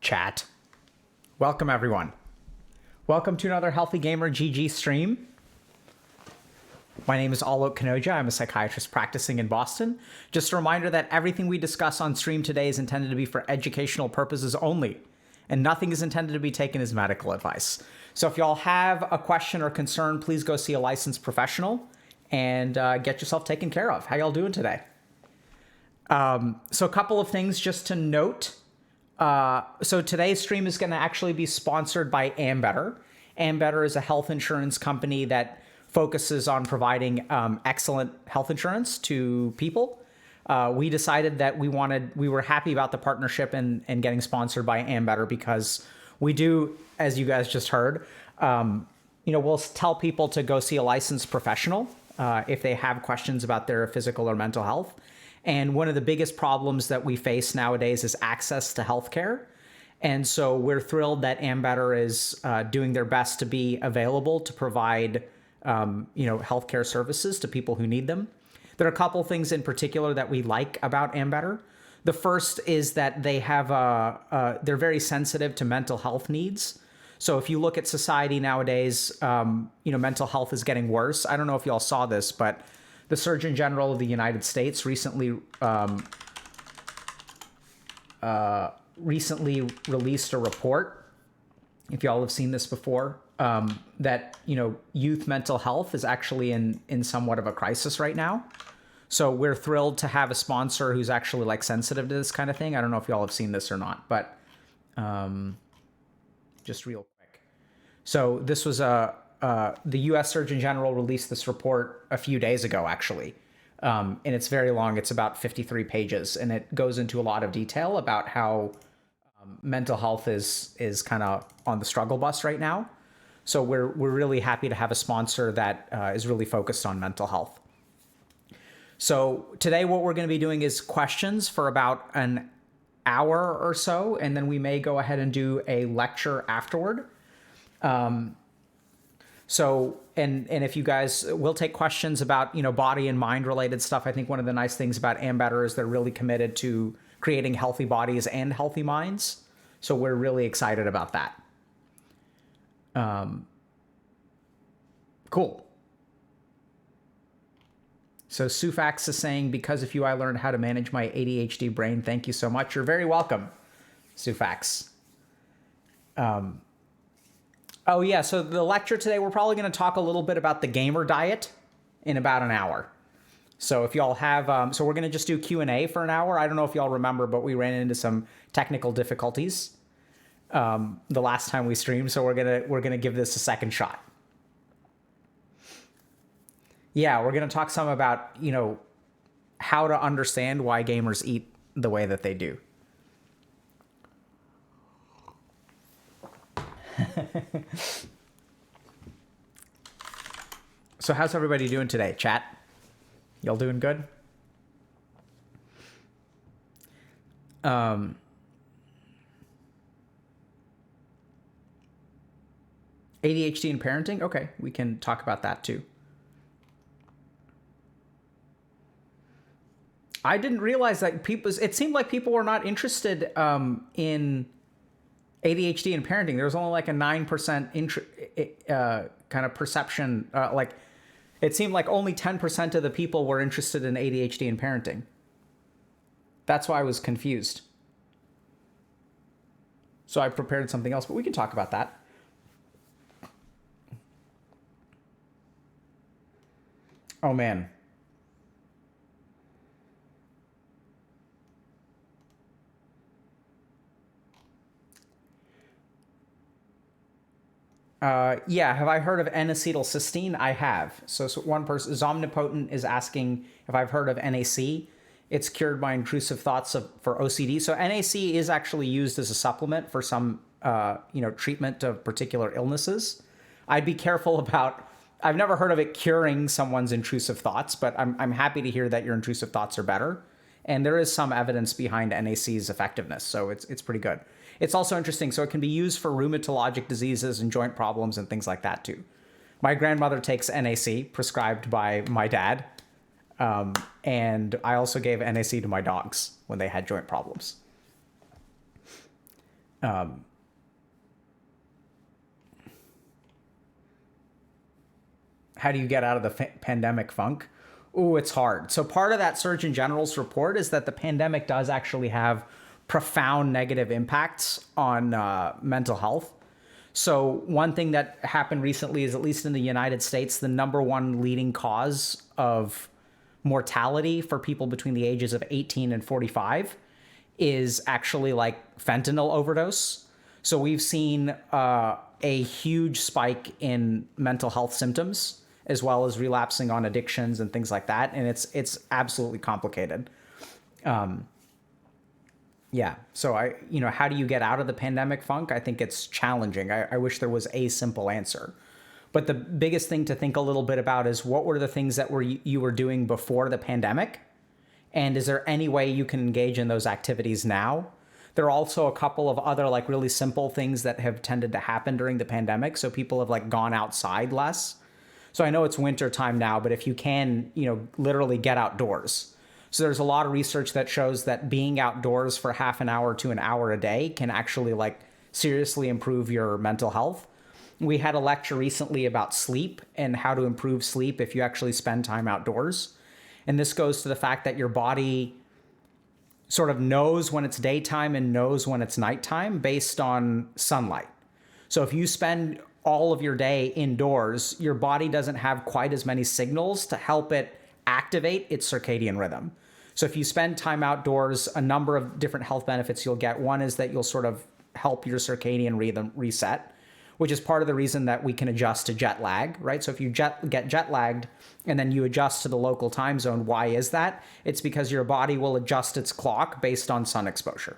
Chat. Welcome, everyone. Welcome to another Healthy Gamer GG stream. My name is Alok Kanoja. I'm a psychiatrist practicing in Boston. Just a reminder that everything we discuss on stream today is intended to be for educational purposes only, and nothing is intended to be taken as medical advice. So if y'all have a question or concern, please go see a licensed professional and get yourself taken care of. How y'all doing today? So a couple of things just to note. So today's stream is going to actually be sponsored by Ambetter. Ambetter is a health insurance company that focuses on providing excellent health insurance to people. We decided that we were happy about the partnership and getting sponsored by Ambetter because we do, as you guys just heard, we'll tell people to go see a licensed professional if they have questions about their physical or mental health. And one of the biggest problems that we face nowadays is access to healthcare. And so we're thrilled that Ambetter is doing their best to be available to provide, healthcare services to people who need them. There are a couple things in particular that we like about Ambetter. The first is that they have they're very sensitive to mental health needs. So if you look at society nowadays, mental health is getting worse. I don't know if y'all saw this, but the Surgeon General of the United States recently released a report, if y'all have seen this before, that youth mental health is actually in somewhat of a crisis right now. So we're thrilled to have a sponsor who's actually sensitive to this kind of thing. I don't know if y'all have seen this or not, but just real quick. So this was the U.S. Surgeon General released this report a few days ago, actually. And it's very long. It's about 53 pages, and it goes into a lot of detail about how mental health is kind of on the struggle bus right now. So we're really happy to have a sponsor that is really focused on mental health. So today what we're going to be doing is questions for about an hour or so, and then we may go ahead and do a lecture afterward. So, and if you guys will take questions about, body and mind related stuff, I think one of the nice things about Ambetter is they're really committed to creating healthy bodies and healthy minds. So we're really excited about that. Cool. So Sufax is saying, because of you, I learned how to manage my ADHD brain. Thank you so much. You're very welcome, Sufax. Oh, yeah. So the lecture today, we're probably going to talk a little bit about the gamer diet in about an hour. So if y'all have, so we're going to just do Q&A for an hour. I don't know if y'all remember, but we ran into some technical difficulties the last time we streamed. So we're going to give this a second shot. Yeah, we're going to talk some about, how to understand why gamers eat the way that they do. So how's everybody doing today, chat? Y'all doing good? ADHD and parenting? Okay, we can talk about that too. I didn't realize that it seemed like people were not interested in ADHD and parenting. There was only a 9% kind of perception. It seemed like only 10% of the people were interested in ADHD and parenting. That's why I was confused. So I prepared something else, but we can talk about that. Oh, man. Yeah, have I heard of N-acetylcysteine? I have. So one person, Zomnipotent, is asking if I've heard of NAC. It's cured my intrusive thoughts for OCD. So NAC is actually used as a supplement for some, treatment of particular illnesses. I'd be careful about. I've never heard of it curing someone's intrusive thoughts, but I'm happy to hear that your intrusive thoughts are better. And there is some evidence behind NAC's effectiveness, so it's pretty good. It's also interesting, so it can be used for rheumatologic diseases and joint problems and things like that too. My grandmother takes NAC, prescribed by my dad, and I also gave NAC to my dogs when they had joint problems. How do you get out of the pandemic funk? Ooh, it's hard. So part of that Surgeon General's report is that the pandemic does actually have profound negative impacts on mental health. So one thing that happened recently is, at least in the United States, the number one leading cause of mortality for people between the ages of 18 and 45 is actually like fentanyl overdose. So we've seen a huge spike in mental health symptoms, as well as relapsing on addictions and things like that. And it's absolutely complicated. Yeah. So how do you get out of the pandemic funk? I think it's challenging. I wish there was a simple answer. But the biggest thing to think a little bit about is, what were the things that you were doing before the pandemic? And is there any way you can engage in those activities now? There are also a couple of other like really simple things that have tended to happen during the pandemic. So people have like gone outside less. So I know it's winter time now, but if you can, literally get outdoors. So there's a lot of research that shows that being outdoors for half an hour to an hour a day can actually like seriously improve your mental health. We had a lecture recently about sleep and how to improve sleep if you actually spend time outdoors. And this goes to the fact that your body sort of knows when it's daytime and knows when it's nighttime based on sunlight. So if you spend all of your day indoors, your body doesn't have quite as many signals to help it activate its circadian rhythm. So if you spend time outdoors, a number of different health benefits you'll get. One is that you'll sort of help your circadian rhythm reset, which is part of the reason that we can adjust to jet lag, right? So if you get jet lagged and then you adjust to the local time zone, why is that? It's because your body will adjust its clock based on sun exposure.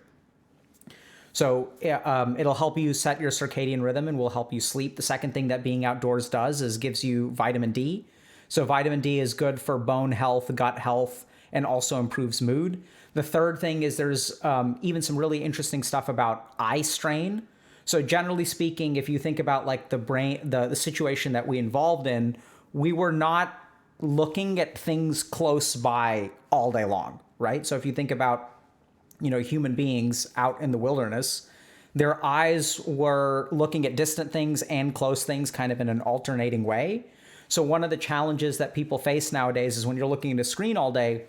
So it'll help you set your circadian rhythm and will help you sleep. The second thing that being outdoors does is gives you vitamin D. So vitamin D is good for bone health, gut health, and also improves mood. The third thing is there's even some really interesting stuff about eye strain. So generally speaking, if you think about like the brain, the situation that we involved in, we were not looking at things close by all day long, right? So if you think about, human beings out in the wilderness, their eyes were looking at distant things and close things kind of in an alternating way. So one of the challenges that people face nowadays is when you're looking at a screen all day,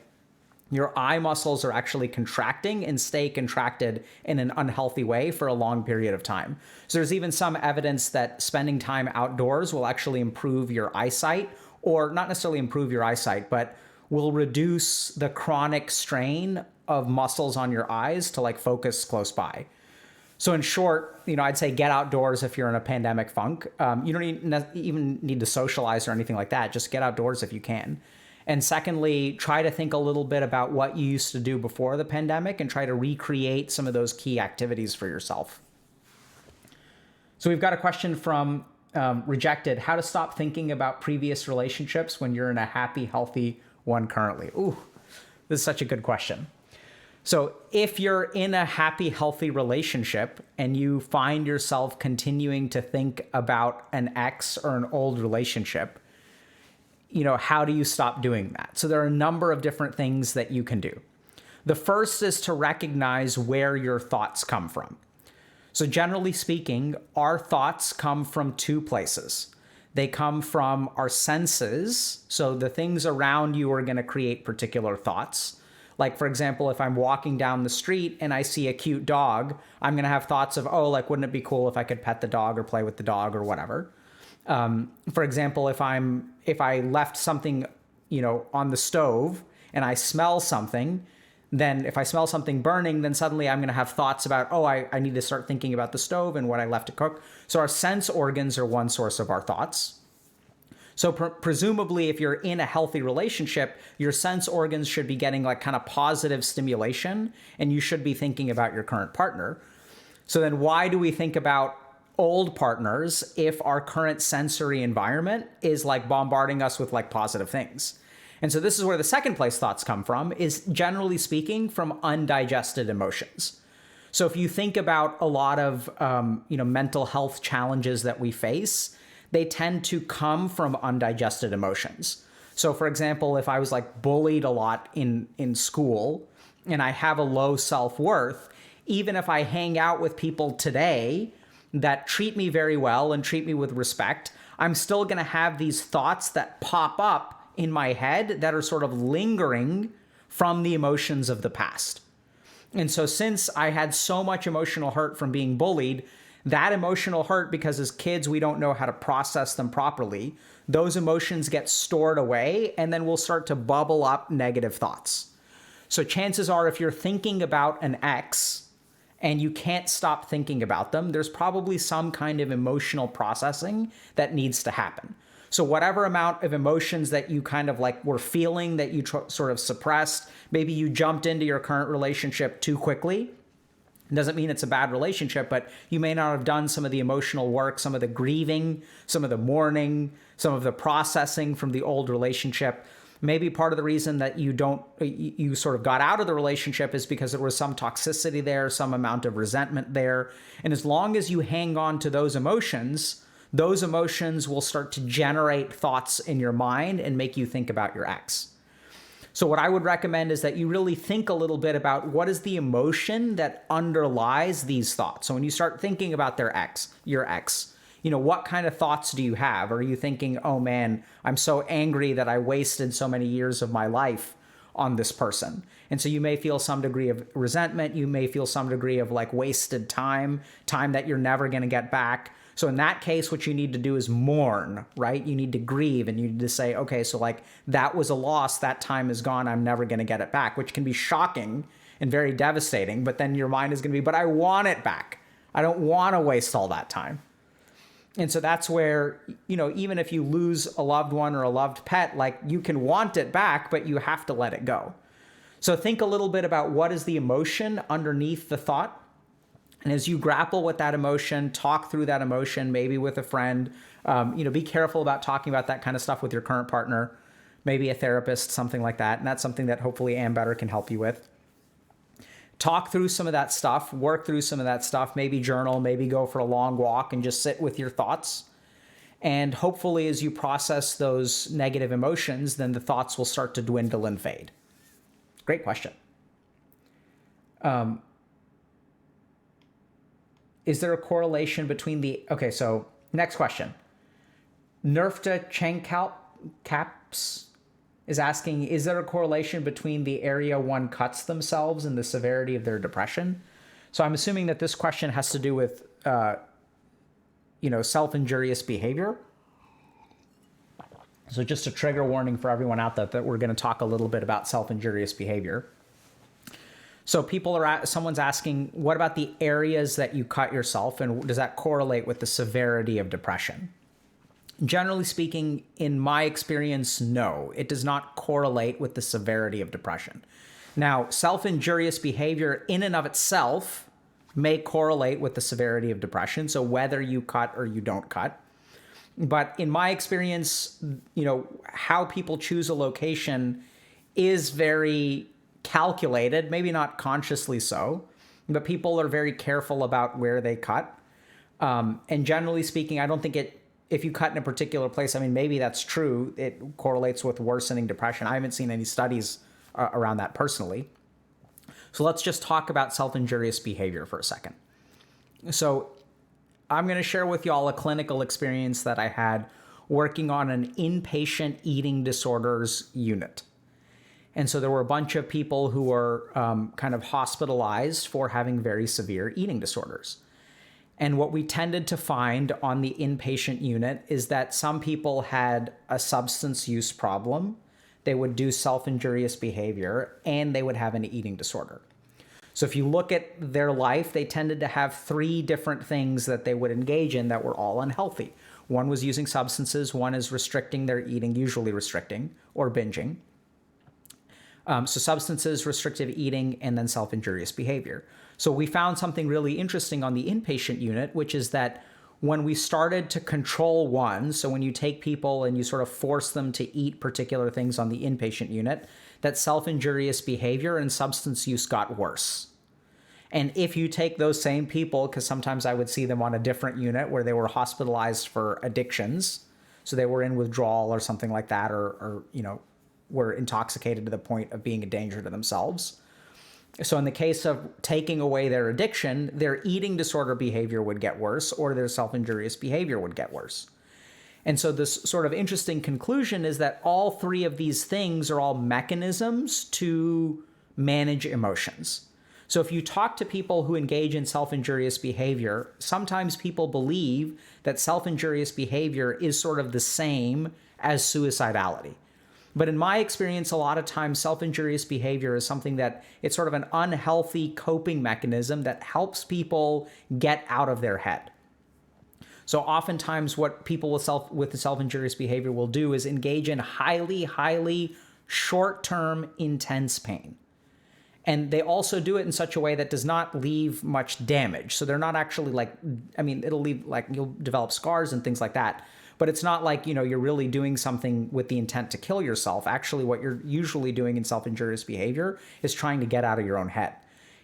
your eye muscles are actually contracting and stay contracted in an unhealthy way for a long period of time. So there's even some evidence that spending time outdoors will actually improve your eyesight, or not necessarily improve your eyesight, but will reduce the chronic strain of muscles on your eyes to like focus close by. So in short, I'd say get outdoors if you're in a pandemic funk. You don't even need to socialize or anything like that. Just get outdoors if you can. And secondly, try to think a little bit about what you used to do before the pandemic and try to recreate some of those key activities for yourself. So we've got a question from Rejected. How to stop thinking about previous relationships when you're in a happy, healthy one currently? Ooh, this is such a good question. So if you're in a happy, healthy relationship and you find yourself continuing to think about an ex or an old relationship, how do you stop doing that? So there are a number of different things that you can do. The first is to recognize where your thoughts come from. So generally speaking, our thoughts come from two places. They come from our senses. So the things around you are going to create particular thoughts. Like, for example, if I'm walking down the street and I see a cute dog, I'm going to have thoughts of, wouldn't it be cool if I could pet the dog or play with the dog or whatever. For example, if I left something, on the stove and I smell something, then if I smell something burning, then suddenly I'm going to have thoughts about, I need to start thinking about the stove and what I left to cook. So our sense organs are one source of our thoughts. So presumably, if you're in a healthy relationship, your sense organs should be getting like kind of positive stimulation, and you should be thinking about your current partner. So then why do we think about old partners if our current sensory environment is like bombarding us with like positive things? And so this is where the second place thoughts come from, is generally speaking from undigested emotions. So if you think about a lot of mental health challenges that we face, they tend to come from undigested emotions. So for example, if I was like bullied a lot in school and I have a low self-worth, even if I hang out with people today that treat me very well and treat me with respect, I'm still going to have these thoughts that pop up in my head that are sort of lingering from the emotions of the past. And so since I had so much emotional hurt from being bullied, that emotional hurt, because as kids, we don't know how to process them properly, those emotions get stored away, and then we'll start to bubble up negative thoughts. So chances are, if you're thinking about an ex and you can't stop thinking about them, there's probably some kind of emotional processing that needs to happen. So whatever amount of emotions that you kind of like were feeling that you sort of suppressed, maybe you jumped into your current relationship too quickly. It doesn't mean it's a bad relationship, but you may not have done some of the emotional work, some of the grieving, some of the mourning, some of the processing from the old relationship. Maybe part of the reason that you sort of got out of the relationship is because there was some toxicity there, some amount of resentment there. And as long as you hang on to those emotions will start to generate thoughts in your mind and make you think about your ex. So what I would recommend is that you really think a little bit about what is the emotion that underlies these thoughts. So when you start thinking about your ex, what kind of thoughts do you have? Are you thinking, oh man, I'm so angry that I wasted so many years of my life on this person? And so you may feel some degree of resentment. You may feel some degree of like wasted time that you're never going to get back. So in that case, what you need to do is mourn, right? You need to grieve, and you need to say, okay, so like that was a loss. That time is gone. I'm never going to get it back, which can be shocking and very devastating. But then your mind is going to be, but I want it back. I don't want to waste all that time. And so that's where, even if you lose a loved one or a loved pet, like you can want it back, but you have to let it go. So think a little bit about what is the emotion underneath the thought. And as you grapple with that emotion, talk through that emotion, maybe with a friend, be careful about talking about that kind of stuff with your current partner, maybe a therapist, something like that. And that's something that hopefully Ambetter can help you with. Talk through some of that stuff, work through some of that stuff, maybe journal, maybe go for a long walk and just sit with your thoughts. And hopefully as you process those negative emotions, then the thoughts will start to dwindle and fade. Great question. Is there a correlation between okay, so next question. Nerfta Caps is asking, is there a correlation between the area one cuts themselves and the severity of their depression? So I'm assuming that this question has to do with, self-injurious behavior. So just a trigger warning for everyone out there that we're going to talk a little bit about self-injurious behavior. So someone's asking, what about the areas that you cut yourself, and does that correlate with the severity of depression? Generally speaking, in my experience, no, it does not correlate with the severity of depression. Now, self-injurious behavior in and of itself may correlate with the severity of depression, so whether you cut or you don't cut. But in my experience, how people choose a location is very calculated, maybe not consciously so, but people are very careful about where they cut. And generally speaking, I don't think if you cut in a particular place, maybe that's true. It correlates with worsening depression. I haven't seen any studies around that personally. So let's just talk about self-injurious behavior for a second. So I'm going to share with y'all a clinical experience that I had working on an inpatient eating disorders unit. And so there were a bunch of people who were kind of hospitalized for having very severe eating disorders. And what we tended to find on the inpatient unit is that some people had a substance use problem, they would do self-injurious behavior, and they would have an eating disorder. So if you look at their life, they tended to have 3 different things that they would engage in that were all unhealthy. One was using substances, one is restricting their eating, usually restricting, or binging. So substances, restrictive eating, and then self-injurious behavior. So we found something really interesting on the inpatient unit, which is that when we started to control one, so when you take people and you sort of force them to eat particular things on the inpatient unit, that self-injurious behavior and substance use got worse. And if you take those same people, because sometimes I would see them on a different unit where they were hospitalized for addictions, so they were in withdrawal or something like that, or were intoxicated to the point of being a danger to themselves. So in the case of taking away their addiction, their eating disorder behavior would get worse, or their self-injurious behavior would get worse. And so this sort of interesting conclusion is that all three of these things are all mechanisms to manage emotions. So if you talk to people who engage in self-injurious behavior, sometimes people believe that self-injurious behavior is sort of the same as suicidality. But in my experience, a lot of times self-injurious behavior is something that it's sort of an unhealthy coping mechanism that helps people get out of their head. So oftentimes what people with the self-injurious behavior will do is engage in highly short-term intense pain. And they also do it in such a way that does not leave much damage. So they're not actually it'll leave, you'll develop scars and things like that. But it's not like, you're really doing something with the intent to kill yourself. Actually, what you're usually doing in self-injurious behavior is trying to get out of your own head.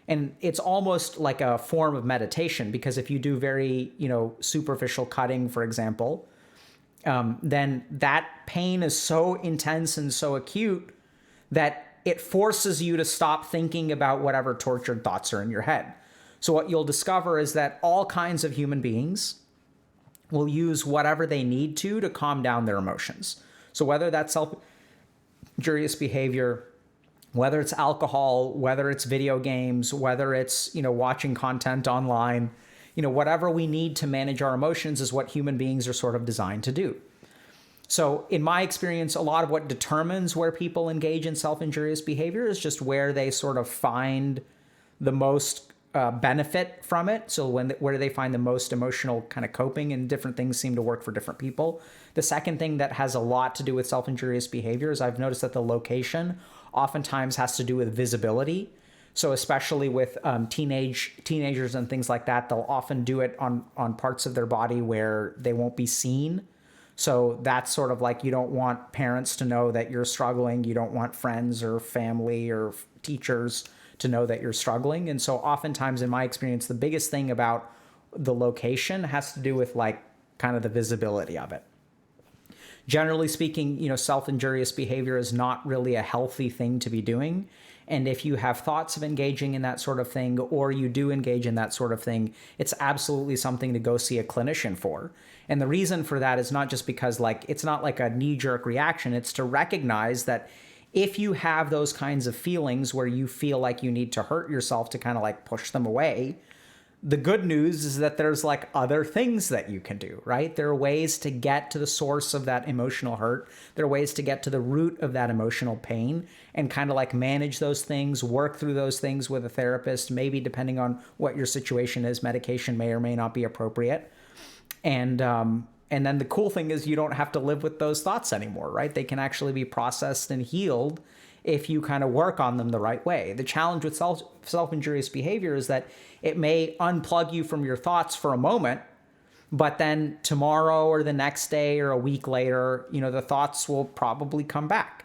And it's almost like a form of meditation, because if you do very, superficial cutting, for example, then that pain is so intense and so acute that it forces you to stop thinking about whatever tortured thoughts are in your head. So what you'll discover is that all kinds of human beings will use whatever they need to calm down their emotions. So whether that's self-injurious behavior, whether it's alcohol, whether it's video games, whether it's, watching content online, whatever we need to manage our emotions is what human beings are sort of designed to do. So in my experience, a lot of what determines where people engage in self-injurious behavior is just where they sort of find the most benefit from it. So where do they find the most emotional kind of coping, and different things seem to work for different people. The second thing that has a lot to do with self-injurious behavior is I've noticed that the location oftentimes has to do with visibility. So especially with teenagers and things like that, they'll often do it on parts of their body where they won't be seen. So that's sort of like, you don't want parents to know that you're struggling. You don't want friends or family or teachers to know that you're struggling. And so oftentimes in my experience, the biggest thing about the location has to do with kind of the visibility of it. Generally speaking, self-injurious behavior is not really a healthy thing to be doing. And if you have thoughts of engaging in that sort of thing, or you do engage in that sort of thing, it's absolutely something to go see a clinician for. And the reason for that is not just because it's not like a knee-jerk reaction. It's to recognize that if you have those kinds of feelings where you feel like you need to hurt yourself to kind of push them away, the good news is that there's other things that you can do, right? There are ways to get to the source of that emotional hurt. There are ways to get to the root of that emotional pain and kind of manage those things, work through those things with a therapist. Maybe depending on what your situation is, medication may or may not be appropriate. And then the cool thing is you don't have to live with those thoughts anymore, right? They can actually be processed and healed if you kind of work on them the right way. The challenge with self-injurious behavior is that it may unplug you from your thoughts for a moment, but then tomorrow or the next day or a week later, the thoughts will probably come back.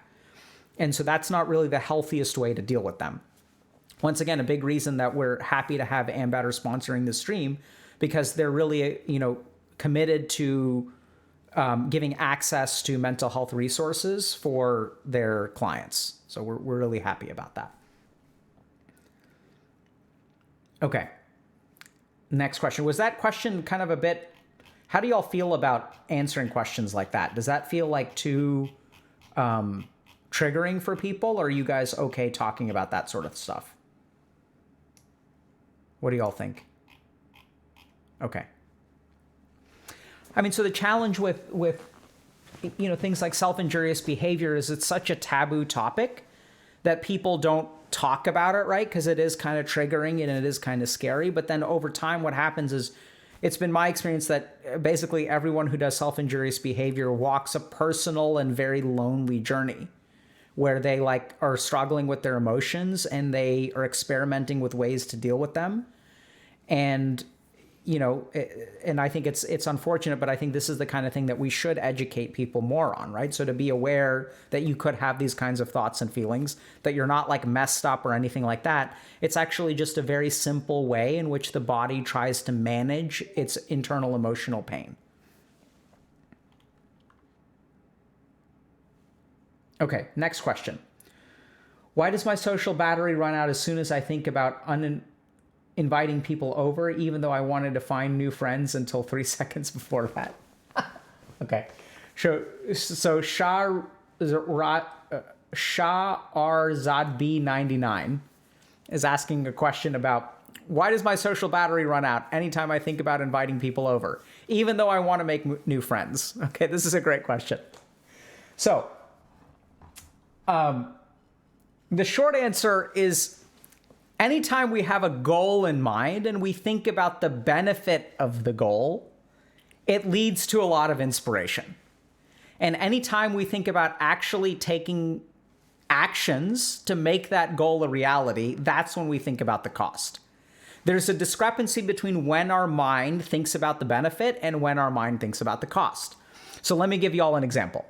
And so that's not really the healthiest way to deal with them. Once again, a big reason that we're happy to have Ambetter sponsoring this stream, because they're really, committed to giving access to mental health resources for their clients. So we're really happy about that. Okay. Next question. Was that question kind of a bit, how do y'all feel about answering questions like that? Does that feel too triggering for people, or are you guys okay talking about that sort of stuff? What do y'all think? Okay. So the challenge with things like self-injurious behavior is it's such a taboo topic that people don't talk about it, right? Because it is kind of triggering and it is kind of scary. But then over time, what happens is, it's been my experience that basically everyone who does self-injurious behavior walks a personal and very lonely journey where they are struggling with their emotions and they are experimenting with ways to deal with them. And and I think it's unfortunate, but I think this is the kind of thing that we should educate people more on, right? So to be aware that you could have these kinds of thoughts and feelings, that you're not messed up or anything like that. It's actually just a very simple way in which the body tries to manage its internal emotional pain. Okay, next question. Why does my social battery run out as soon as I think about inviting people over, even though I wanted to find new friends until 3 seconds before that? Okay. So Shah Arzadbi 99 is asking a question about, why does my social battery run out anytime I think about inviting people over, even though I want to make new friends? Okay, this is a great question. So, the short answer is, anytime we have a goal in mind and we think about the benefit of the goal, it leads to a lot of inspiration. And anytime we think about actually taking actions to make that goal a reality, that's when we think about the cost. There's a discrepancy between when our mind thinks about the benefit and when our mind thinks about the cost. So let me give you all an example.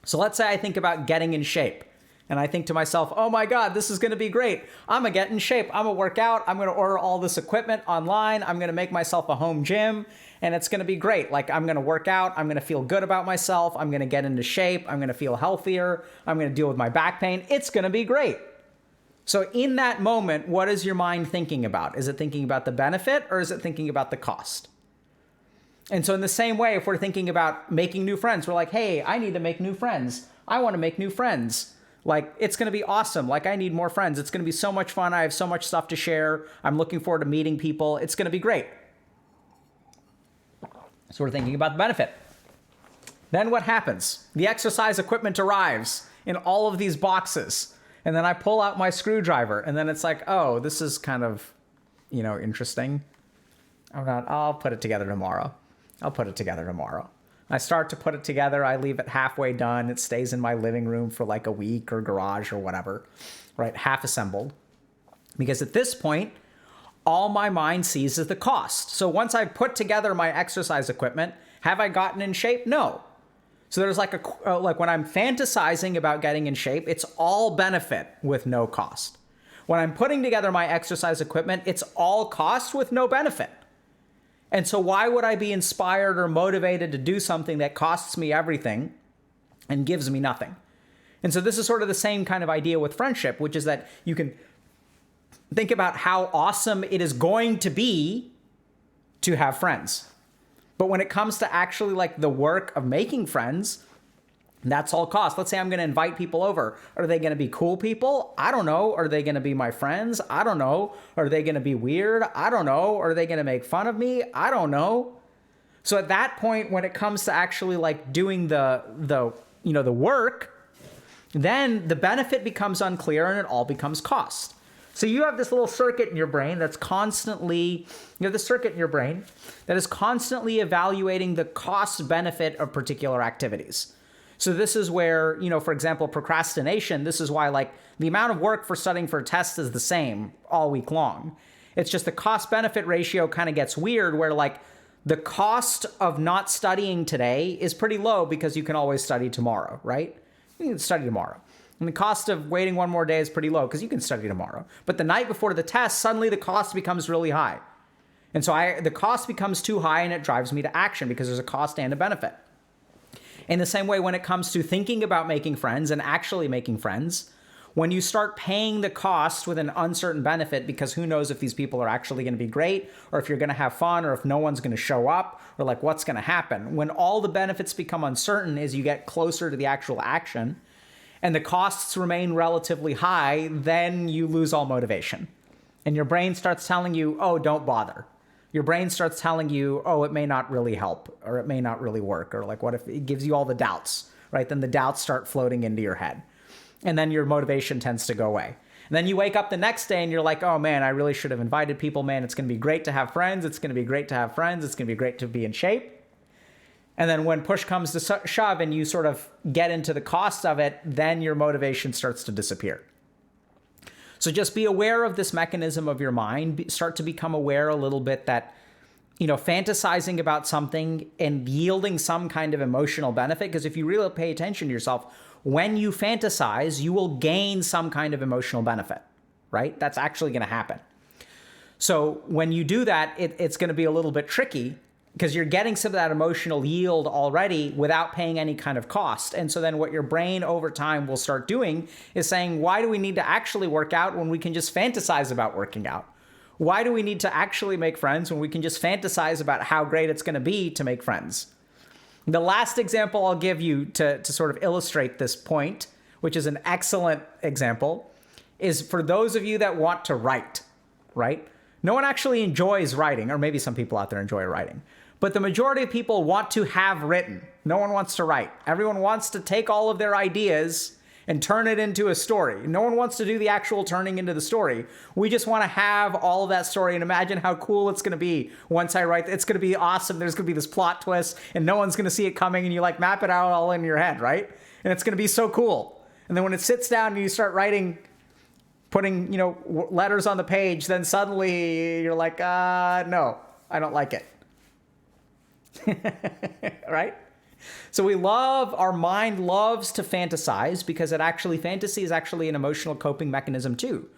So let's say I think about getting in shape. And I think to myself, oh my God, this is going to be great. I'm going to get in shape. I'm going to work out. I'm going to order all this equipment online. I'm going to make myself a home gym. And it's going to be great. Like, I'm going to work out. I'm going to feel good about myself. I'm going to get into shape. I'm going to feel healthier. I'm going to deal with my back pain. It's going to be great. So in that moment, what is your mind thinking about? Is it thinking about the benefit, or is it thinking about the cost? And so in the same way, if we're thinking about making new friends, we're like, hey, I need to make new friends. I want to make new friends. Like, it's going to be awesome. Like, I need more friends. It's going to be so much fun. I have so much stuff to share. I'm looking forward to meeting people. It's going to be great. So we're thinking about the benefit. Then what happens? The exercise equipment arrives in all of these boxes. And then I pull out my screwdriver. And then it's like, oh, this is kind of, interesting. I'll put it together tomorrow. I start to put it together. I leave it halfway done. It stays in my living room for like a week, or garage or whatever, right? Half assembled. Because at this point, all my mind sees is the cost. So once I've put together my exercise equipment, have I gotten in shape? No. So there's like when I'm fantasizing about getting in shape, it's all benefit with no cost. When I'm putting together my exercise equipment, it's all cost with no benefit. And so why would I be inspired or motivated to do something that costs me everything and gives me nothing? And so this is sort of the same kind of idea with friendship, which is that you can think about how awesome it is going to be to have friends. But when it comes to actually like the work of making friends, that's all cost. Let's say I'm going to invite people over. Are they going to be cool people? I don't know. Are they going to be my friends? I don't know. Are they going to be weird? I don't know. Are they going to make fun of me? I don't know. So at that point, when it comes to actually like doing the work, then the benefit becomes unclear and it all becomes cost. So you have this little circuit in your brain that's constantly, that is constantly evaluating the cost benefit of particular activities. So this is where, for example, procrastination, this is why like the amount of work for studying for a test is the same all week long. It's just the cost benefit ratio kind of gets weird, where like the cost of not studying today is pretty low because you can always study tomorrow, right? You can study tomorrow. And the cost of waiting one more day is pretty low because you can study tomorrow. But the night before the test, suddenly the cost becomes really high. And so the cost becomes too high and it drives me to action because there's a cost and a benefit. In the same way, when it comes to thinking about making friends and actually making friends, when you start paying the cost with an uncertain benefit, because who knows if these people are actually going to be great, or if you're going to have fun, or if no one's going to show up, or like what's going to happen. When all the benefits become uncertain as you get closer to the actual action, and the costs remain relatively high, then you lose all motivation. And your brain starts telling you, oh, don't bother. Your brain starts telling you, oh, it may not really help, or it may not really work, or like what if it gives you all the doubts, right? Then the doubts start floating into your head. And then your motivation tends to go away. And then you wake up the next day and you're like, oh man, I really should have invited people, man. It's going to be great to have friends. It's going to be great to have friends. It's going to be great to be in shape. And then when push comes to shove and you sort of get into the cost of it, then your motivation starts to disappear. So just be aware of this mechanism of your mind. Start to become aware a little bit that, fantasizing about something and yielding some kind of emotional benefit, because if you really pay attention to yourself, when you fantasize, you will gain some kind of emotional benefit, right? That's actually going to happen. So when you do that, it's going to be a little bit tricky, because you're getting some of that emotional yield already without paying any kind of cost. And so then what your brain over time will start doing is saying, why do we need to actually work out when we can just fantasize about working out? Why do we need to actually make friends when we can just fantasize about how great it's going to be to make friends? The last example I'll give you to sort of illustrate this point, which is an excellent example, is for those of you that want to write, right? No one actually enjoys writing, or maybe some people out there enjoy writing, but the majority of people want to have written. No one wants to write. Everyone wants to take all of their ideas and turn it into a story. No one wants to do the actual turning into the story. We just want to have all of that story and imagine how cool it's going to be once I write. It's going to be awesome. There's going to be this plot twist and no one's going to see it coming, and you like map it out all in your head, right? And it's going to be so cool. And then when it sits down and you start writing, putting, letters on the page, then suddenly you're like, no, I don't like it. Right? So our mind loves to fantasize because fantasy is actually an emotional coping mechanism too.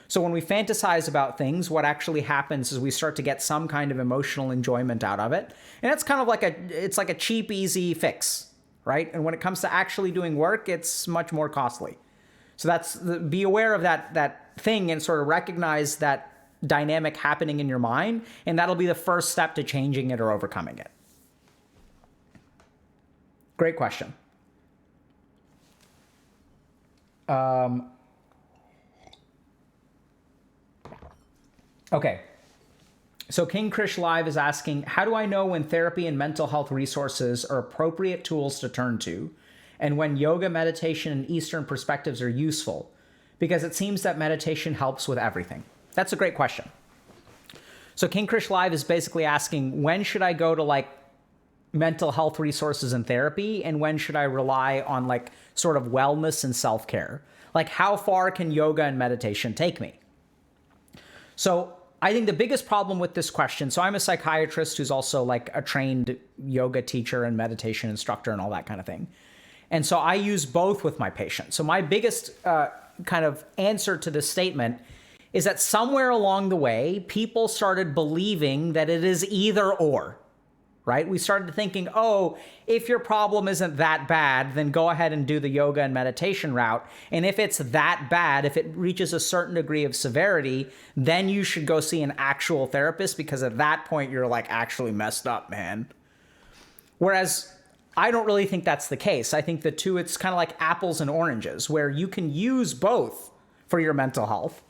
So when we fantasize about things, what actually happens is we start to get some kind of emotional enjoyment out of it. And it's kind of like a cheap, easy fix, right? And when it comes to actually doing work, it's much more costly. So be aware of that thing and sort of recognize that dynamic happening in your mind. And that'll be the first step to changing it or overcoming it. Great question. Okay. So King Krish Live is asking, how do I know when therapy and mental health resources are appropriate tools to turn to, and when yoga, meditation, and Eastern perspectives are useful? Because it seems that meditation helps with everything. That's a great question. So King Krish Live is basically asking, when should I go to mental health resources and therapy, and when should I rely on sort of wellness and self-care? How far can yoga and meditation take me? So I think the biggest problem with this question, so I'm a psychiatrist who's also a trained yoga teacher and meditation instructor and all that kind of thing. And so I use both with my patients. So my biggest kind of answer to this statement is that somewhere along the way, people started believing that it is either or. Right? We started thinking, if your problem isn't that bad, then go ahead and do the yoga and meditation route. And if it's that bad, if it reaches a certain degree of severity, then you should go see an actual therapist, because at that point you're actually messed up, man. Whereas I don't really think that's the case. I think the two, it's kind of like apples and oranges, where you can use both for your mental health.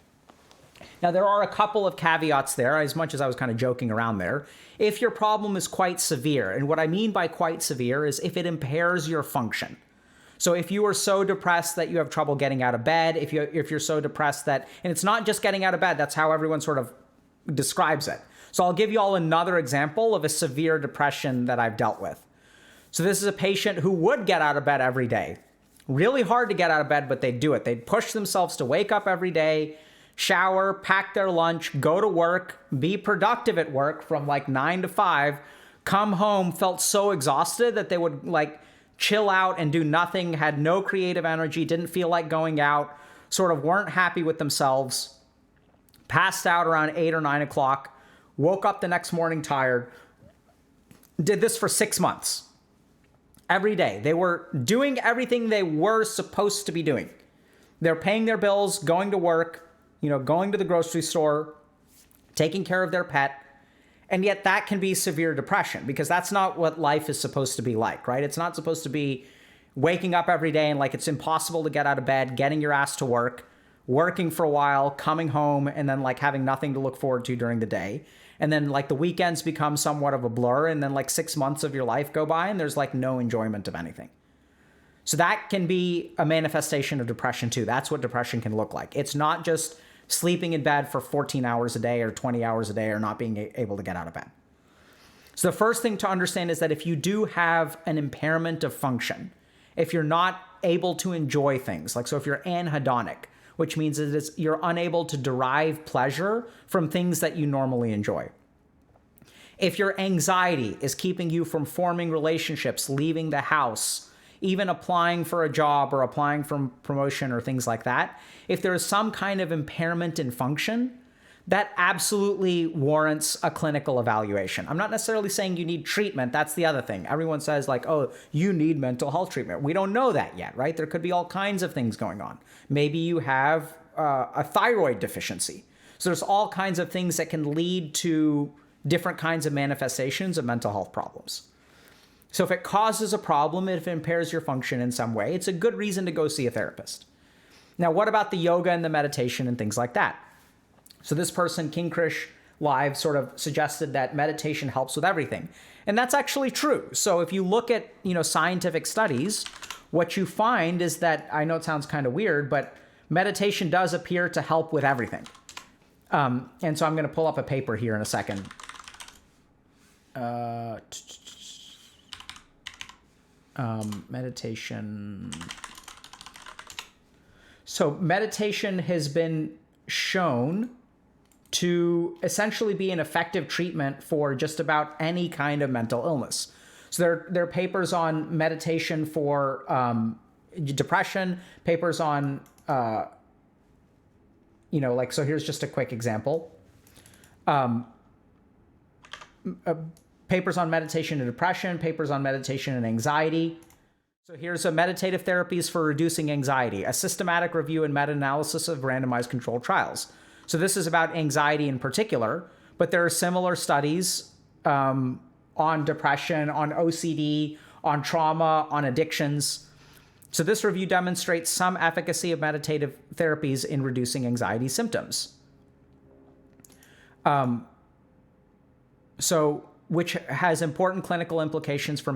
Now, there are a couple of caveats there, as much as I was kind of joking around there. If your problem is quite severe, and what I mean by quite severe is if it impairs your function. So if you are so depressed that you have trouble getting out of bed, if you're so depressed that, and it's not just getting out of bed, that's how everyone sort of describes it. So I'll give you all another example of a severe depression that I've dealt with. So this is a patient who would get out of bed every day. Really hard to get out of bed, but they'd do it. They'd push themselves to wake up every day, shower, pack their lunch, go to work, be productive at work from 9 to 5, come home, felt so exhausted that they would chill out and do nothing, had no creative energy, didn't feel like going out, sort of weren't happy with themselves, passed out around 8 or 9 o'clock, woke up the next morning tired, did this for 6 months. Every day. They were doing everything they were supposed to be doing. They're paying their bills, going to work, going to the grocery store, taking care of their pet. And yet that can be severe depression, because that's not what life is supposed to be like, right? It's not supposed to be waking up every day and it's impossible to get out of bed, getting your ass to work, working for a while, coming home, and then having nothing to look forward to during the day. And then the weekends become somewhat of a blur, and then 6 months of your life go by and there's no enjoyment of anything. So that can be a manifestation of depression too. That's what depression can look like. It's not just sleeping in bed for 14 hours a day or 20 hours a day or not being able to get out of bed. So the first thing to understand is that if you do have an impairment of function, if you're not able to enjoy things, so if you're anhedonic, which means that you're unable to derive pleasure from things that you normally enjoy. If your anxiety is keeping you from forming relationships, leaving the house, even applying for a job or applying for promotion or things like that, if there is some kind of impairment in function, that absolutely warrants a clinical evaluation. I'm not necessarily saying you need treatment. That's the other thing. Everyone says like, oh, you need mental health treatment. We don't know that yet, right? There could be all kinds of things going on. Maybe you have a thyroid deficiency. So there's all kinds of things that can lead to different kinds of manifestations of mental health problems. So if it causes a problem, if it impairs your function in some way, it's a good reason to go see a therapist. Now, what about the yoga and the meditation and things like that? So this person, King Krish Live, sort of suggested that meditation helps with everything. And that's actually true. So if you look at, scientific studies, what you find is that, I know it sounds kind of weird, but meditation does appear to help with everything. And so I'm going to pull up a paper here in a second. Meditation. So meditation has been shown to essentially be an effective treatment for just about any kind of mental illness. So there are papers on meditation for depression, papers on, so here's just a quick example. Papers on meditation and depression, papers on meditation and anxiety. So here's a meditative therapies for reducing anxiety, a systematic review and meta-analysis of randomized controlled trials. So this is about anxiety in particular, but there are similar studies on depression, on OCD, on trauma, on addictions. So this review demonstrates some efficacy of meditative therapies in reducing anxiety symptoms. Which has important clinical implications for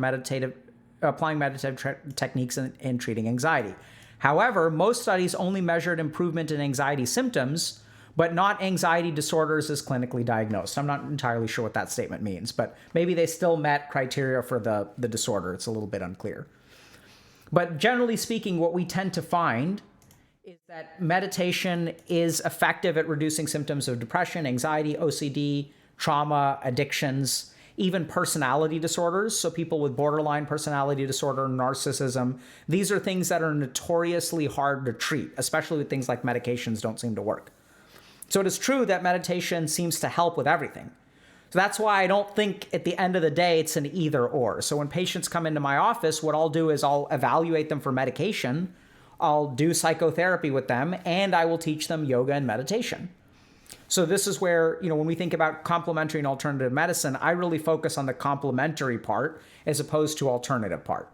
applying meditative techniques in treating anxiety. However, most studies only measured improvement in anxiety symptoms, but not anxiety disorders as clinically diagnosed. I'm not entirely sure what that statement means, but maybe they still met criteria for the disorder. It's a little bit unclear. But generally speaking, what we tend to find is that meditation is effective at reducing symptoms of depression, anxiety, OCD, trauma, addictions, even personality disorders. So people with borderline personality disorder, narcissism, these are things that are notoriously hard to treat, especially with things like medications don't seem to work. So it is true that meditation seems to help with everything. So that's why I don't think at the end of the day, it's an either or. So when patients come into my office, what I'll do is I'll evaluate them for medication, I'll do psychotherapy with them, and I will teach them yoga and meditation. So this is where, when we think about complementary and alternative medicine, I really focus on the complementary part as opposed to alternative part.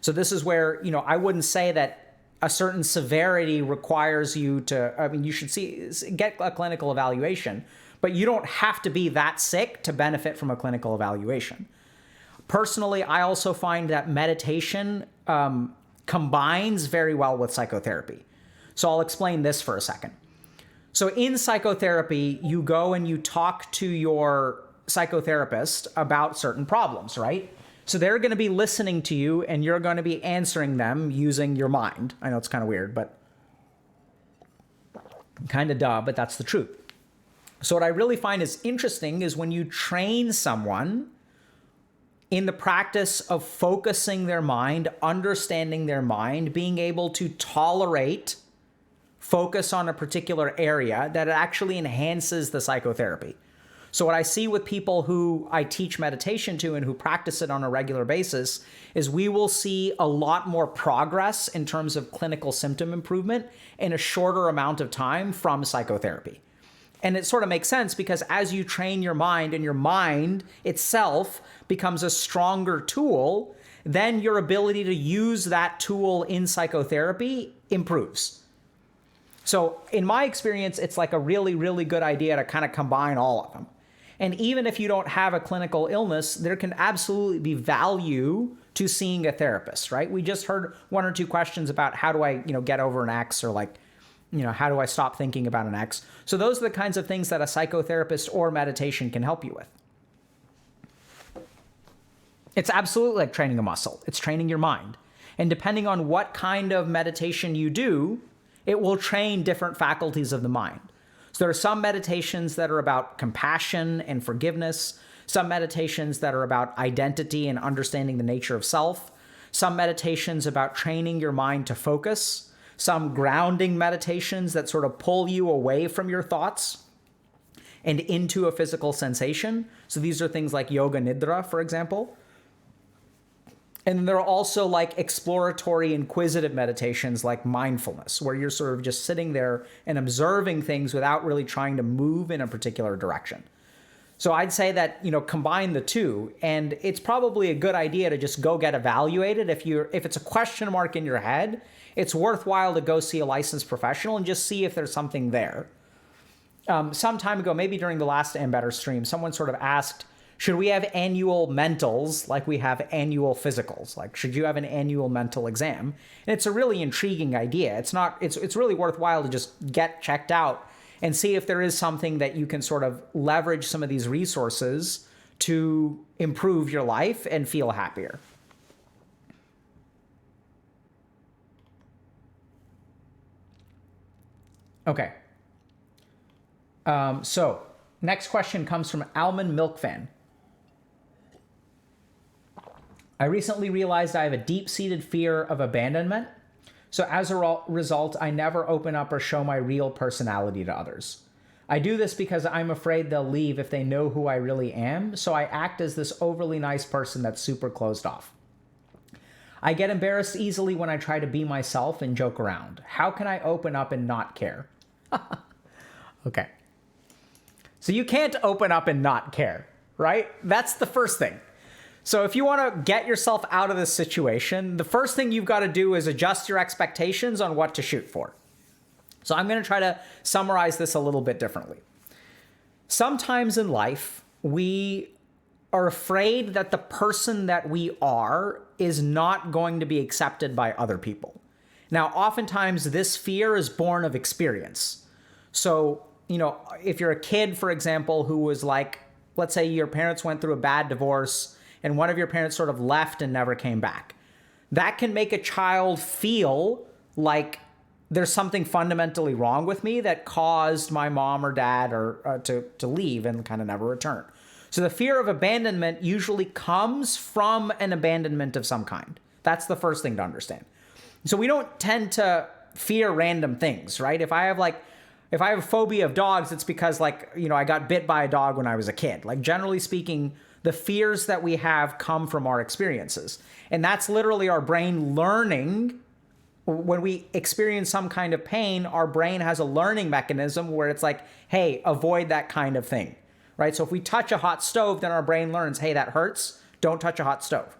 So this is where, I wouldn't say that a certain severity requires you to, you should get a clinical evaluation, but you don't have to be that sick to benefit from a clinical evaluation. Personally, I also find that meditation combines very well with psychotherapy. So I'll explain this for a second. So in psychotherapy, you go and you talk to your psychotherapist about certain problems, right? So they're going to be listening to you and you're going to be answering them using your mind. I know it's kind of weird, but kind of duh, but that's the truth. So what I really find is interesting is when you train someone in the practice of focusing their mind, understanding their mind, being able to tolerate focus on a particular area, that it actually enhances the psychotherapy. So what I see with people who I teach meditation to and who practice it on a regular basis is we will see a lot more progress in terms of clinical symptom improvement in a shorter amount of time from psychotherapy. And it sort of makes sense because as you train your mind and your mind itself becomes a stronger tool, then your ability to use that tool in psychotherapy improves. So in my experience, it's like a really, really good idea to kind of combine all of them. And even if you don't have a clinical illness, there can absolutely be value to seeing a therapist, right? We just heard one or two questions about how do I, get over an X, or how do I stop thinking about an X? So those are the kinds of things that a psychotherapist or meditation can help you with. It's absolutely like training a muscle. It's training your mind. And depending on what kind of meditation you do, it will train different faculties of the mind. So there are some meditations that are about compassion and forgiveness, some meditations that are about identity and understanding the nature of self, some meditations about training your mind to focus, some grounding meditations that sort of pull you away from your thoughts and into a physical sensation. So these are things like yoga nidra, for example. And there are also like exploratory, inquisitive meditations like mindfulness, where you're sort of just sitting there and observing things without really trying to move in a particular direction. So I'd say that, combine the two, and it's probably a good idea to just go get evaluated. If it's a question mark in your head, it's worthwhile to go see a licensed professional and just see if there's something there. Some time ago, maybe during the last Ambetter stream, someone sort of asked, should we have annual mentals like we have annual physicals? Like, should you have an annual mental exam? And it's a really intriguing idea. It's really worthwhile to just get checked out and see if there is something that you can sort of leverage some of these resources to improve your life and feel happier. Okay. So next question comes from Almond Milkfan. I recently realized I have a deep-seated fear of abandonment. So as a result, I never open up or show my real personality to others. I do this because I'm afraid they'll leave if they know who I really am, so I act as this overly nice person that's super closed off. I get embarrassed easily when I try to be myself and joke around. How can I open up and not care? Okay. So you can't open up and not care, right? That's the first thing. So if you want to get yourself out of this situation, the first thing you've got to do is adjust your expectations on what to shoot for. So I'm going to try to summarize this a little bit differently. Sometimes in life, we are afraid that the person that we are is not going to be accepted by other people. Now, oftentimes this fear is born of experience. So, if you're a kid, for example, who was like, let's say your parents went through a bad divorce and one of your parents sort of left and never came back. That can make a child feel like there's something fundamentally wrong with me that caused my mom or dad to leave and kind of never return. So the fear of abandonment usually comes from an abandonment of some kind. That's the first thing to understand. So we don't tend to fear random things, right? If I have a phobia of dogs, it's because I got bit by a dog when I was a kid. Like, generally speaking, the fears that we have come from our experiences. And that's literally our brain learning. When we experience some kind of pain, our brain has a learning mechanism where it's like, hey, avoid that kind of thing, right? So if we touch a hot stove, then our brain learns, hey, that hurts. Don't touch a hot stove.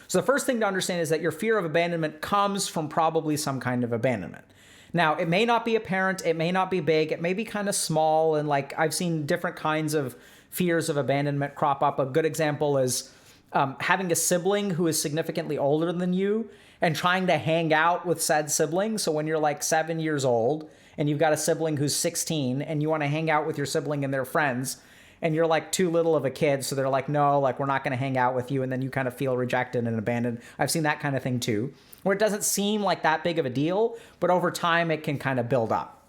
So the first thing to understand is that your fear of abandonment comes from probably some kind of abandonment. Now, it may not be apparent, it may not be big, it may be kind of small, and I've seen different kinds of fears of abandonment crop up. A good example is having a sibling who is significantly older than you and trying to hang out with said sibling. So when you're 7 years old and you've got a sibling who's 16 and you want to hang out with your sibling and their friends, and you're too little of a kid, so they're no, we're not going to hang out with you, and then you kind of feel rejected and abandoned. I've seen that kind of thing too, where it doesn't seem like that big of a deal, but over time it can kind of build up.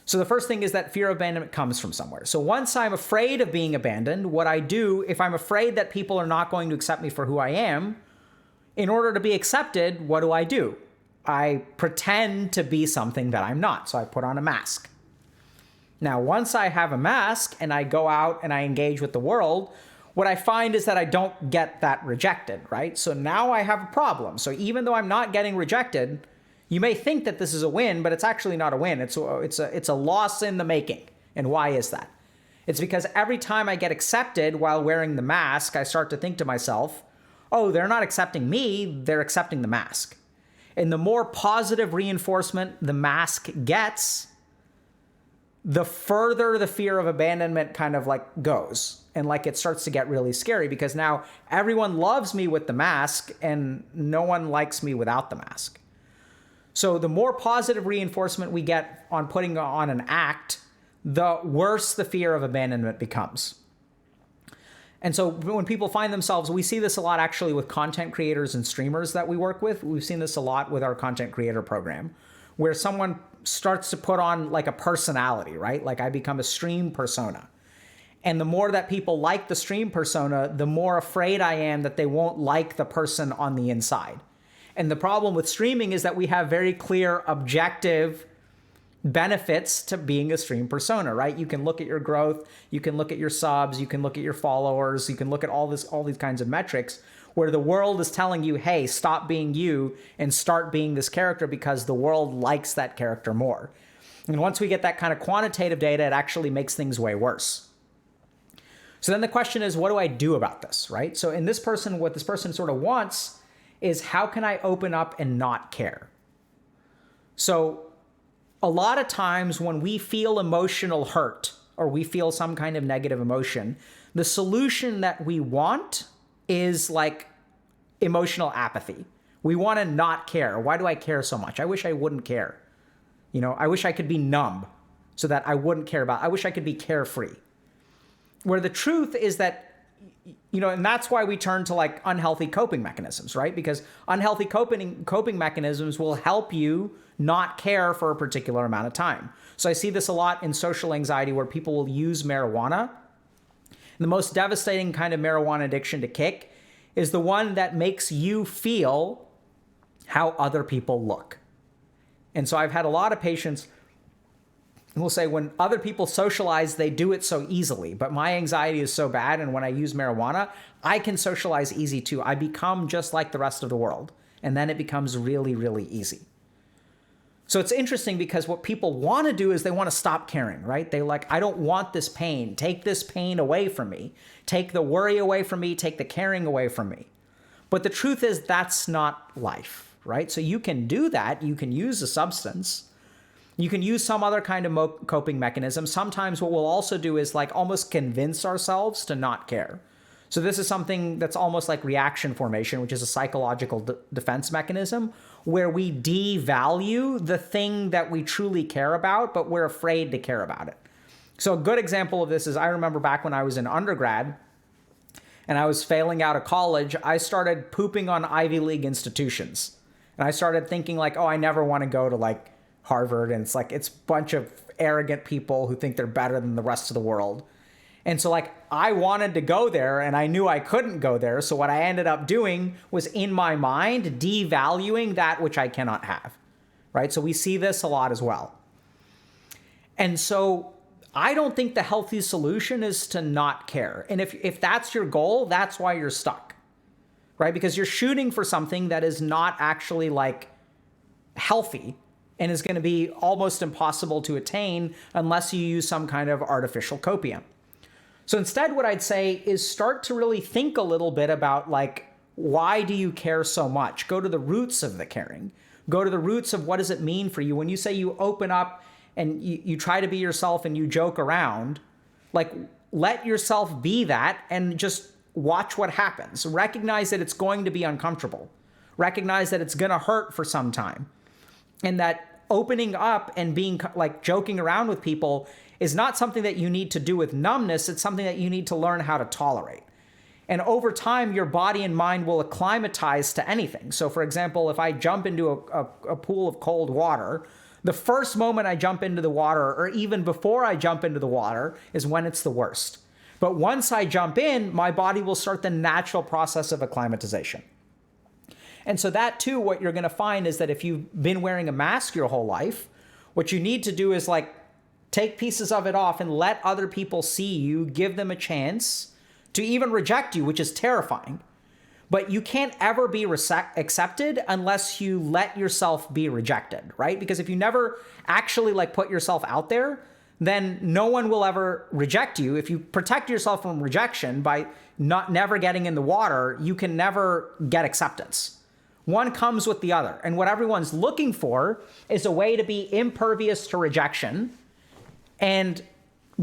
So the first thing is that fear of abandonment comes from somewhere. So once I'm afraid of being abandoned, what I do, if I'm afraid that people are not going to accept me for who I am, in order to be accepted, what do? I pretend to be something that I'm not. So I put on a mask. Now, once I have a mask and I go out and I engage with the world, what I find is that I don't get that rejected, right? So now I have a problem. So even though I'm not getting rejected, you may think that this is a win, but it's actually not a win. It's a loss in the making. And why is that? It's because every time I get accepted while wearing the mask, I start to think to myself, oh, they're not accepting me, they're accepting the mask. And the more positive reinforcement the mask gets, the further the fear of abandonment kind of goes. And it starts to get really scary because now everyone loves me with the mask and no one likes me without the mask. So the more positive reinforcement we get on putting on an act, the worse the fear of abandonment becomes. And so when people find themselves, we see this a lot actually with content creators and streamers that we work with. We've seen this a lot with our content creator program, where someone starts to put on a personality, right? I become a stream persona. And the more that people like the stream persona, the more afraid I am that they won't like the person on the inside. And the problem with streaming is that we have very clear objective benefits to being a stream persona, right? You can look at your growth, you can look at your subs, you can look at your followers, you can look at all these kinds of metrics where the world is telling you, hey, stop being you and start being this character because the world likes that character more. And once we get that kind of quantitative data, it actually makes things way worse. So then the question is, what do I do about this, right? So in this person, what this person sort of wants is, how can I open up and not care? So a lot of times when we feel emotional hurt or we feel some kind of negative emotion, the solution that we want is like emotional apathy. We want to not care. Why do I care so much? I wish I wouldn't care. You know, I wish I could be numb so that I wouldn't care about it. I wish I could be carefree. Where the truth is that, you know, and that's why we turn to like unhealthy coping mechanisms, right? Because unhealthy coping mechanisms will help you not care for a particular amount of time. So I see this a lot in social anxiety where people will use marijuana. And the most devastating kind of marijuana addiction to kick is the one that makes you feel how other people look. And so I've had a lot of patients who will say when other people socialize, they do it so easily, but my anxiety is so bad, and when I use marijuana, I can socialize easy too. I become just like the rest of the world, and then it becomes really, really easy. So it's interesting because what people want to do is they want to stop caring, right? They're like, I don't want this pain. Take this pain away from me. Take the worry away from me. Take the caring away from me. But the truth is that's not life, right? So you can do that. You can use a substance. You can use some other kind of coping mechanism. Sometimes what we'll also do is like almost convince ourselves to not care. So this is something that's almost like reaction formation, which is a psychological defense mechanism where we devalue the thing that we truly care about, but we're afraid to care about it. So a good example of this is I remember back when I was in undergrad and I was failing out of college, I started pooping on Ivy League institutions. And I started thinking like, oh, I never want to go to like Harvard. And it's like, it's a bunch of arrogant people who think they're better than the rest of the world. And so like I wanted to go there and I knew I couldn't go there. So what I ended up doing was in my mind, devaluing that which I cannot have, right? So we see this a lot as well. And so I don't think the healthy solution is to not care. And if that's your goal, that's why you're stuck, right? Because you're shooting for something that is not actually like healthy and is going to be almost impossible to attain unless you use some kind of artificial copium. So instead, what I'd say is start to really think a little bit about like, why do you care so much? Go to the roots of the caring. Go to the roots of what does it mean for you? When you say you open up and you try to be yourself and you joke around, like let yourself be that and just watch what happens. Recognize that it's going to be uncomfortable. Recognize that it's going to hurt for some time. And that opening up and being like joking around with people is not something that you need to do with numbness. It's something that you need to learn how to tolerate. And over time, your body and mind will acclimatize to anything. So for example, if I jump into a pool of cold water, the first moment I jump into the water, or even before I jump into the water, is when it's the worst. But once I jump in, my body will start the natural process of acclimatization. And so that too, what you're going to find is that if you've been wearing a mask your whole life, what you need to do is like take pieces of it off and let other people see you, give them a chance to even reject you, which is terrifying. But you can't ever be accepted unless you let yourself be rejected, right? Because if you never actually like put yourself out there, then no one will ever reject you. If you protect yourself from rejection by never getting in the water, you can never get acceptance. One comes with the other. And what everyone's looking for is a way to be impervious to rejection and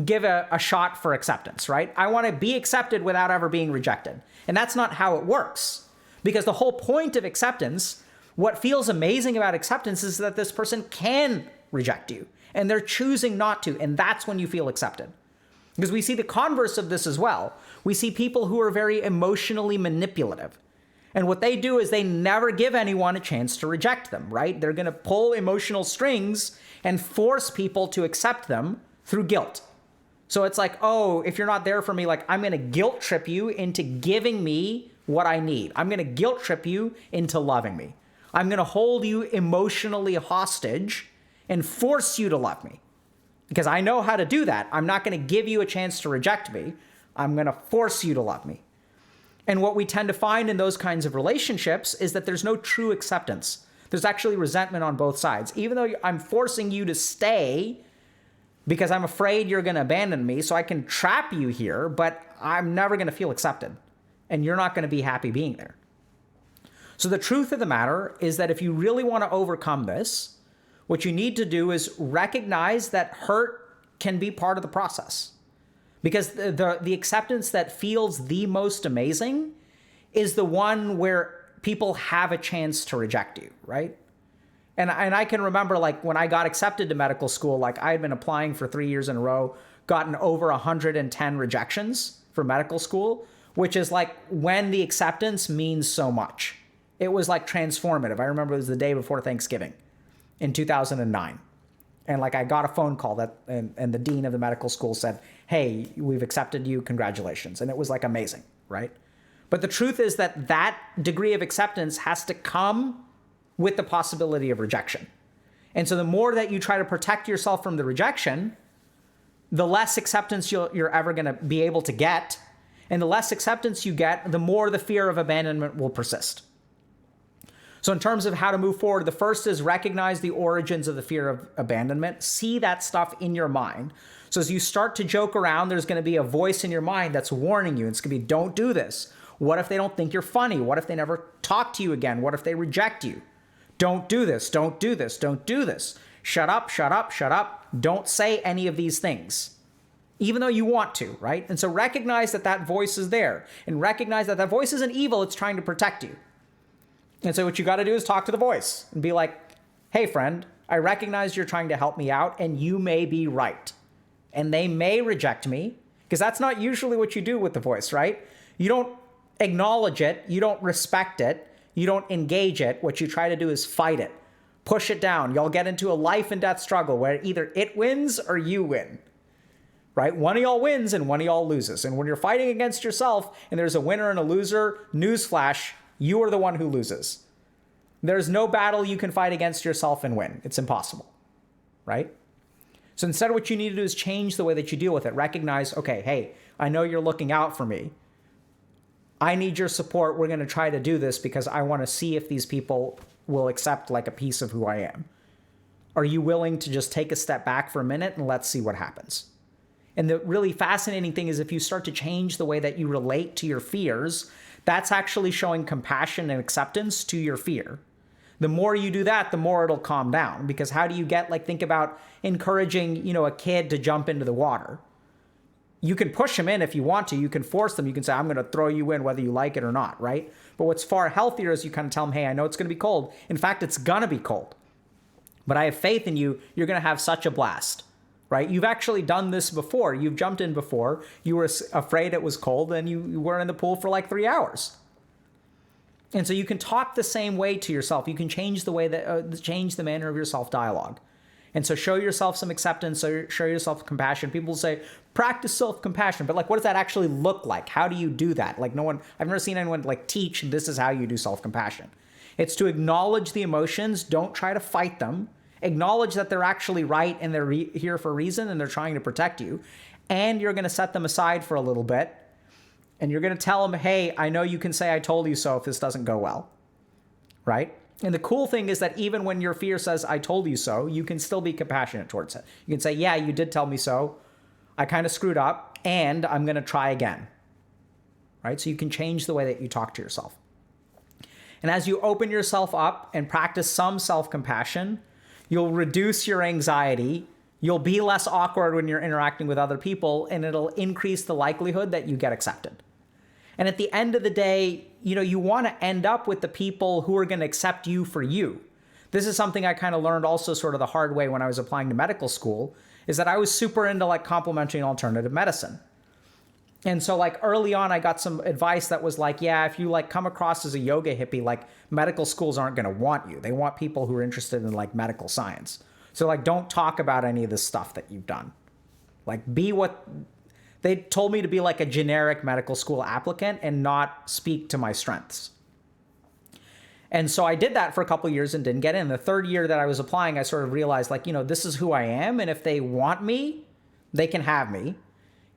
give a shot for acceptance, right? I want to be accepted without ever being rejected. And that's not how it works. Because the whole point of acceptance, what feels amazing about acceptance is that this person can reject you. And they're choosing not to. And that's when you feel accepted. Because we see the converse of this as well. We see people who are very emotionally manipulative. And what they do is they never give anyone a chance to reject them, right? They're going to pull emotional strings and force people to accept them through guilt. So it's like, oh, if you're not there for me, like I'm going to guilt trip you into giving me what I need. I'm going to guilt trip you into loving me. I'm going to hold you emotionally hostage and force you to love me because I know how to do that. I'm not going to give you a chance to reject me. I'm going to force you to love me. And what we tend to find in those kinds of relationships is that there's no true acceptance. There's actually resentment on both sides. Even though I'm forcing you to stay because I'm afraid you're going to abandon me, so I can trap you here, but I'm never going to feel accepted. And you're not going to be happy being there. So the truth of the matter is that if you really want to overcome this, what you need to do is recognize that hurt can be part of the process. Because the acceptance that feels the most amazing is the one where people have a chance to reject you, right? And I can remember like when I got accepted to medical school, like I had been applying for 3 years in a row, gotten over 110 rejections for medical school, which is like when the acceptance means so much. It was like transformative. I remember it was the day before Thanksgiving in 2009. And like I got a phone call that, and the dean of the medical school said, "Hey, we've accepted you, congratulations." And it was like amazing, right? But the truth is that that degree of acceptance has to come with the possibility of rejection. And so the more that you try to protect yourself from the rejection, the less acceptance you're ever going to be able to get. And the less acceptance you get, the more the fear of abandonment will persist. So in terms of how to move forward, the first is recognize the origins of the fear of abandonment. See that stuff in your mind. So as you start to joke around, there's going to be a voice in your mind that's warning you. It's going to be, don't do this. What if they don't think you're funny? What if they never talk to you again? What if they reject you? Don't do this. Don't do this. Don't do this. Shut up, shut up, shut up. Don't say any of these things, even though you want to, right? And so recognize that that voice is there and recognize that that voice isn't evil. It's trying to protect you. And so what you got to do is talk to the voice and be like, "Hey, friend, I recognize you're trying to help me out and you may be right. And they may reject me," because that's not usually what you do with the voice, right? You don't acknowledge it. You don't respect it. You don't engage it. What you try to do is fight it, push it down. You'll get into a life and death struggle where either it wins or you win, right? One of y'all wins and one of y'all loses. And when you're fighting against yourself and there's a winner and a loser, newsflash, you are the one who loses. There's no battle you can fight against yourself and win. It's impossible, right? So instead, what you need to do is change the way that you deal with it. Recognize, okay, hey, I know you're looking out for me. I need your support. We're going to try to do this because I want to see if these people will accept like a piece of who I am. Are you willing to just take a step back for a minute and let's see what happens? And the really fascinating thing is if you start to change the way that you relate to your fears, that's actually showing compassion and acceptance to your fear. The more you do that, the more it'll calm down. Because how do you get, like, think about encouraging, a kid to jump into the water. You can push them in if you want to. You can force them. You can say, "I'm going to throw you in whether you like it or not," right? But what's far healthier is you kind of tell them, "Hey, I know it's going to be cold. In fact, it's going to be cold. But I have faith in you. You're going to have such a blast," right? You've actually done this before. You've jumped in before. You were afraid it was cold and you were in the pool for like 3 hours. And so you can talk the same way to yourself. You can change the way that change the manner of your self-dialogue. And so show yourself some acceptance, show yourself compassion. People say, practice self-compassion, but like, what does that actually look like? How do you do that? Like I've never seen anyone like teach this is how you do self-compassion. It's to acknowledge the emotions. Don't try to fight them. Acknowledge that they're actually right and they're here for a reason and they're trying to protect you. And you're going to set them aside for a little bit. And you're going to tell them, "Hey, I know you can say I told you so if this doesn't go well," right? And the cool thing is that even when your fear says, "I told you so," you can still be compassionate towards it. You can say, "Yeah, you did tell me so. I kind of screwed up and I'm going to try again," right? So you can change the way that you talk to yourself. And as you open yourself up and practice some self-compassion, you'll reduce your anxiety. You'll be less awkward when you're interacting with other people, and it'll increase the likelihood that you get accepted. And at the end of the day, you want to end up with the people who are going to accept you for you. This is something I kind of learned also sort of the hard way when I was applying to medical school, is that I was super into like complementary and alternative medicine. And so like early on, I got some advice that was like, yeah, if you like come across as a yoga hippie, like medical schools aren't going to want you. They want people who are interested in like medical science. So like, don't talk about any of this stuff that you've done. Like be what they told me to be, like a generic medical school applicant and not speak to my strengths. And so I did that for a couple of years and didn't get in. The third year that I was applying, I sort of realized, like, this is who I am. And if they want me, they can have me.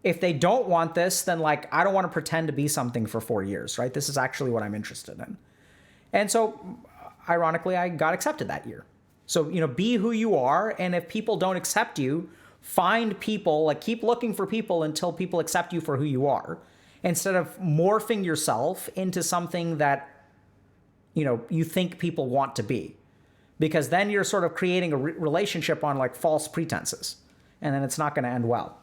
If they don't want this, then like, I don't want to pretend to be something for 4 years, right? This is actually what I'm interested in. And so ironically, I got accepted that year. So, be who you are. And if people don't accept you, find people, like keep looking for people until people accept you for who you are, instead of morphing yourself into something that, you think people want to be. Because then you're sort of creating a relationship on like false pretenses. And then it's not going to end well.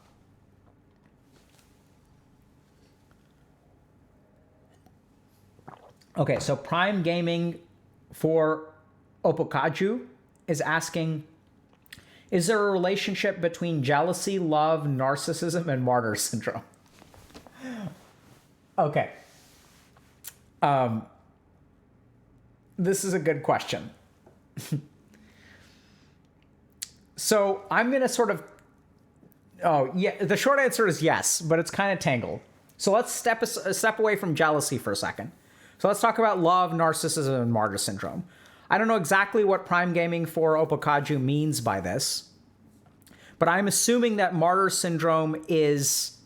Okay, so Prime Gaming for Opokaju is asking, is there a relationship between jealousy, love, narcissism, and martyr syndrome? Okay. This is a good question. So I'm going to sort of, the short answer is yes, but it's kind of tangled. So let's step away from jealousy for a second. So let's talk about love, narcissism, and martyr syndrome. I don't know exactly what Prime Gaming for Opokaju means by this, but I'm assuming that martyr syndrome is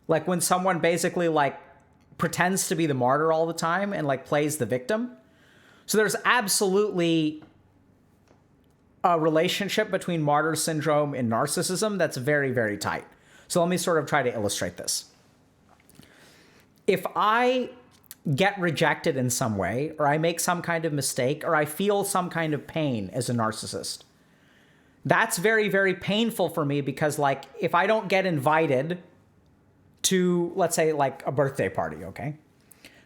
like when someone basically like pretends to be the martyr all the time and like plays the victim. So there's absolutely a relationship between martyr syndrome and narcissism that's very, very tight. So let me sort of try to illustrate this. If I get rejected in some way, or I make some kind of mistake, or I feel some kind of pain as a narcissist, that's very, very painful for me because like if I don't get invited to, let's say like a birthday party, okay?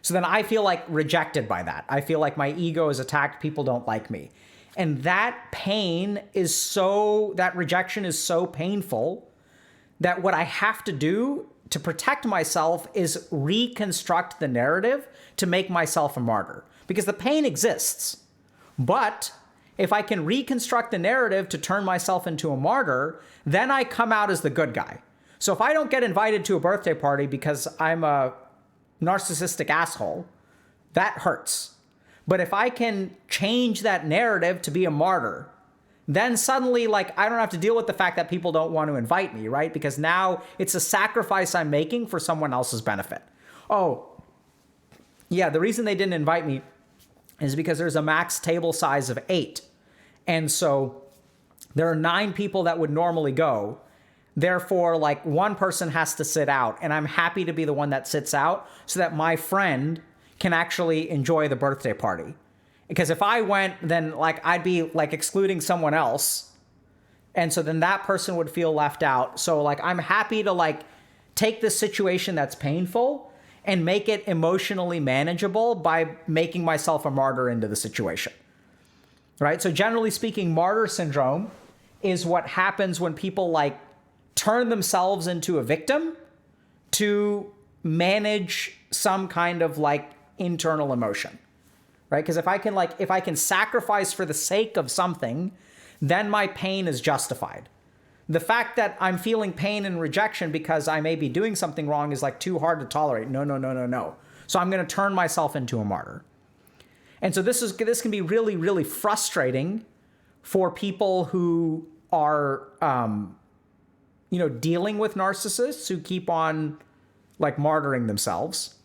So then I feel like rejected by that. I feel like my ego is attacked. People don't like me. And that pain is that rejection is so painful that what I have to do to protect myself is reconstruct the narrative to make myself a martyr. Because the pain exists. But if I can reconstruct the narrative to turn myself into a martyr, then I come out as the good guy. So if I don't get invited to a birthday party because I'm a narcissistic asshole, that hurts. But if I can change that narrative to be a martyr, then suddenly, like, I don't have to deal with the fact that people don't want to invite me, right? Because now it's a sacrifice I'm making for someone else's benefit. Oh, yeah, the reason they didn't invite me is because there's a max table size of 8. And so there are 9 people that would normally go. Therefore, like, one person has to sit out, and I'm happy to be the one that sits out so that my friend can actually enjoy the birthday party. Because if I went, then like I'd be like excluding someone else. And so then that person would feel left out. So like I'm happy to like take this situation that's painful and make it emotionally manageable by making myself a martyr into the situation. Right? So generally speaking, martyr syndrome is what happens when people like turn themselves into a victim to manage some kind of like internal emotion. Right? Because if I can sacrifice for the sake of something, then my pain is justified. The fact that I'm feeling pain and rejection because I may be doing something wrong is like too hard to tolerate. No. So I'm going to turn myself into a martyr. And so this can be really, really frustrating for people who are, dealing with narcissists who keep on like martyring themselves.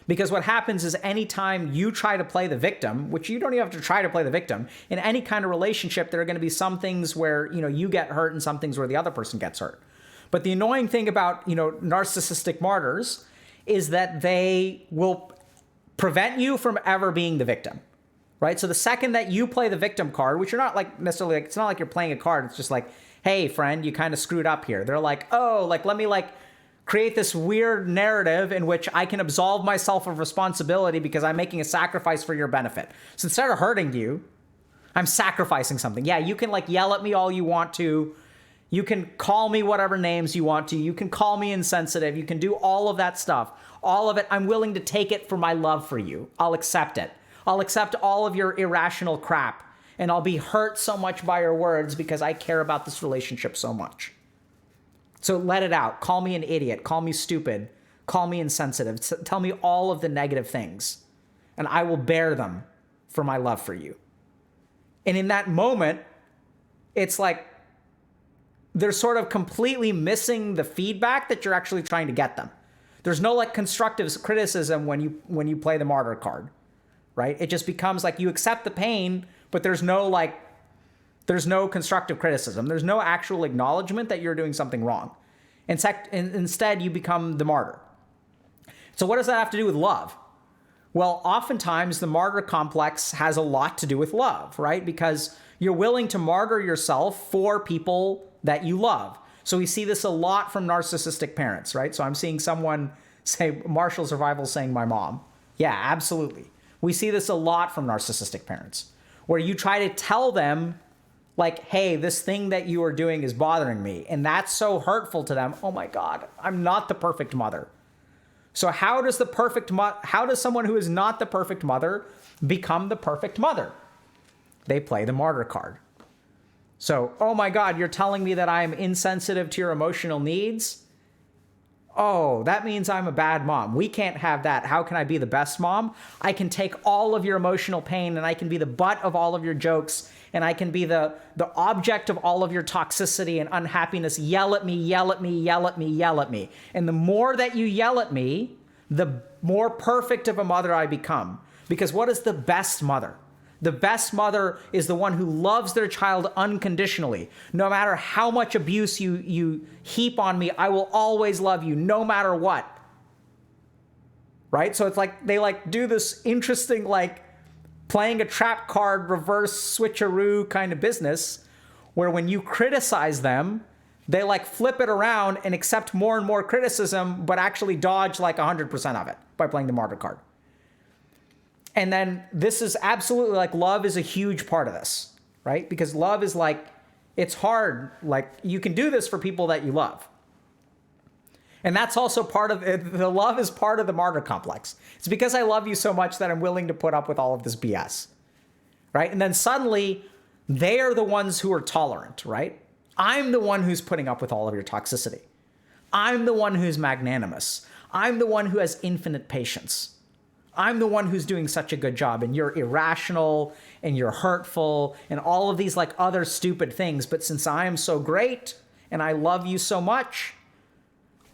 Because what happens is anytime you try to play the victim, which you don't even have to try to play the victim, in any kind of relationship, there are going to be some things where, you get hurt and some things where the other person gets hurt. But the annoying thing about, narcissistic martyrs is that they will prevent you from ever being the victim, right? So the second that you play the victim card, which you're not like necessarily, it's not like you're playing a card. It's just like, hey, friend, you kind of screwed up here. They're like, oh, like, let me like create this weird narrative in which I can absolve myself of responsibility because I'm making a sacrifice for your benefit. So instead of hurting you, I'm sacrificing something. Yeah, you can like yell at me all you want to. You can call me whatever names you want to. You can call me insensitive. You can do all of that stuff. All of it. I'm willing to take it for my love for you. I'll accept it. I'll accept all of your irrational crap. And I'll be hurt so much by your words because I care about this relationship so much. So let it out. Call me an idiot. Call me stupid. Call me insensitive. Tell me all of the negative things. And I will bear them for my love for you. And in that moment, it's like they're sort of completely missing the feedback that you're actually trying to get them. There's no like constructive criticism when you play the martyr card, right? It just becomes like you accept the pain, but there's no constructive criticism. There's no actual acknowledgement that you're doing something wrong. Instead, you become the martyr. So what does that have to do with love? Well, oftentimes the martyr complex has a lot to do with love, right? Because you're willing to martyr yourself for people that you love. So we see this a lot from narcissistic parents, right? So I'm seeing someone say, Martial Survival saying my mom. Yeah, absolutely. We see this a lot from narcissistic parents, where you try to tell them like, hey, this thing that you are doing is bothering me. And that's so hurtful to them. Oh my God, I'm not the perfect mother. So how does someone who is not the perfect mother become the perfect mother? They play the martyr card. So, oh my God, you're telling me that I'm insensitive to your emotional needs? Oh, that means I'm a bad mom. We can't have that. How can I be the best mom? I can take all of your emotional pain and I can be the butt of all of your jokes and I can be the object of all of your toxicity and unhappiness. Yell at me, yell at me, yell at me, yell at me. And the more that you yell at me, the more perfect of a mother I become. Because what is the best mother? The best mother is the one who loves their child unconditionally. No matter how much abuse you heap on me, I will always love you no matter what. Right? So it's like they like do this interesting like playing a trap card reverse switcheroo kind of business where when you criticize them, they like flip it around and accept more and more criticism, but actually dodge like 100% of it by playing the martyr card. And then this is absolutely like love is a huge part of this, right? Because love is like, it's hard. Like you can do this for people that you love. And that's also part of it. The love is part of the martyr complex. It's because I love you so much that I'm willing to put up with all of this BS, right? And then suddenly they are the ones who are tolerant, right? I'm the one who's putting up with all of your toxicity. I'm the one who's magnanimous. I'm the one who has infinite patience. I'm the one who's doing such a good job and you're irrational and you're hurtful and all of these like other stupid things. But since I am so great and I love you so much,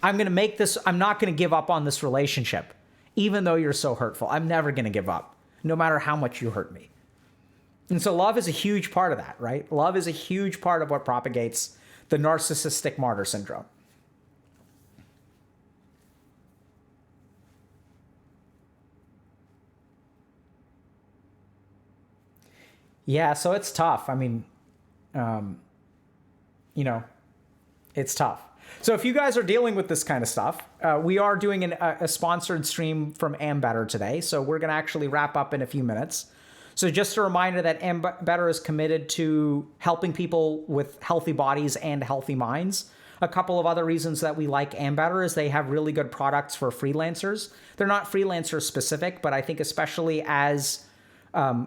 I'm not going to give up on this relationship, even though you're so hurtful. I'm never going to give up, no matter how much you hurt me. And so love is a huge part of that, right? Love is a huge part of what propagates the narcissistic martyr syndrome. Yeah, so it's tough. I mean, it's tough. So if you guys are dealing with this kind of stuff, we are doing a sponsored stream from Ambetter today. So we're going to actually wrap up in a few minutes. So just a reminder that Ambetter is committed to helping people with healthy bodies and healthy minds. A couple of other reasons that we like Ambetter is they have really good products for freelancers. They're not freelancer specific, but I think especially as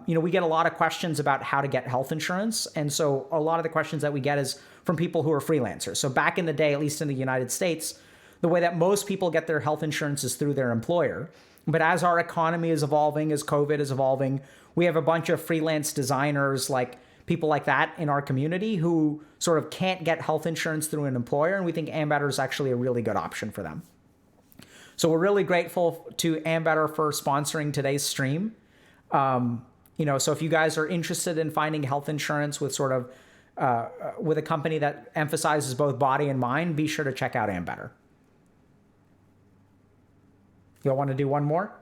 we get a lot of questions about how to get health insurance. And so a lot of the questions that we get is from people who are freelancers. So back in the day, at least in the United States, the way that most people get their health insurance is through their employer. But as our economy is evolving, as COVID is evolving, we have a bunch of freelance designers, like people like that in our community who sort of can't get health insurance through an employer. And we think Ambetter is actually a really good option for them. So we're really grateful to Ambetter for sponsoring today's stream. So if you guys are interested in finding health insurance with sort of with a company that emphasizes both body and mind, be sure to check out Ambetter. Y'all want to do one more?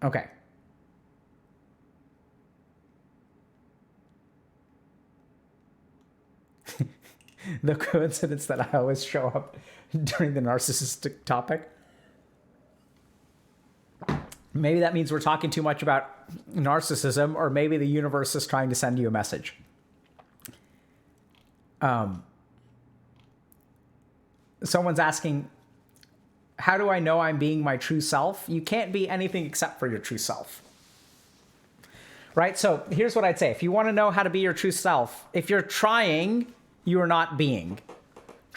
Okay. The coincidence that I always show up during the narcissistic topic. Maybe that means we're talking too much about narcissism, or maybe the universe is trying to send you a message. Someone's asking, how do I know I'm being my true self? You can't be anything except for your true self. Right? So here's what I'd say. If you want to know how to be your true self, if you're trying, you are not being.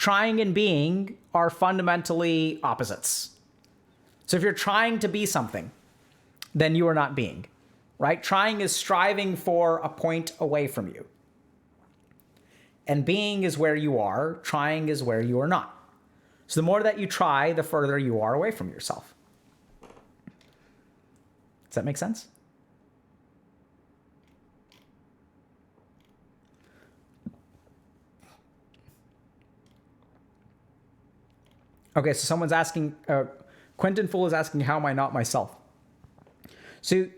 trying and being are fundamentally opposites. So if you're trying to be something, then you are not being, right? Trying is striving for a point away from you. And being is where you are, trying is where you are not. So the more that you try, the further you are away from yourself. Does that make sense? Okay, so someone's asking, Quentin Fool is asking, how am I not myself? So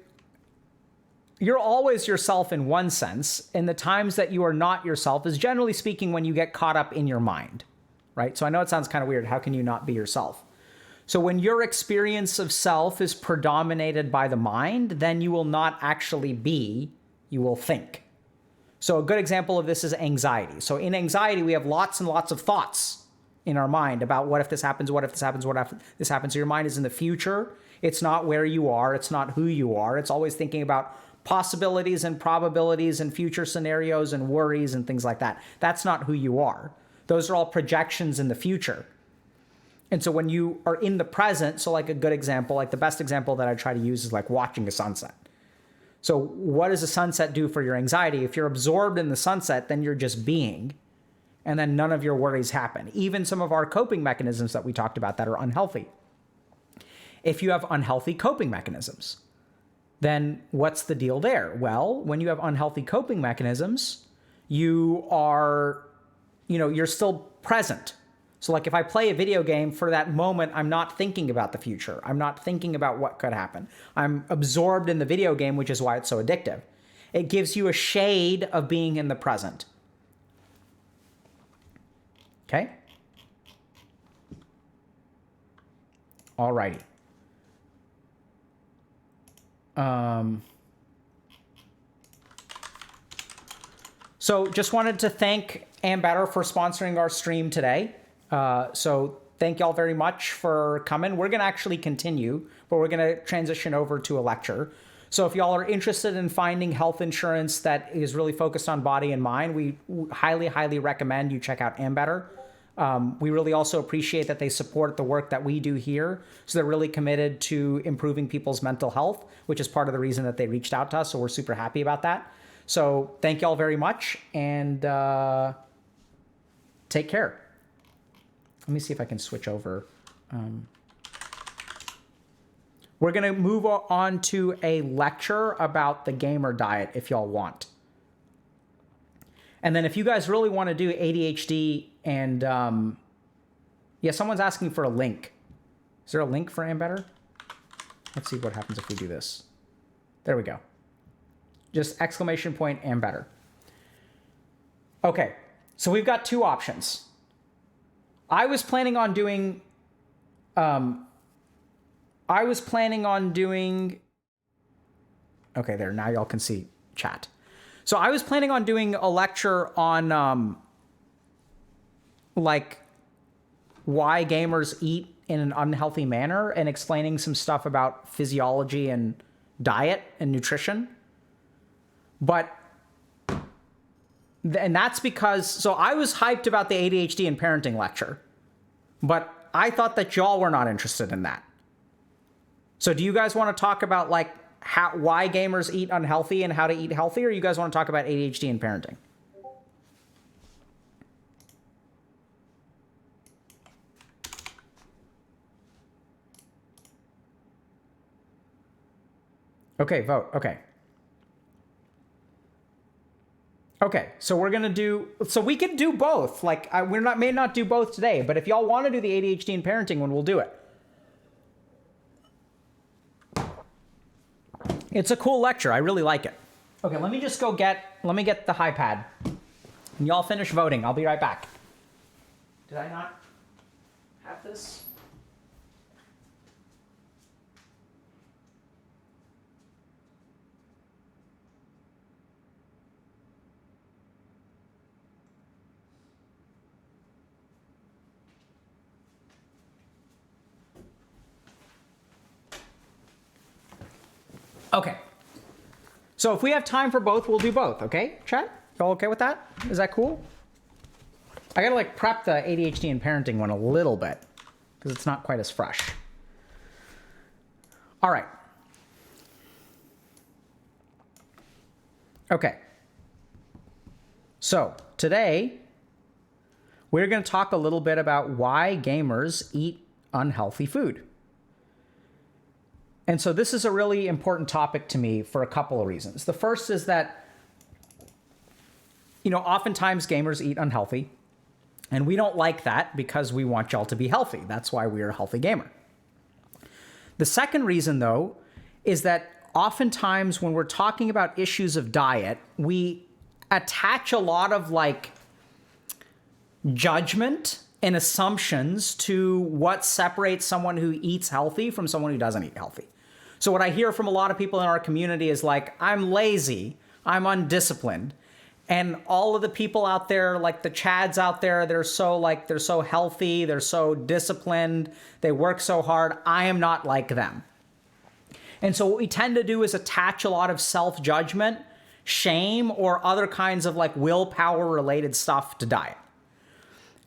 you're always yourself in one sense, and the times that you are not yourself is generally speaking when you get caught up in your mind, right? So I know it sounds kind of weird. How can you not be yourself? So when your experience of self is predominated by the mind, then you will not actually be, you will think. So a good example of this is anxiety. So in anxiety, we have lots and lots of thoughts in our mind about what if this happens, what if this happens, what if this happens. So your mind is in the future. It's not where you are. It's not who you are. It's always thinking about possibilities and probabilities and future scenarios and worries and things like that. That's not who you are. Those are all projections in the future. And so when you are in the present, so like a good example, like the best example that I try to use is like watching a sunset. So what does a sunset do for your anxiety? If you're absorbed in the sunset, then you're just being, and then none of your worries happen. Even some of our coping mechanisms that we talked about that are unhealthy. If you have unhealthy coping mechanisms, then what's the deal there? Well, when you have unhealthy coping mechanisms, you are, you're still present. So like if I play a video game, for that moment, I'm not thinking about the future. I'm not thinking about what could happen. I'm absorbed in the video game, which is why it's so addictive. It gives you a shade of being in the present. Okay? Alrighty. So just wanted to thank Ambetter for sponsoring our stream today. So thank y'all very much for coming. We're going to actually continue, but we're going to transition over to a lecture. So if y'all are interested in finding health insurance that is really focused on body and mind, we highly, highly recommend you check out Ambetter. We really also appreciate that they support the work that we do here. So they're really committed to improving people's mental health, which is part of the reason that they reached out to us. So we're super happy about that. So thank y'all very much, and take care. Let me see if I can switch over. We're going to move on to a lecture about the gamer diet if y'all want. And then if you guys really want to do ADHD and, yeah, someone's asking for a link. Is there a link for Ambetter? Let's see what happens if we do this. There we go. Just exclamation point Ambetter. Okay, so we've got two options. I was planning on doing, okay, there, now y'all can see chat. So I was planning on doing a lecture on, like, why gamers eat in an unhealthy manner and explaining some stuff about physiology and diet and nutrition. But, and that's because, so I was hyped about the ADHD and parenting lecture, but I thought that y'all were not interested in that. So do you guys want to talk about like why gamers eat unhealthy and how to eat healthy, or you guys want to talk about ADHD and parenting? Okay, vote. Okay. Okay, so we're gonna do, so we could do both. Like, may not do both today, but if y'all want to do the ADHD and parenting one, we'll do it. It's a cool lecture. I really like it. Okay, let me just go let me get the iPad. And y'all finish voting. I'll be right back. Did I not have this? Okay. So if we have time for both, we'll do both, okay, chat? Y'all okay with that? Is that cool? I gotta like prep the ADHD and parenting one a little bit because it's not quite as fresh. All right. Okay. So today we're going to talk a little bit about why gamers eat unhealthy food. And so this is a really important topic to me for a couple of reasons. The first is that, oftentimes gamers eat unhealthy, and we don't like that because we want y'all to be healthy. That's why we're a healthy gamer. The second reason, though, is that oftentimes when we're talking about issues of diet, we attach a lot of judgment and assumptions to what separates someone who eats healthy from someone who doesn't eat healthy. So what I hear from a lot of people in our community is I'm lazy, I'm undisciplined. And all of the people out there, like the Chads out there, they're so healthy, they're so disciplined, they work so hard. I am not like them. And so what we tend to do is attach a lot of self-judgment, shame, or other kinds of willpower related stuff to diet.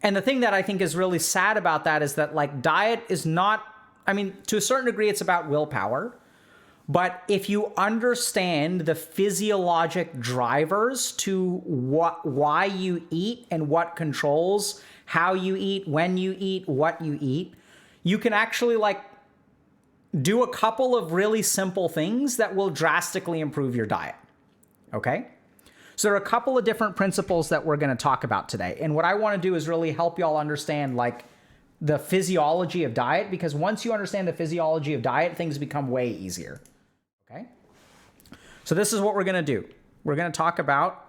And the thing that I think is really sad about that is that diet is not, to a certain degree, it's about willpower. But if you understand the physiologic drivers to why you eat and what controls how you eat, when you eat, what you eat, you can actually do a couple of really simple things that will drastically improve your diet. Okay? So there are a couple of different principles that we're going to talk about today. And what I want to do is really help y'all understand the physiology of diet, because once you understand the physiology of diet, things become way easier. Okay? So this is what we're going to do. We're going to talk about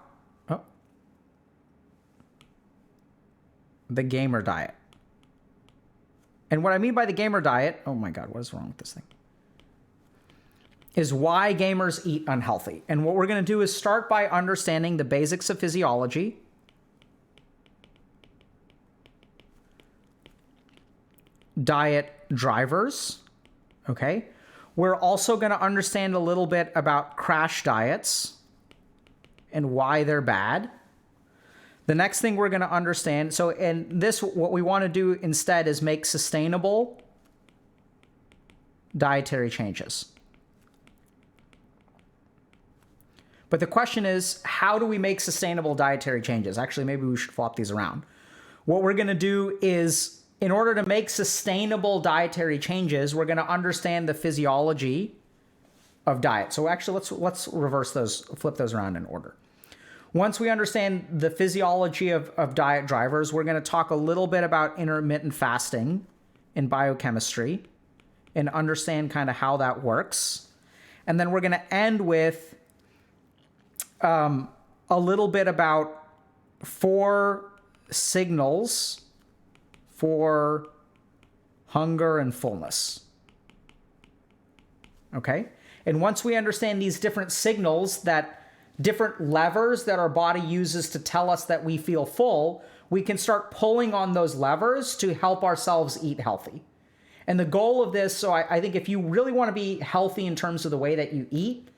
the gamer diet. And what I mean by the gamer diet, oh my God, what is wrong with this thing? Is why gamers eat unhealthy. And what we're going to do is start by understanding the basics of physiology, diet drivers, okay? We're also going to understand a little bit about crash diets and why they're bad. The next thing we're going to understand, what we want to do instead is make sustainable dietary changes. But the question is, how do we make sustainable dietary changes? Actually, maybe we should flop these around. What we're going to do is, in order to make sustainable dietary changes, we're going to understand the physiology of diet. So actually, let's reverse those, flip those around in order. Once we understand the physiology of diet drivers, we're going to talk a little bit about intermittent fasting in biochemistry and understand kind of how that works. And then we're going to end with a little bit about 4 signals for hunger and fullness. Okay? And once we understand these different signals, that different levers that our body uses to tell us that we feel full, we can start pulling on those levers to help ourselves eat healthy. And the goal of this, so I think if you really want to be healthy in terms of the way that you eat,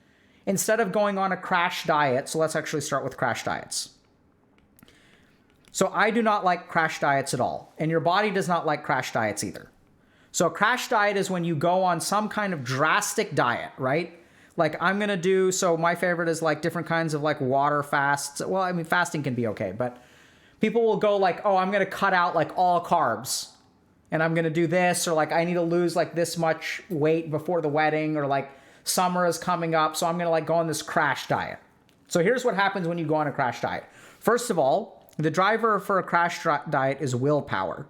instead of going on a crash diet, so let's actually start with crash diets. So I do not like crash diets at all, and your body does not like crash diets either. So a crash diet is when you go on some kind of drastic diet, right? I'm going to do, so my favorite is different kinds of water fasts. Well, fasting can be okay, but people will go I'm going to cut out all carbs, and I'm going to do this, or I need to lose this much weight before the wedding, or summer is coming up, so I'm going to go on this crash diet. So here's what happens when you go on a crash diet. First of all, the driver for a crash diet is willpower.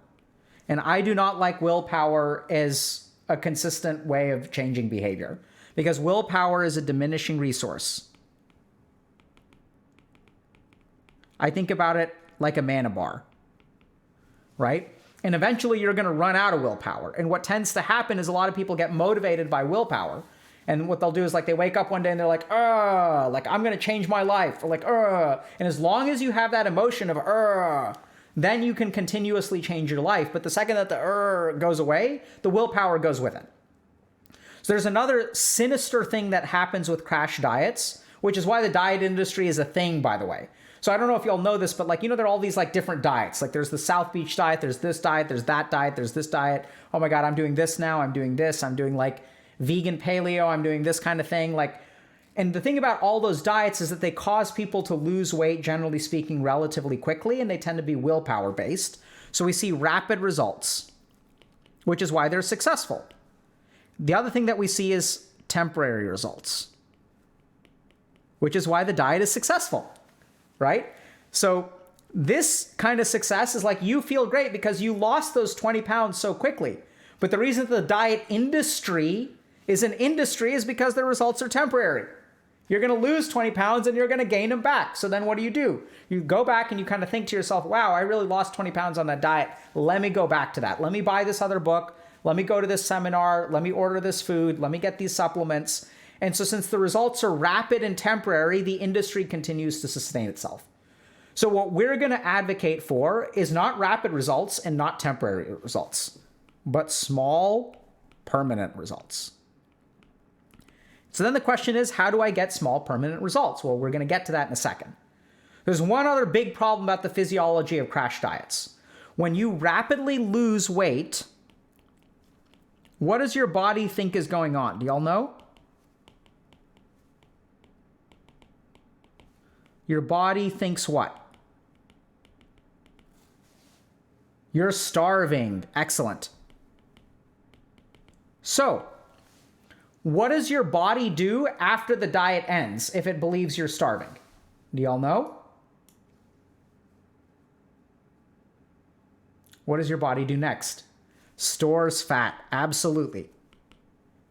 And I do not like willpower as a consistent way of changing behavior, because willpower is a diminishing resource. I think about it like a mana bar, right? And eventually you're going to run out of willpower. And what tends to happen is a lot of people get motivated by willpower. And what they'll do is they wake up one day and they're I'm going to change my life, or And as long as you have that emotion of then you can continuously change your life. But the second that the goes away, the willpower goes with it. So there's another sinister thing that happens with crash diets, which is why the diet industry is a thing, by the way. So I don't know if y'all know this, but like, there are all these like different diets. Like there's the South Beach diet, there's this diet, there's that diet, there's this diet. Oh my God, I'm doing this now. I'm doing this. I'm doing like vegan paleo. I'm doing this kind of thing. And the thing about all those diets is that they cause people to lose weight, generally speaking, relatively quickly, and they tend to be willpower based. So we see rapid results, which is why they're successful. The other thing that we see is temporary results, which is why the diet is successful, right? So this kind of success is like you feel great because you lost those 20 pounds so quickly. But the reason that the diet industry is an industry is because the results are temporary. You're going to lose 20 pounds and you're going to gain them back. So then what do? You go back and you kind of think to yourself, wow, I really lost 20 pounds on that diet. Let me go back to that. Let me buy this other book. Let me go to this seminar. Let me order this food. Let me get these supplements. And so since the results are rapid and temporary, the industry continues to sustain itself. So what we're going to advocate for is not rapid results and not temporary results, but small, permanent results. So then the question is, how do I get small, permanent results? Well, we're going to get to that in a second. There's one other big problem about the physiology of crash diets. When you rapidly lose weight, what does your body think is going on? Do y'all know? Your body thinks what? You're starving. Excellent. So, what does your body do after the diet ends if it believes you're starving? Do y'all know? What does your body do next? Stores fat. Absolutely.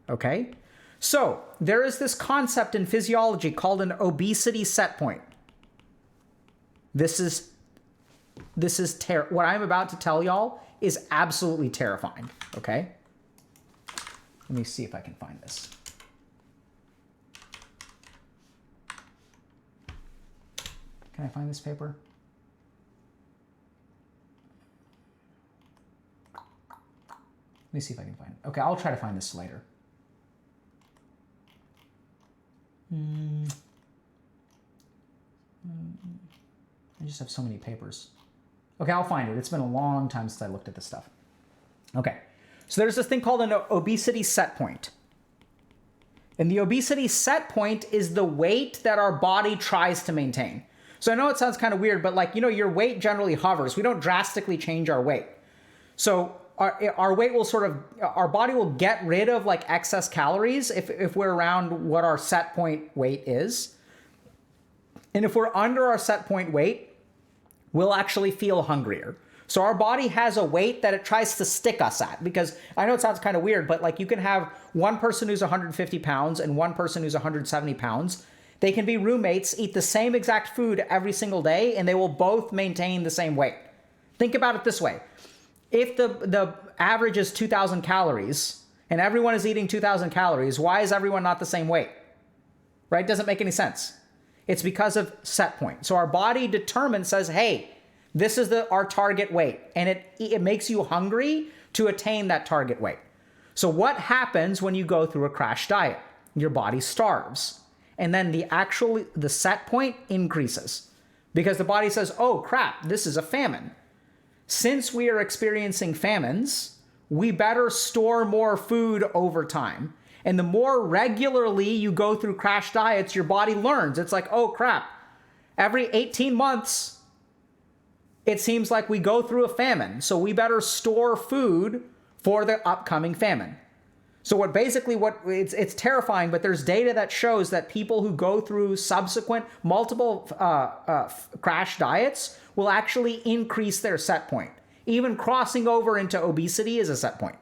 Okay? So, there is this concept in physiology called an obesity set point. What I'm about to tell y'all is absolutely terrifying. Okay? Let me see if I can find this. Can I find this paper? Let me see if I can find it. Okay, I'll try to find this later. I just have so many papers. Okay, I'll find it. It's been a long time since I looked at this stuff. Okay. So there's this thing called an obesity set point. And the obesity set point is the weight that our body tries to maintain. So I know it sounds kind of weird, but your weight generally hovers. We don't drastically change our weight. So our weight will our body will get rid of excess calories if we're around what our set point weight is. And if we're under our set point weight, we'll actually feel hungrier. So our body has a weight that it tries to stick us at, because I know it sounds kind of weird, but you can have one person who's 150 pounds and one person who's 170 pounds. They can be roommates, eat the same exact food every single day, and they will both maintain the same weight. Think about it this way. If the average is 2,000 calories and everyone is eating 2,000 calories, why is everyone not the same weight? Right? Doesn't make any sense. It's because of set point. So our body says, hey, this is our target weight, and it makes you hungry to attain that target weight. So what happens when you go through a crash diet? Your body starves, and then the set point increases because the body says, oh crap, this is a famine. Since we are experiencing famines, we better store more food over time. And the more regularly you go through crash diets, your body learns. It's like, oh crap, every 18 months, it seems like we go through a famine. So we better store food for the upcoming famine. So it's terrifying, but there's data that shows that people who go through subsequent multiple crash diets will actually increase their set point. Even crossing over into obesity is a set point.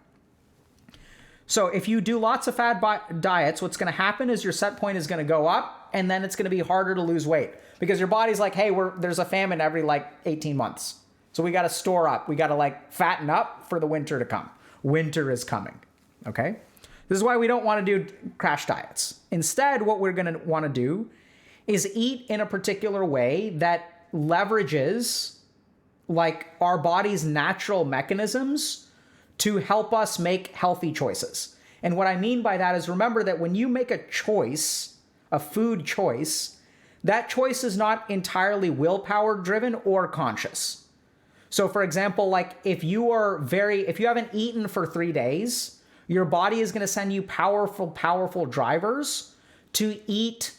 So if you do lots of fad diets, what's going to happen is your set point is going to go up, and then it's going to be harder to lose weight because your body's like, hey, there's a famine every 18 months. So we got to store up. We got to fatten up for the winter to come. Winter is coming. Okay. This is why we don't want to do crash diets. Instead, what we're going to want to do is eat in a particular way that leverages our body's natural mechanisms to help us make healthy choices. And what I mean by that is, remember that when you make a choice, a food choice, that choice is not entirely willpower driven or conscious. So for example, like if you haven't eaten for 3 days, your body is going to send you powerful drivers to eat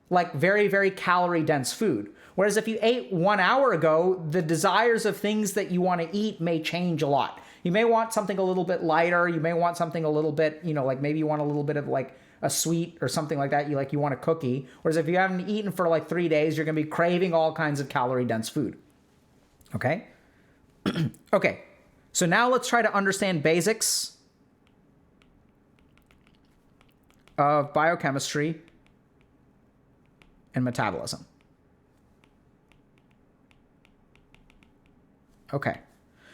like very, very calorie dense food. Whereas if you ate 1 hour ago, the desires of things that you want to eat may change a lot. You may want something a little bit lighter. You may want something a little bit, like maybe you want a little bit of like a sweet or something like that. You want a cookie. Whereas if you haven't eaten for like 3 days, you're going to be craving all kinds of calorie dense food. Okay. Okay. So now let's try to understand basics of biochemistry and metabolism. Okay.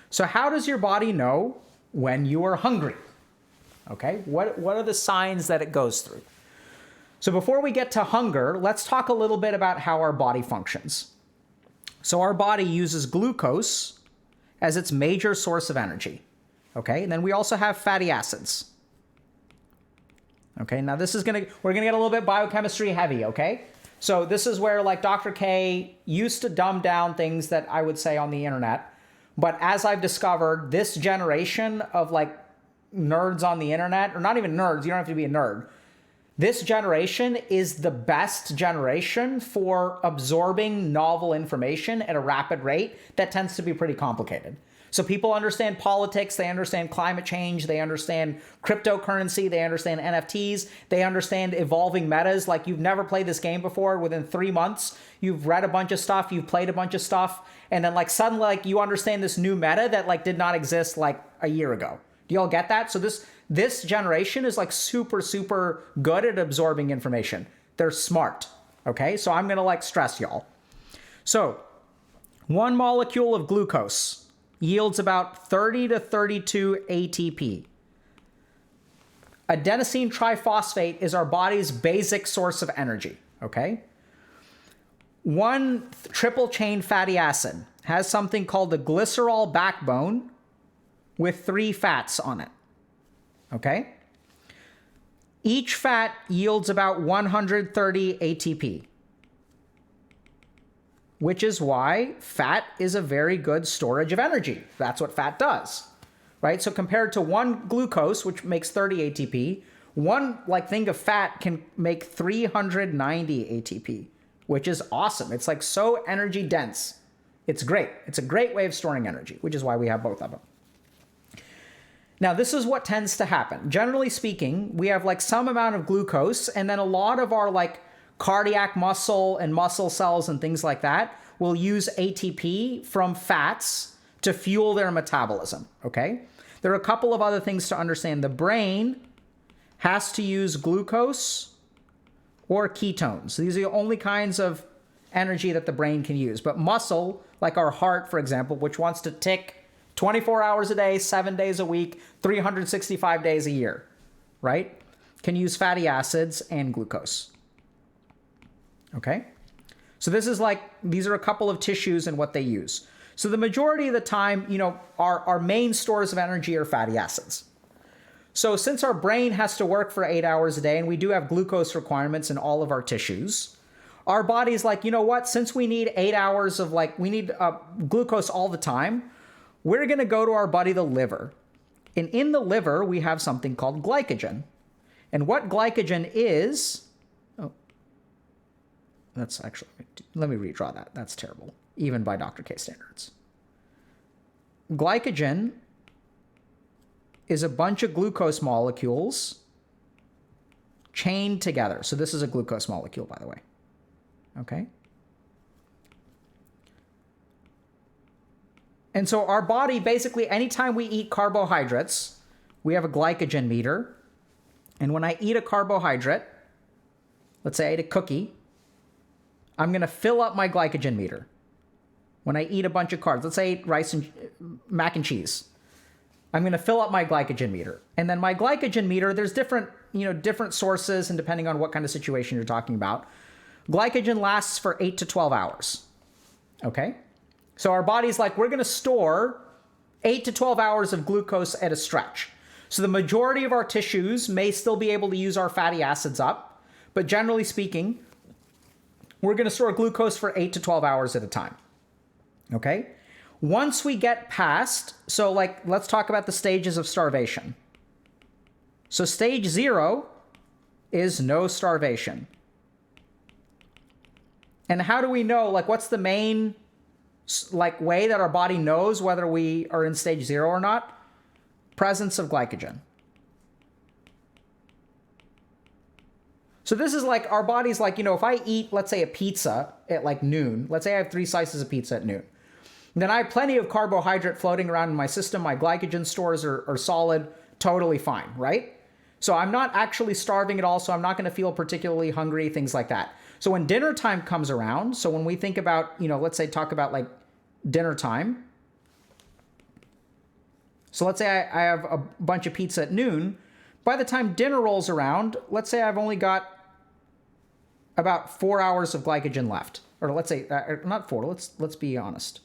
So how does your body know when you are hungry? Okay. What are the signs that it goes through? So before we get to hunger, let's talk a little bit about how our body functions. So our body uses glucose as its major source of energy. Okay. And then we also have fatty acids. Okay. Now we're gonna get a little bit biochemistry heavy. Okay. So this is where like Dr. K used to dumb down things that I would say on the internet. But as I've discovered, this generation of like nerds on the internet, or not even nerds, you don't have to be a nerd. This generation is the best generation for absorbing novel information at a rapid rate that tends to be pretty complicated. So people understand politics, they understand climate change, they understand cryptocurrency, they understand NFTs, they understand evolving metas. Like you've never played this game before. Within 3 months, you've read a bunch of stuff, you've played a bunch of stuff, and then like suddenly like you understand this new meta that like did not exist like a year ago. Do you all get that? So this generation is like super, super good at absorbing information. They're smart. Okay, so I'm gonna like stress y'all. So 1 molecule of glucose yields about 30 to 32 ATP. Adenosine triphosphate is our body's basic source of energy, okay? 1 triple chain fatty acid has something called the glycerol backbone with 3 fats on it, okay? Each fat yields about 130 ATP. Which is why fat is a very good storage of energy. That's what fat does, right? So compared to 1 glucose, which makes 30 ATP, 1 like thing of fat can make 390 ATP, which is awesome. It's like so energy dense. It's great. It's a great way of storing energy, which is why we have both of them. Now, this is what tends to happen. Generally speaking, we have like some amount of glucose, and then a lot of our like cardiac muscle and muscle cells and things like that will use ATP from fats to fuel their metabolism, okay? There are a couple of other things to understand. The brain has to use glucose or ketones. These are the only kinds of energy that the brain can use. But muscle, like our heart, for example, which wants to tick 24 hours a day, 7 days a week, 365 days a year, right? Can use fatty acids and glucose. Okay, so these are a couple of tissues and what they use. So the majority of the time, our main stores of energy are fatty acids. So since our brain has to work for 8 hours a day and we do have glucose requirements in all of our tissues, our body's like, you know what, since we need 8 hours of we need glucose all the time, we're going to go to our buddy, the liver. And in the liver, we have something called glycogen. And what glycogen is... That's actually, let me redraw that. That's terrible, even by Dr. K standards. Glycogen is a bunch of glucose molecules chained together. So this is a glucose molecule, by the way. Okay. And so our body, basically, anytime we eat carbohydrates, we have a glycogen meter. And when I eat a carbohydrate, let's say I ate a cookie, I'm going to fill up my glycogen meter. When I eat a bunch of carbs, let's say I eat rice and mac and cheese, I'm going to fill up my glycogen meter. And then my glycogen meter, there's different sources, and depending on what kind of situation you're talking about, glycogen lasts for 8 to 12 hours. Okay? So our body's like, we're going to store 8 to 12 hours of glucose at a stretch. So the majority of our tissues may still be able to use our fatty acids up, but generally speaking, We're going to store glucose for 8 to 12 hours at a time. Okay? Once we get past, so like, let's talk about the stages of starvation. So stage 0 is no starvation. And how do we know, like, what's the main, like, way that our body knows whether we are in stage 0 or not? Presence of glycogen. So this is like, our body's like, if I eat, let's say, a pizza at like noon, let's say I have 3 slices of pizza at noon, then I have plenty of carbohydrate floating around in my system. My glycogen stores are solid, totally fine, right? So I'm not actually starving at all, so I'm not going to feel particularly hungry, things like that. So when dinner time comes around, so when we think about, let's say talk about like dinner time. So let's say I have a bunch of pizza at noon. By the time dinner rolls around, let's say I've only got about 4 hours of glycogen left. Or let's say, not 4, let's be honest.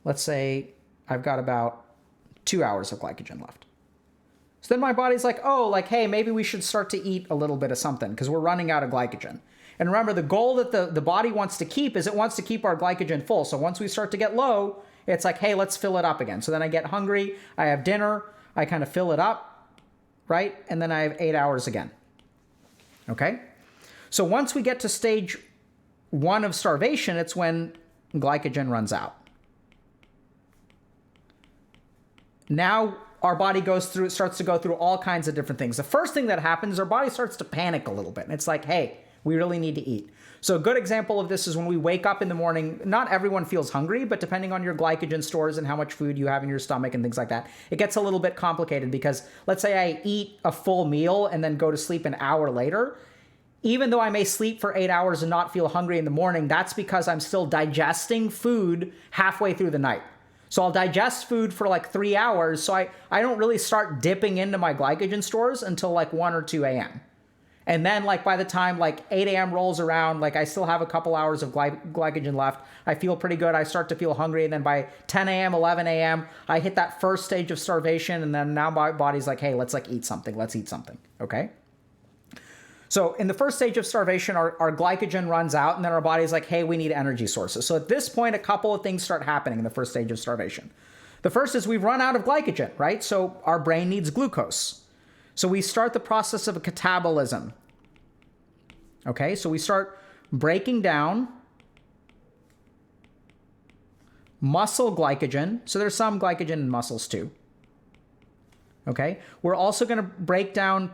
Let's say I've got about 2 hours of glycogen left. So then my body's like, oh, like, hey, maybe we should start to eat a little bit of something because we're running out of glycogen. And remember, the goal that the body wants to keep is it wants to keep our glycogen full. So once we start to get low, it's like, hey, let's fill it up again. So then I get hungry, I have dinner, I kind of fill it up, right? And then I have 8 hours again. Okay? So once we get to stage 1 of starvation, it's when glycogen runs out. Now our body starts to go through all kinds of different things. The first thing that happens is our body starts to panic a little bit. And it's like, hey, we really need to eat. So a good example of this is when we wake up in the morning, not everyone feels hungry, but depending on your glycogen stores and how much food you have in your stomach and things like that, it gets a little bit complicated because let's say I eat a full meal and then go to sleep an hour later. Even though I may sleep for 8 hours and not feel hungry in the morning, that's because I'm still digesting food halfway through the night. So I'll digest food for like 3 hours. So I don't really start dipping into my glycogen stores until like 1 or 2 a.m. And then like by the time like 8 a.m. rolls around, like I still have a couple hours of glycogen left. I feel pretty good. I start to feel hungry. And then by 10 a.m., 11 a.m., I hit that first stage of starvation. And then now my body's like, hey, let's like eat something. Let's eat something. Okay. So in the first stage of starvation, our glycogen runs out, and then our body's like, hey, we need energy sources. So at this point, a couple of things start happening in the first stage of starvation. The first is we've run out of glycogen, right? So our brain needs glucose. So we start the process of a catabolism. Okay, so we start breaking down muscle glycogen. So there's some glycogen in muscles too. Okay, we're also going to break down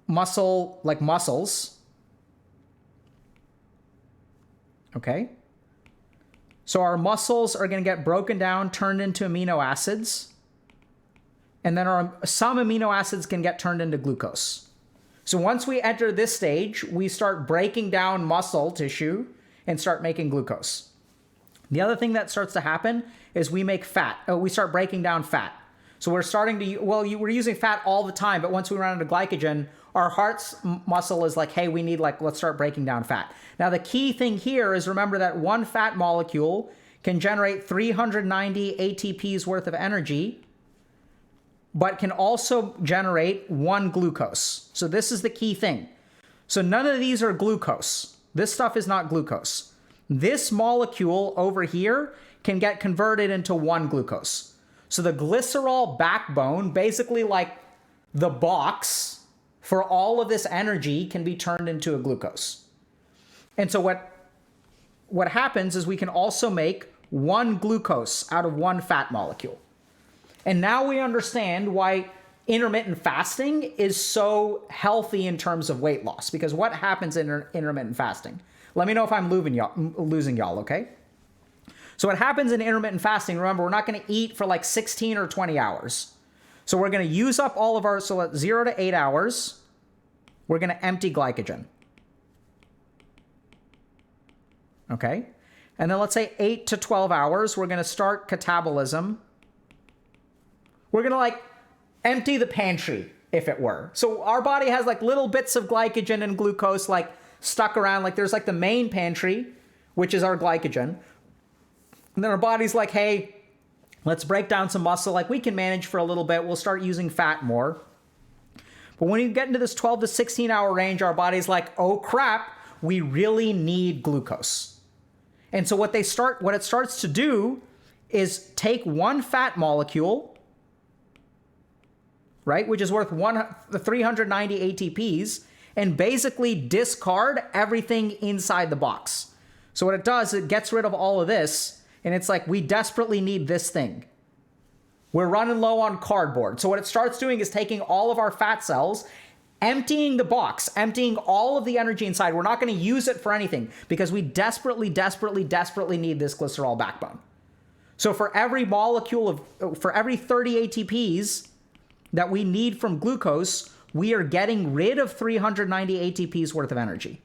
muscles. Okay. So our muscles are going to get broken down, turned into amino acids. And then some amino acids can get turned into glucose. So once we enter this stage, we start breaking down muscle tissue and start making glucose. The other thing that starts to happen is we make fat. We start breaking down fat. So we're starting to, we're using fat all the time, but once we run out of glycogen, our heart's muscle is like, hey, we need let's start breaking down fat. Now, the key thing here is remember that one fat molecule can generate 390 ATPs worth of energy, but can also generate 1 glucose. So this is the key thing. So none of these are glucose. This stuff is not glucose. This molecule over here can get converted into 1 glucose. So the glycerol backbone, basically like the box for all of this energy, can be turned into a glucose. And so what happens is we can also make 1 glucose out of 1 fat molecule. And now we understand why intermittent fasting is so healthy in terms of weight loss. Because what happens in intermittent fasting? Let me know if I'm losing y'all, okay? So what happens in intermittent fasting, remember, we're not going to eat for like 16 or 20 hours. So we're going to use up all of so at 0 to 8 hours, we're going to empty glycogen. Okay? And then let's say 8 to 12 hours, we're going to start catabolism. We're going to like empty the pantry, if it were. So our body has like little bits of glycogen and glucose like stuck around. Like there's like the main pantry, which is our glycogen. And then our body's like, hey, let's break down some muscle. Like we can manage for a little bit. We'll start using fat more. But when you get into this 12 to 16 hour range, our body's like, oh crap, we really need glucose. And so what it starts to do is take one fat molecule, right, which is worth 390 ATPs, and basically discard everything inside the box. So what it does, it gets rid of all of this, and it's like, we desperately need this thing. We're running low on cardboard. So what it starts doing is taking all of our fat cells, emptying the box, emptying all of the energy inside. We're not going to use it for anything because we desperately, desperately, desperately need this glycerol backbone. So for every for every 30 ATPs that we need from glucose, we are getting rid of 390 ATPs worth of energy,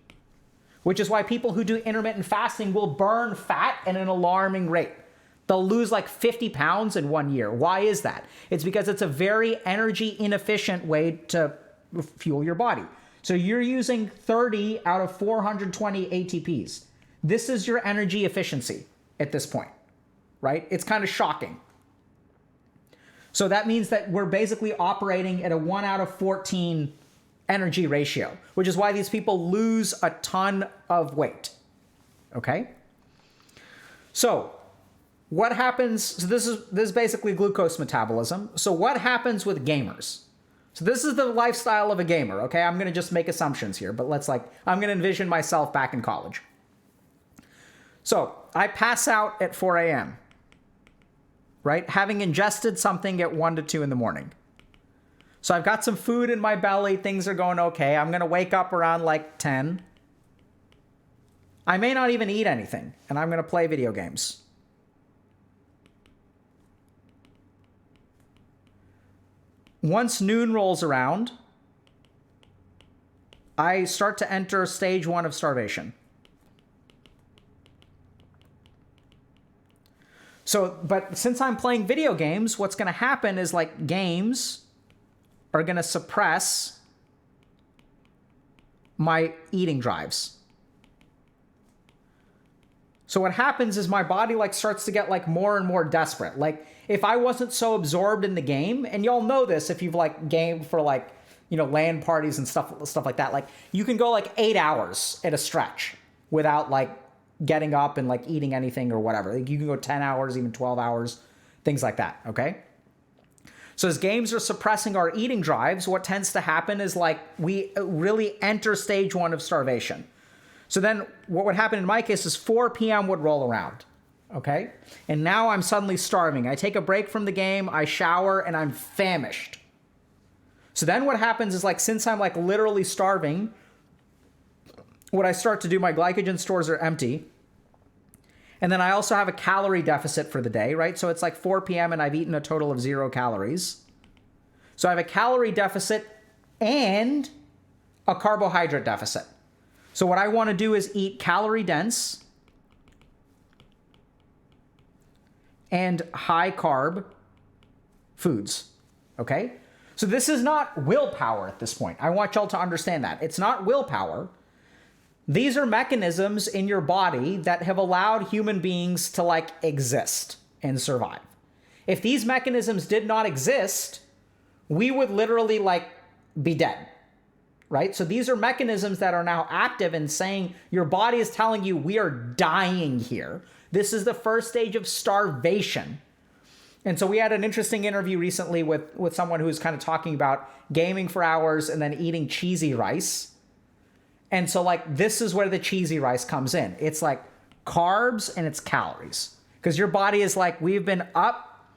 which is why people who do intermittent fasting will burn fat at an alarming rate. They'll lose like 50 pounds in 1 year. Why is that? It's because it's a very energy inefficient way to fuel your body. So you're using 30 out of 420 ATPs. This is your energy efficiency at this point, right? It's kind of shocking. So that means that we're basically operating at a 1 out of 14 energy ratio, which is why these people lose a ton of weight. Okay? So what happens? So this is basically glucose metabolism. So what happens with gamers? So this is the lifestyle of a gamer. Okay, I'm gonna just make assumptions here, but I'm gonna envision myself back in college. So I pass out at 4 a.m. right? Having ingested something at 1 to 2 in the morning. So I've got some food in my belly. Things are going okay. I'm gonna wake up around like 10. I may not even eat anything, and I'm gonna play video games. Once noon rolls around, I start to enter stage 1 of starvation. So, but since I'm playing video games, what's going to happen is like games are going to suppress my eating drives. So what happens is my body like starts to get like more and more desperate. Like if I wasn't so absorbed in the game, and y'all know this if you've like gamed for like, you know, LAN parties and stuff like that, like you can go like 8 hours at a stretch without like getting up and like eating anything or whatever. Like you can go 10 hours, even 12 hours, things like that, okay? So as games are suppressing our eating drives, what tends to happen is like we really enter stage 1 of starvation. So then what would happen in my case is 4 p.m. would roll around, okay? And now I'm suddenly starving. I take a break from the game, I shower, and I'm famished. So then what happens is like, since I'm like literally starving, what I start to do, my glycogen stores are empty. And then I also have a calorie deficit for the day, right? So it's like 4 p.m. and I've eaten a total of 0 calories. So I have a calorie deficit and a carbohydrate deficit. So what I want to do is eat calorie dense and high carb foods, okay? So this is not willpower at this point. I want y'all to understand that. It's not willpower. These are mechanisms in your body that have allowed human beings to like exist and survive. If these mechanisms did not exist, we would literally like be dead, right? So these are mechanisms that are now active and saying your body is telling you we are dying here. This is the first stage of starvation. And so we had an interesting interview recently with someone who was kind of talking about gaming for hours and then eating cheesy rice. And so like, this is where the cheesy rice comes in. It's like carbs and it's calories. Because your body is like, we've been up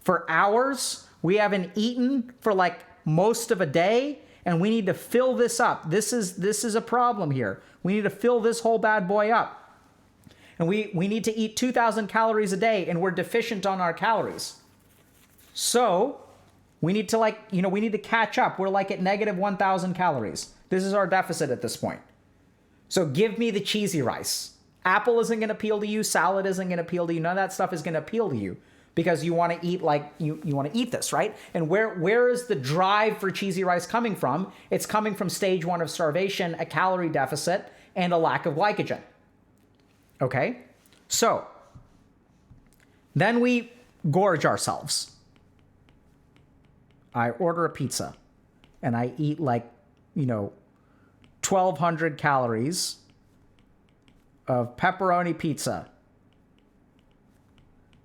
for hours. We haven't eaten for like most of a day. And we need to fill this up. This is a problem here. We need to fill this whole bad boy up. And we need to eat 2,000 calories a day, and we're deficient on our calories. So we need to like, you know, we need to catch up. We're like at negative 1,000 calories. This is our deficit at this point. So give me the cheesy rice. Apple isn't going to appeal to you. Salad isn't going to appeal to you. None of that stuff is going to appeal to you because you want to eat like, you want to eat this, right? And where is the drive for cheesy rice coming from? It's coming from stage 1 of starvation, a calorie deficit, and a lack of glycogen. Okay? So then we gorge ourselves. I order a pizza and I eat like, you know, 1,200 calories of pepperoni pizza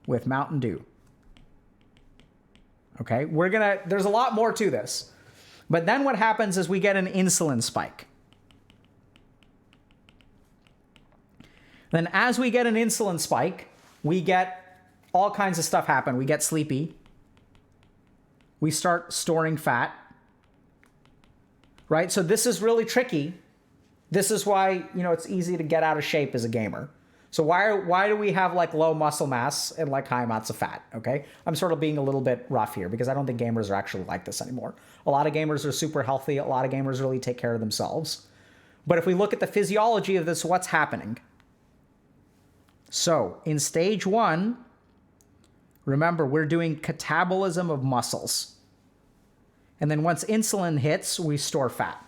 with Mountain Dew. Okay, there's a lot more to this. But then what happens is we get an insulin spike. Then as we get an insulin spike, we get all kinds of stuff happen. We get sleepy. We start storing fat. Right? So this is really tricky. This is why, it's easy to get out of shape as a gamer. So why do we have like low muscle mass and like high amounts of fat? Okay. I'm sort of being a little bit rough here because I don't think gamers are actually like this anymore. A lot of gamers are super healthy. A lot of gamers really take care of themselves. But if we look at the physiology of this, what's happening? So in stage 1, remember, we're doing catabolism of muscles. And then once insulin hits, we store fat.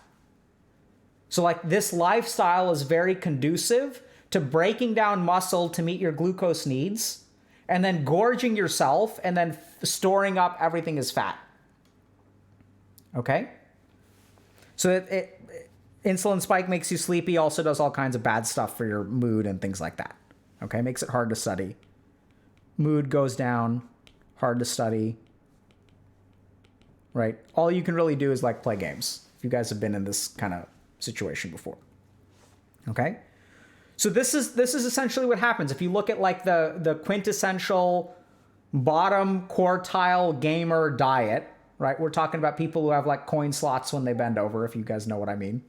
So like this lifestyle is very conducive to breaking down muscle to meet your glucose needs and then gorging yourself and then storing up everything as fat. Okay? So insulin spike makes you sleepy, also does all kinds of bad stuff for your mood and things like that. Okay? Makes it hard to study. Mood goes down, hard to study. Right? All you can really do is like play games. If you guys have been in this kind of situation before. Okay? So this is essentially what happens. If you look at like the quintessential bottom quartile gamer diet, right? We're talking about people who have like coin slots when they bend over, if you guys know what I mean.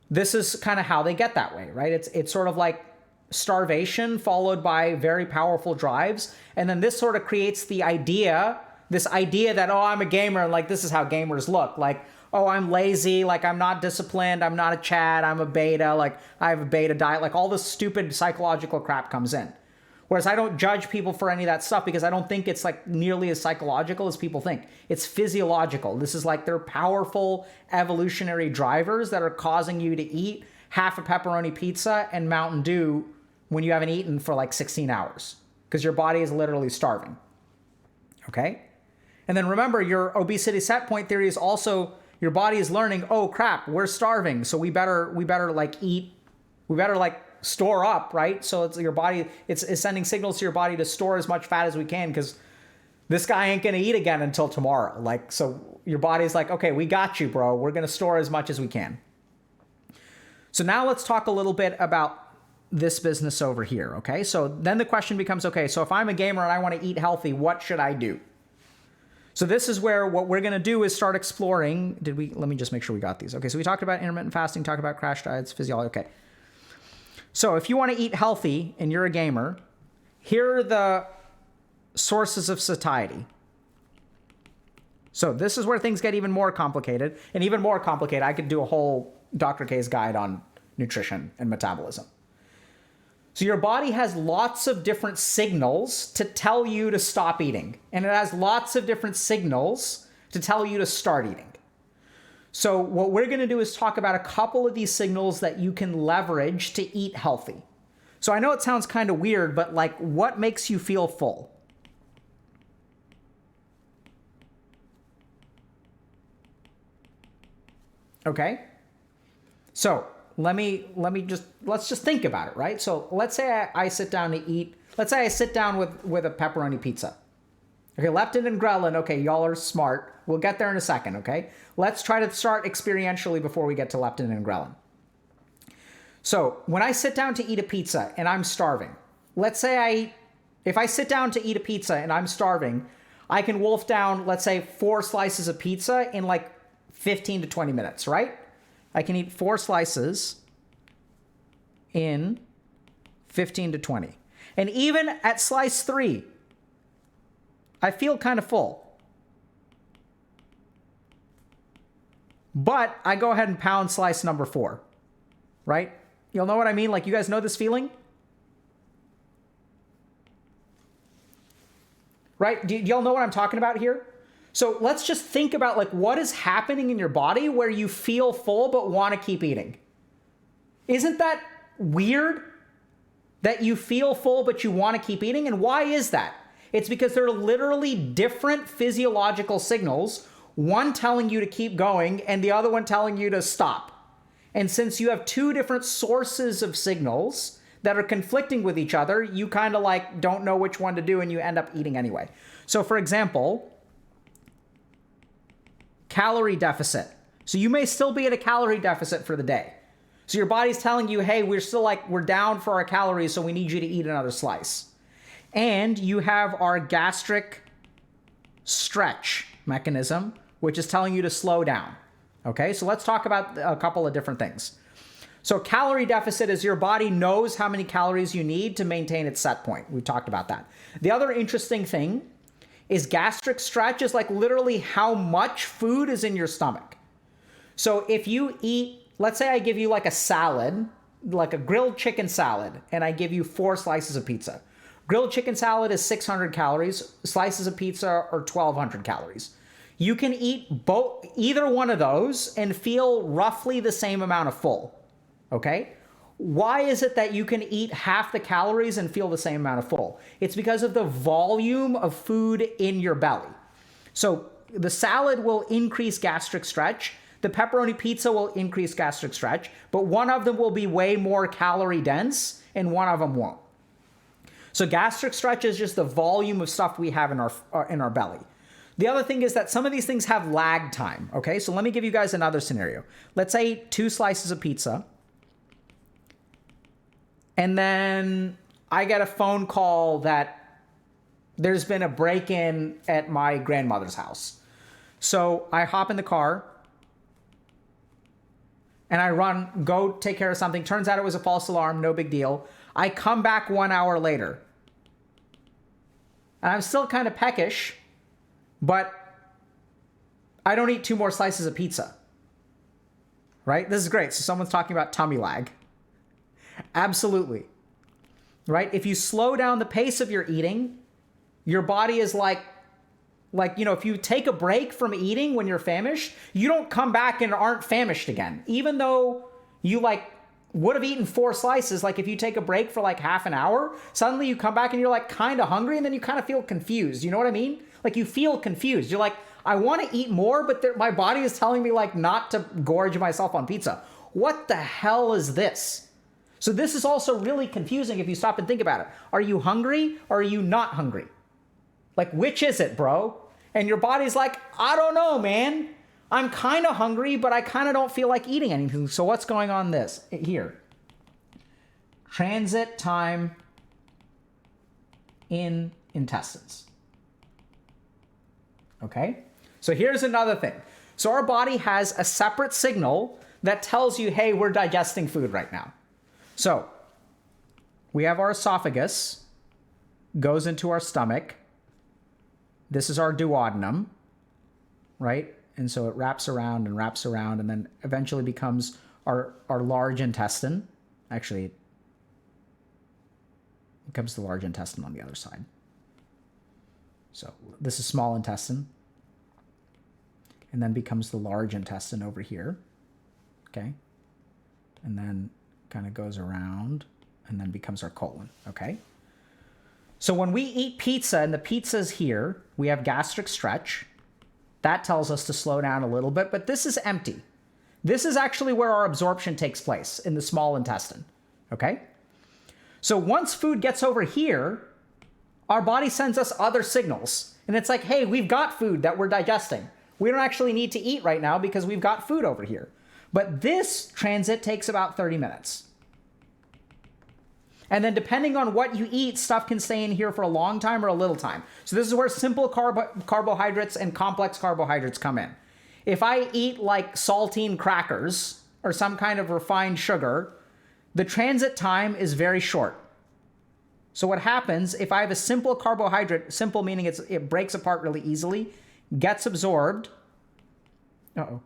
This is kind of how they get that way, right? It's sort of like starvation followed by very powerful drives. And then this sort of creates this idea that, oh, I'm a gamer and like this is how gamers look. Like, oh, I'm lazy, like I'm not disciplined, I'm not a Chad, I'm a beta, like I have a beta diet, like all this stupid psychological crap comes in. Whereas I don't judge people for any of that stuff because I don't think it's like nearly as psychological as people think. It's physiological. This is like they're powerful evolutionary drivers that are causing you to eat half a pepperoni pizza and Mountain Dew when you haven't eaten for like 16 hours because your body is literally starving. Okay? And then remember, your obesity set point theory is also your body is learning, oh crap, we're starving, so we better like eat, we better like store up, right? So it's your body, it's sending signals to your body to store as much fat as we can because this guy ain't gonna eat again until tomorrow. Like, so your body's like, okay, we got you, bro. We're gonna store as much as we can. So now let's talk a little bit about this business over here, okay? So then the question becomes, okay, so if I'm a gamer and I want to eat healthy, what should I do? So this is where what we're going to do is start exploring. Let me just make sure we got these. Okay, so we talked about intermittent fasting, talked about crash diets, physiology. Okay. So if you want to eat healthy and you're a gamer, here are the sources of satiety. So this is where things get even more complicated. And even more complicated, I could do a whole Dr. K's guide on nutrition and metabolism. So your body has lots of different signals to tell you to stop eating. And it has lots of different signals to tell you to start eating. So what we're going to do is talk about a couple of these signals that you can leverage to eat healthy. So I know it sounds kind of weird, but like what makes you feel full? Okay? So let's just think about it, right? So let's say I sit down to eat, let's say I sit down with a pepperoni pizza. Okay, leptin and ghrelin, okay, y'all are smart. We'll get there in a second, okay? Let's try to start experientially before we get to leptin and ghrelin. So when I sit down to eat a pizza and I'm starving, let's say if I sit down to eat a pizza and I'm starving, I can wolf down, let's say 4 slices of pizza in like 15 to 20 minutes, right? I can eat 4 slices in 15 to 20. And even at slice 3, I feel kind of full. But I go ahead and pound slice number 4, right? You'll know what I mean? Like, you guys know this feeling? Right? Do y'all know what I'm talking about here? So let's just think about like what is happening in your body where you feel full but want to keep eating. Isn't that weird that you feel full but you want to keep eating? And why is that? It's because there are literally different physiological signals, one telling you to keep going and the other one telling you to stop. And since you have two different sources of signals that are conflicting with each other, you kind of like don't know which one to do and you end up eating anyway. So for example, calorie deficit. So you may still be at a calorie deficit for the day. So your body's telling you, hey, we're down for our calories, so we need you to eat another slice. And you have our gastric stretch mechanism, which is telling you to slow down. Okay, so let's talk about a couple of different things. So calorie deficit is your body knows how many calories you need to maintain its set point. We've talked about that. The other interesting thing is gastric stretch is like literally how much food is in your stomach. So if you eat, let's say I give you like a salad, like a grilled chicken salad, and I give you 4 slices of pizza. Grilled chicken salad is 600 calories. Slices of pizza are 1,200 calories. You can eat either one of those and feel roughly the same amount of full, okay? Why is it that you can eat half the calories and feel the same amount of full? It's because of the volume of food in your belly. So the salad will increase gastric stretch. The pepperoni pizza will increase gastric stretch, but one of them will be way more calorie dense and one of them won't. So gastric stretch is just the volume of stuff we have in our belly. The other thing is that some of these things have lag time, okay? So let me give you guys another scenario. Let's say I eat 2 slices of pizza, and then I get a phone call that there's been a break-in at my grandmother's house. So I hop in the car, and I go take care of something. Turns out it was a false alarm, no big deal. I come back 1 hour later, and I'm still kind of peckish, but I don't eat 2 more slices of pizza, right? This is great. So someone's talking about tummy lag. Absolutely, right? If you slow down the pace of your eating, your body is like, if you take a break from eating when you're famished, you don't come back and aren't famished again. Even though you would have eaten 4 slices, like if you take a break for like half an hour, suddenly you come back and you're like kind of hungry and then you kind of feel confused. You know what I mean? Like you feel confused. You're like, I want to eat more, but my body is telling me like not to gorge myself on pizza. What the hell is this? So this is also really confusing if you stop and think about it. Are you hungry or are you not hungry? Like, which is it, bro? And your body's like, I don't know, man. I'm kind of hungry, but I kind of don't feel like eating anything. So what's going on here? Transit time in intestines. Okay? So here's another thing. So our body has a separate signal that tells you, hey, we're digesting food right now. So we have our esophagus, goes into our stomach. This is our duodenum, right? And so it wraps around and then eventually becomes our large intestine. Actually, it becomes the large intestine on the other side. So this is small intestine. And then becomes the large intestine over here. Okay? And then kind of goes around and then becomes our colon. Okay? So when we eat pizza and the pizza's here, we have gastric stretch. That tells us to slow down a little bit, but this is empty. This is actually where our absorption takes place, in the small intestine, okay? So once food gets over here, our body sends us other signals. And it's like, hey, we've got food that we're digesting. We don't actually need to eat right now because we've got food over here. But this transit takes about 30 minutes. And then depending on what you eat, stuff can stay in here for a long time or a little time. So this is where simple carbohydrates and complex carbohydrates come in. If I eat like saltine crackers or some kind of refined sugar, the transit time is very short. So what happens if I have a simple carbohydrate, simple meaning it breaks apart really easily, gets absorbed, and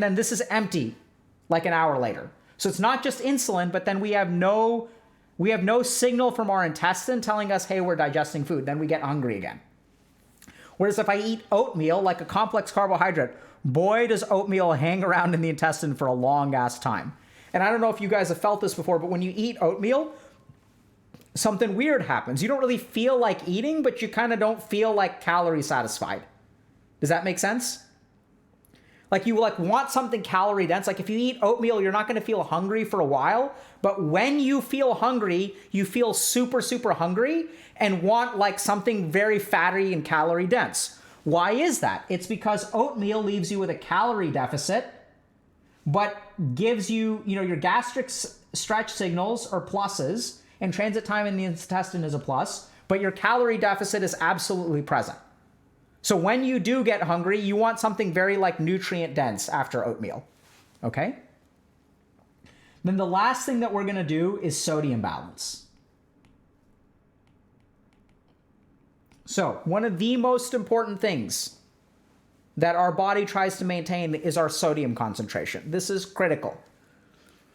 then this is empty like an hour later. So it's not just insulin, but then we have no signal from our intestine telling us, hey, we're digesting food. Then we get hungry again. Whereas if I eat oatmeal, like a complex carbohydrate, boy, does oatmeal hang around in the intestine for a long ass time. And I don't know if you guys have felt this before, but when you eat oatmeal, something weird happens. You don't really feel like eating, but you kind of don't feel like calorie satisfied. Does that make sense? Like you want something calorie dense. Like if you eat oatmeal, you're not going to feel hungry for a while. But when you feel hungry, you feel super, super hungry and want like something very fatty and calorie dense. Why is that? It's because oatmeal leaves you with a calorie deficit, but gives you, your gastric stretch signals are pluses, and transit time in the intestine is a plus, but your calorie deficit is absolutely present. So when you do get hungry, you want something very like nutrient dense after oatmeal, okay? Then the last thing that we're gonna do is sodium balance. So one of the most important things that our body tries to maintain is our sodium concentration. This is critical.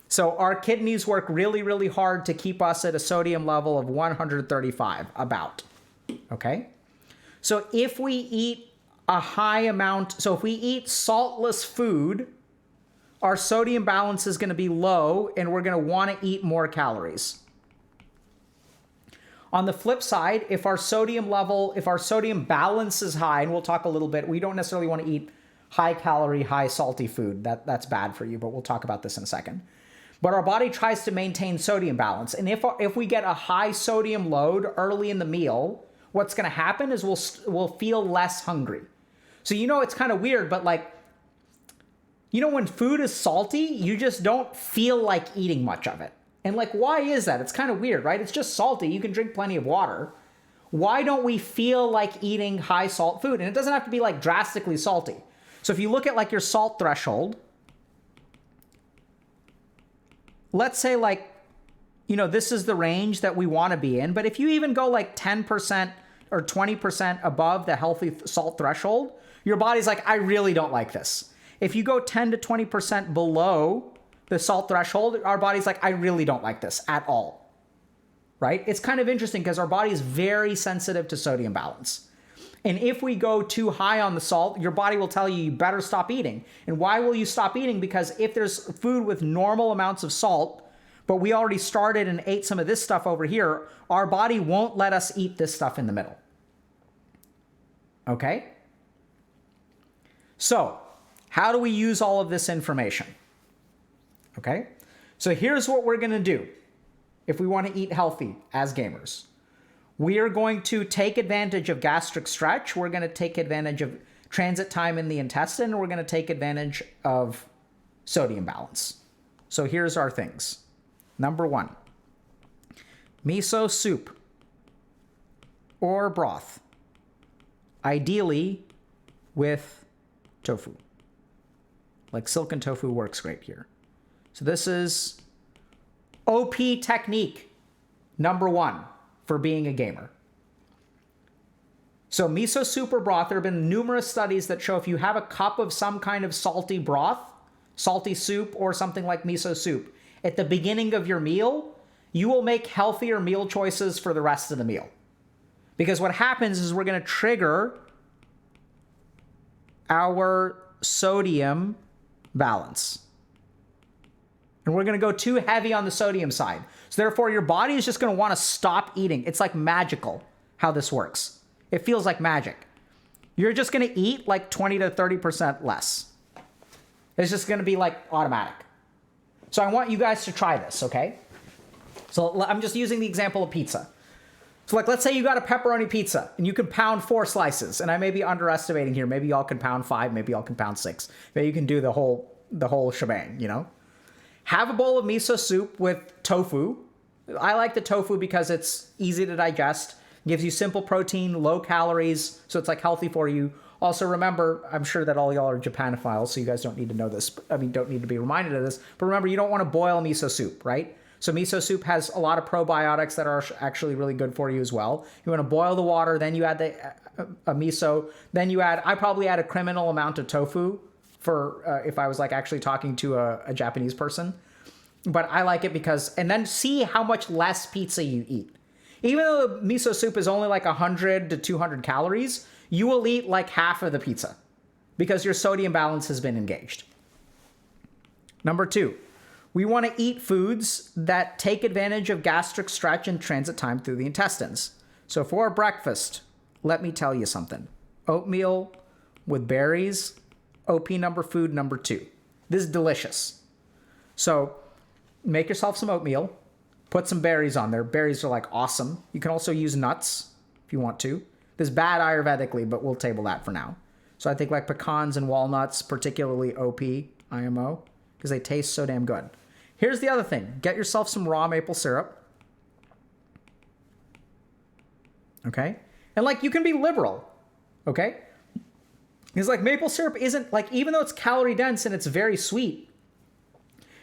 So our kidneys work really, really hard to keep us at a sodium level of 135, about, okay? So if we eat a high amount, so if we eat saltless food, our sodium balance is gonna be low and we're gonna wanna eat more calories. On the flip side, if our sodium balance is high, and we'll talk a little bit, we don't necessarily want to eat high calorie, high salty food. That's bad for you, but we'll talk about this in a second. But our body tries to maintain sodium balance. And if we get a high sodium load early in the meal, what's going to happen is we'll feel less hungry. So it's kind of weird, but like, when food is salty, you just don't feel like eating much of it. And like, why is that? It's kind of weird, right? It's just salty. You can drink plenty of water. Why don't we feel like eating high salt food? And it doesn't have to be like drastically salty. So if you look at like your salt threshold, let's say like, this is the range that we want to be in. But if you even go like 10% or 20% above the healthy salt threshold, your body's like, I really don't like this. If you go 10 to 20% below the salt threshold, our body's like, I really don't like this at all, right? It's kind of interesting because our body is very sensitive to sodium balance. And if we go too high on the salt, your body will tell you, you better stop eating. And why will you stop eating? Because if there's food with normal amounts of salt, but we already started and ate some of this stuff over here, our body won't let us eat this stuff in the middle. Okay? So, how do we use all of this information? Okay, so here's what we're going to do if we want to eat healthy as gamers. We are going to take advantage of gastric stretch. We're going to take advantage of transit time in the intestine. We're going to take advantage of sodium balance. So here's our things. Number 1, miso soup or broth, ideally with tofu. Like silken tofu works great here. So this is OP technique number 1 for being a gamer. So miso soup or broth, there have been numerous studies that show if you have a cup of some kind of salty broth, salty soup, or something like miso soup, at the beginning of your meal, you will make healthier meal choices for the rest of the meal. Because what happens is we're going to trigger our sodium balance. And we're going to go too heavy on the sodium side. So therefore, your body is just going to want to stop eating. It's like magical how this works. It feels like magic. You're just going to eat like 20 to 30% less. It's just going to be like automatic. So I want you guys to try this, okay? So I'm just using the example of pizza. So like, let's say you got a pepperoni pizza and you can pound 4 slices. And I may be underestimating here. Maybe y'all can pound 5. Maybe y'all can pound 6. Maybe you can do the whole shebang, Have a bowl of miso soup with tofu. I like the tofu because it's easy to digest, gives you simple protein, low calories, so it's like healthy for you. Also remember, I'm sure that all y'all are Japanophiles, so you guys don't need to know this. Don't need to be reminded of this. But remember, you don't want to boil miso soup, right? So miso soup has a lot of probiotics that are actually really good for you as well. You want to boil the water, then you add the miso, then I probably add a criminal amount of tofu for if I was like actually talking to a Japanese person. But I like it because, and then see how much less pizza you eat. Even though the miso soup is only like 100 to 200 calories, you will eat like half of the pizza because your sodium balance has been engaged. Number 2, we want to eat foods that take advantage of gastric stretch and transit time through the intestines. So for breakfast, let me tell you something. Oatmeal with berries, OP number food number 2. This is delicious. So make yourself some oatmeal. Put some berries on there. Berries are like awesome. You can also use nuts if you want to. This is bad Ayurvedically, but we'll table that for now. So I think like pecans and walnuts, particularly OP, IMO, because they taste so damn good. Here's the other thing. Get yourself some raw maple syrup. Okay? And like you can be liberal. Okay? Because like maple syrup isn't like, even though it's calorie dense and it's very sweet,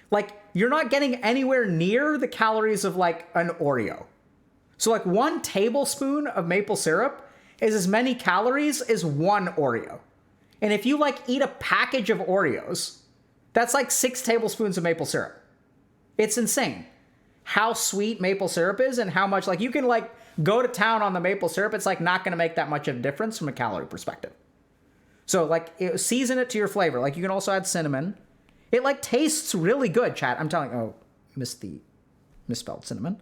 like you're not getting anywhere near the calories of like an Oreo. So like 1 tablespoon of maple syrup is as many calories as 1 Oreo. And if you like eat a package of Oreos, that's like 6 tablespoons of maple syrup. It's insane how sweet maple syrup is and how much like you can like go to town on the maple syrup. It's like not going to make that much of a difference from a calorie perspective. So like season it to your flavor. Like you can also add cinnamon. It like tastes really good, chat. I'm telling you. Oh, misspelled cinnamon.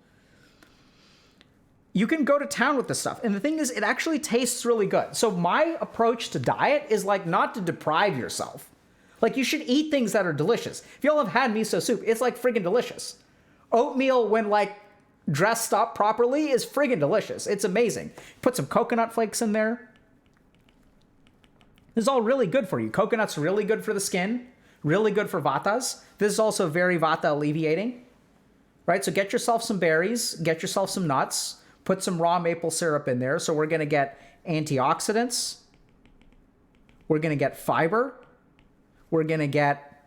You can go to town with this stuff. And the thing is, it actually tastes really good. So my approach to diet is like not to deprive yourself. Like you should eat things that are delicious. If y'all have had miso soup, it's like friggin' delicious. Oatmeal, when like dressed up properly, is friggin' delicious. It's amazing. Put some coconut flakes in there. This is all really good for you. Coconut's really good for the skin. Really good for vatas. This is also very vata alleviating. Right? So get yourself some berries. Get yourself some nuts. Put some raw maple syrup in there. So we're going to get antioxidants. We're going to get fiber. We're going to get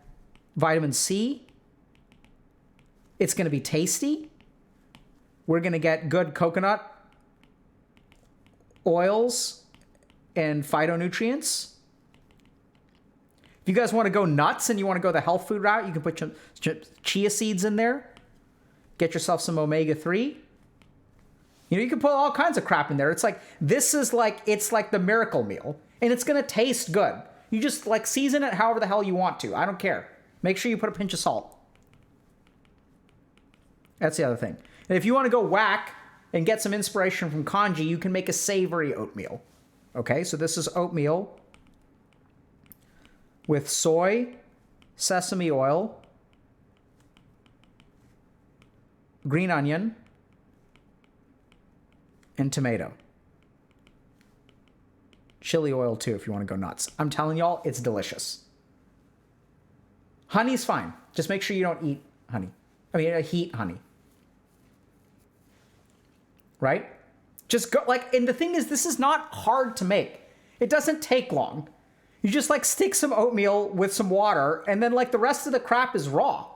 vitamin C. It's going to be tasty. We're going to get good coconut oils and phytonutrients. If you guys want to go nuts and you want to go the health food route, you can put some chia seeds in there. Get yourself some omega-3. You know, you can put all kinds of crap in there. It's like, this is like, it's like the miracle meal. And it's going to taste good. You just like season it however the hell you want to. I don't care. Make sure you put a pinch of salt. That's the other thing. And if you want to go whack and get some inspiration from kanji, you can make a savory oatmeal. Okay, so this is oatmeal with soy, sesame oil, green onion, and tomato. Chili oil too if you want to go nuts. I'm telling y'all, it's delicious. Honey's fine. Just make sure you don't eat honey. Heat honey. Right? Just go, like, and the thing is, this is not hard to make. It doesn't take long. You just like stick some oatmeal with some water, and then like the rest of the crap is raw.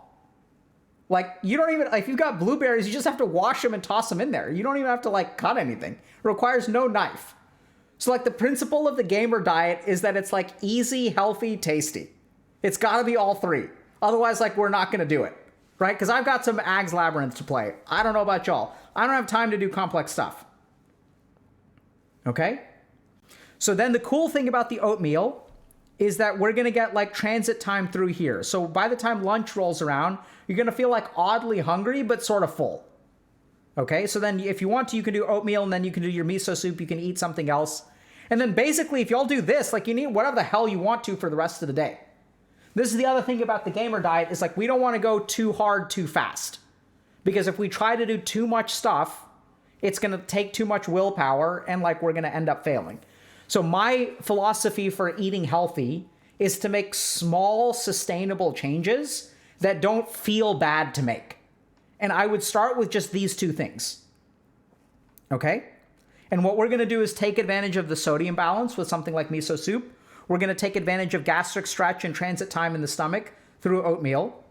Like you don't even, like if you've got blueberries, you just have to wash them and toss them in there. You don't even have to like cut anything. It requires no knife. So like the principle of the gamer diet is that it's like easy, healthy, tasty. It's got to be all 3. Otherwise, like we're not going to do it. Right? Because I've got some Ag's Labyrinth to play. I don't know about y'all. I don't have time to do complex stuff. Okay? So then the cool thing about the oatmeal is that we're going to get like transit time through here. So by the time lunch rolls around, you're going to feel like oddly hungry, but sort of full. Okay? So then if you want to, you can do oatmeal and then you can do your miso soup. You can eat something else. And then basically, if y'all do this, like you need whatever the hell you want to for the rest of the day. This is the other thing about the gamer diet is like we don't want to go too hard too fast. Because if we try to do too much stuff, it's going to take too much willpower and like we're going to end up failing. So my philosophy for eating healthy is to make small sustainable changes that don't feel bad to make. And I would start with just these 2 things. Okay? And what we're going to do is take advantage of the sodium balance with something like miso soup. We're going to take advantage of gastric stretch and transit time in the stomach through oatmeal.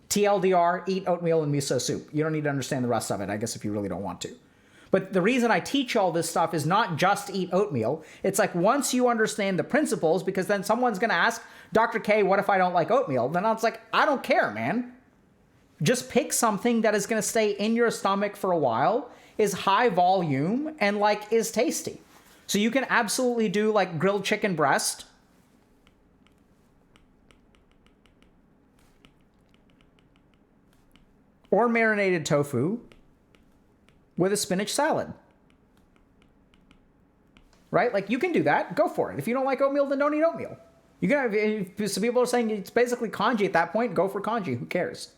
TLDR, eat oatmeal and miso soup. You don't need to understand the rest of it, I guess, if you really don't want to. But the reason I teach all this stuff is not just eat oatmeal. It's like once you understand the principles, because then someone's going to ask, Dr. K, what if I don't like oatmeal? Then it's like, I don't care, man. Just pick something that is going to stay in your stomach for a while, is high volume, and like is tasty. So you can absolutely do like grilled chicken breast. Or marinated tofu with a spinach salad. Right? Like you can do that. Go for it. If you don't like oatmeal, then don't eat oatmeal. You can, some people are saying it's basically congee at that point. Go for congee. Who cares?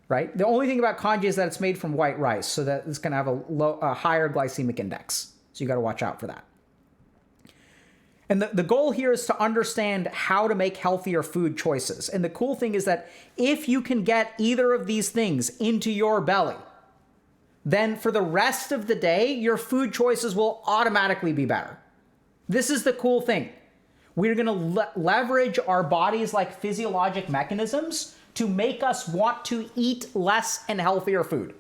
Right? The only thing about congee is that it's made from white rice, so that it's going to have a higher glycemic index. So you got to watch out for that. And the goal here is to understand how to make healthier food choices. And the cool thing is that if you can get either of these things into your belly, then for the rest of the day, your food choices will automatically be better. This is the cool thing. We're going to leverage our body's like physiologic mechanisms to make us want to eat less and healthier food.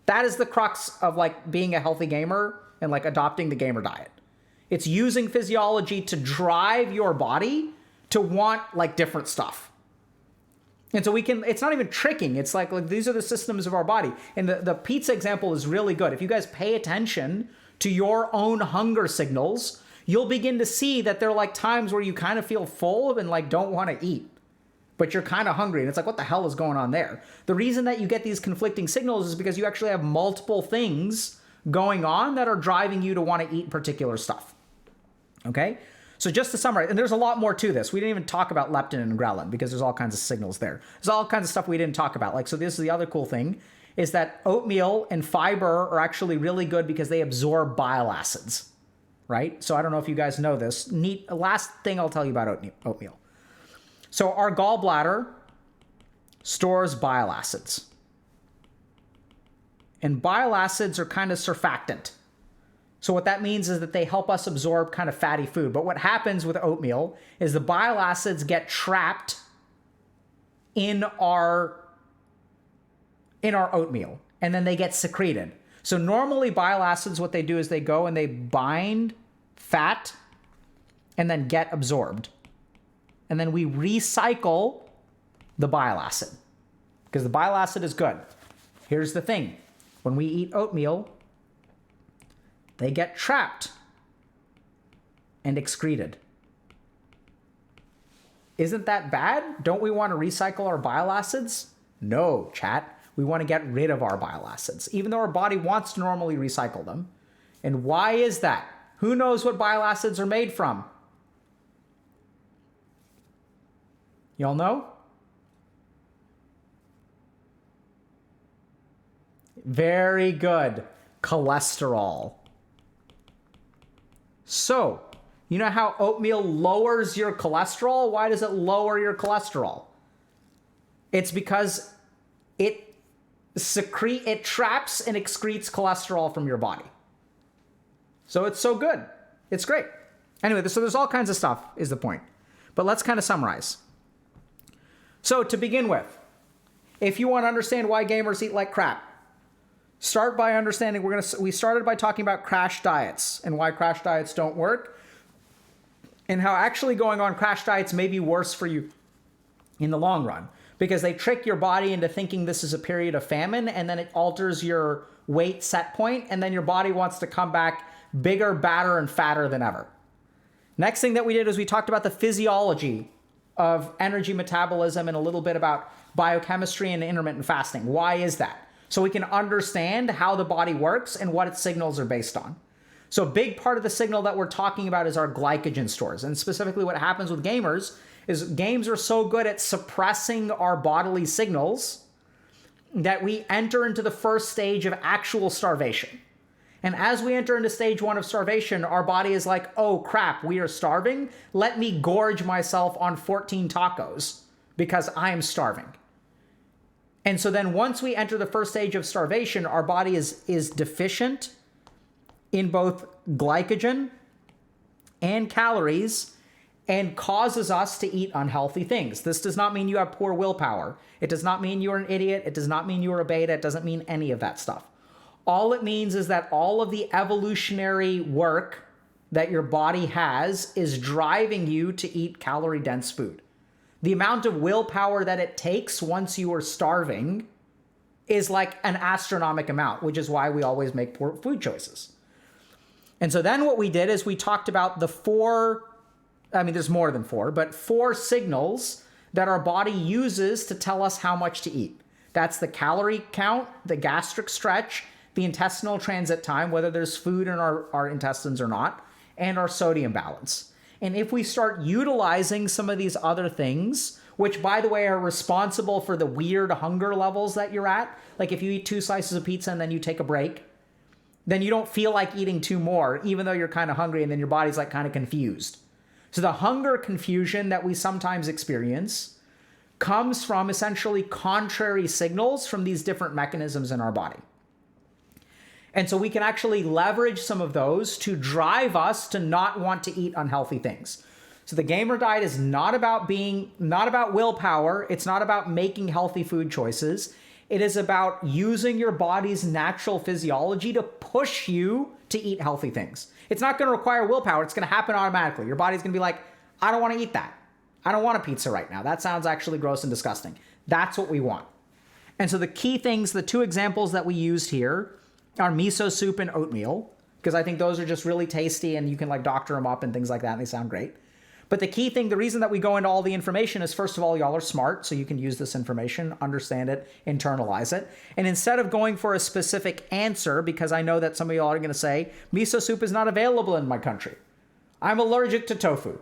That is the crux of like being a healthy gamer and like adopting the gamer diet. It's using physiology to drive your body to want like different stuff. And so it's not even tricking. It's like these are the systems of our body. And the pizza example is really good. If you guys pay attention to your own hunger signals, you'll begin to see that there are like times where you kind of feel full and like don't want to eat, but you're kind of hungry. And it's like, what the hell is going on there? The reason that you get these conflicting signals is because you actually have multiple things going on that are driving you to want to eat particular stuff. Okay? So just to summarize, and there's a lot more to this. We didn't even talk about leptin and ghrelin because there's all kinds of signals there. There's all kinds of stuff we didn't talk about. Like, so this is the other cool thing is that oatmeal and fiber are actually really good because they absorb bile acids, right? So I don't know if you guys know this. Last thing I'll tell you about oatmeal. So our gallbladder stores bile acids. And bile acids are kind of surfactant. So what that means is that they help us absorb kind of fatty food. But what happens with oatmeal is the bile acids get trapped in our oatmeal, and then they get secreted. So normally bile acids, what they do is they go and they bind fat and then get absorbed. And then we recycle the bile acid because the bile acid is good. Here's the thing. When we eat oatmeal, they get trapped and excreted. Isn't that bad? Don't we want to recycle our bile acids? No, chat. We want to get rid of our bile acids, even though our body wants to normally recycle them. And why is that? Who knows what bile acids are made from? Y'all know? Very good. Cholesterol. So, you know how oatmeal lowers your cholesterol? Why does it lower your cholesterol? It's because it traps and excretes cholesterol from your body. So it's so good. It's great. Anyway, so there's all kinds of stuff is the point. But let's kind of summarize. So to begin with, if you want to understand why gamers eat like crap, start by understanding we started by talking about crash diets and why crash diets don't work and how actually going on crash diets may be worse for you in the long run because they trick your body into thinking this is a period of famine and then it alters your weight set point and then your body wants to come back bigger, badder, and fatter than ever. Next thing that we did is we talked about the physiology of energy metabolism and a little bit about biochemistry and intermittent fasting. Why is that? So we can understand how the body works and what its signals are based on. So a big part of the signal that we're talking about is our glycogen stores. And specifically what happens with gamers is games are so good at suppressing our bodily signals that we enter into the first stage of actual starvation. And as we enter into stage 1 of starvation, our body is like, oh crap, we are starving. Let me gorge myself on 14 tacos because I am starving. And so then once we enter the first stage of starvation, our body is deficient in both glycogen and calories and causes us to eat unhealthy things. This does not mean you have poor willpower. It does not mean you're an idiot. It does not mean you're a beta. It doesn't mean any of that stuff. All it means is that all of the evolutionary work that your body has is driving you to eat calorie-dense food. The amount of willpower that it takes once you are starving is like an astronomical amount, which is why we always make poor food choices. And so then what we did is we talked about the there's more than 4, but 4 signals that our body uses to tell us how much to eat. That's the calorie count, the gastric stretch, the intestinal transit time, whether there's food in our intestines or not, and our sodium balance. And if we start utilizing some of these other things, which by the way are responsible for the weird hunger levels that you're at, like if you eat 2 slices of pizza and then you take a break, then you don't feel like eating 2 more, even though you're kind of hungry, and then your body's like kind of confused. So the hunger confusion that we sometimes experience comes from essentially contrary signals from these different mechanisms in our body. And so we can actually leverage some of those to drive us to not want to eat unhealthy things. So the gamer diet is not about willpower. It's not about making healthy food choices. It is about using your body's natural physiology to push you to eat healthy things. It's not going to require willpower. It's going to happen automatically. Your body's going to be like, I don't want to eat that. I don't want a pizza right now. That sounds actually gross and disgusting. That's what we want. And so the key things, the 2 examples that we used here are miso soup and oatmeal, because I think those are just really tasty and you can like doctor them up and things like that and they sound great. But the key thing, the reason that we go into all the information is, first of all, y'all are smart, so you can use this information, understand it, internalize it. And instead of going for a specific answer, because I know that some of y'all are going to say, miso soup is not available in my country. I'm allergic to tofu.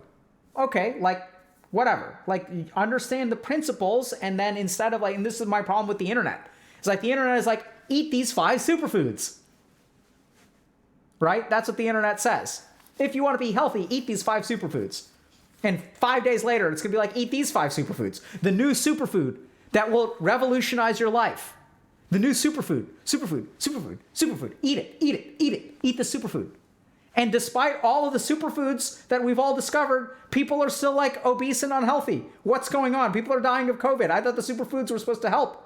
Okay, like whatever. Like understand the principles, and then instead of like, and this is my problem with the internet. It's like the internet is like, eat these 5 superfoods. Right? That's what the internet says. If you want to be healthy, eat these 5 superfoods. And 5 days later, it's going to be like, eat these 5 superfoods. The new superfood that will revolutionize your life. The new superfood. Eat it. Eat the superfood. And despite all of the superfoods that we've all discovered, people are still like obese and unhealthy. What's going on? People are dying of COVID. I thought the superfoods were supposed to help.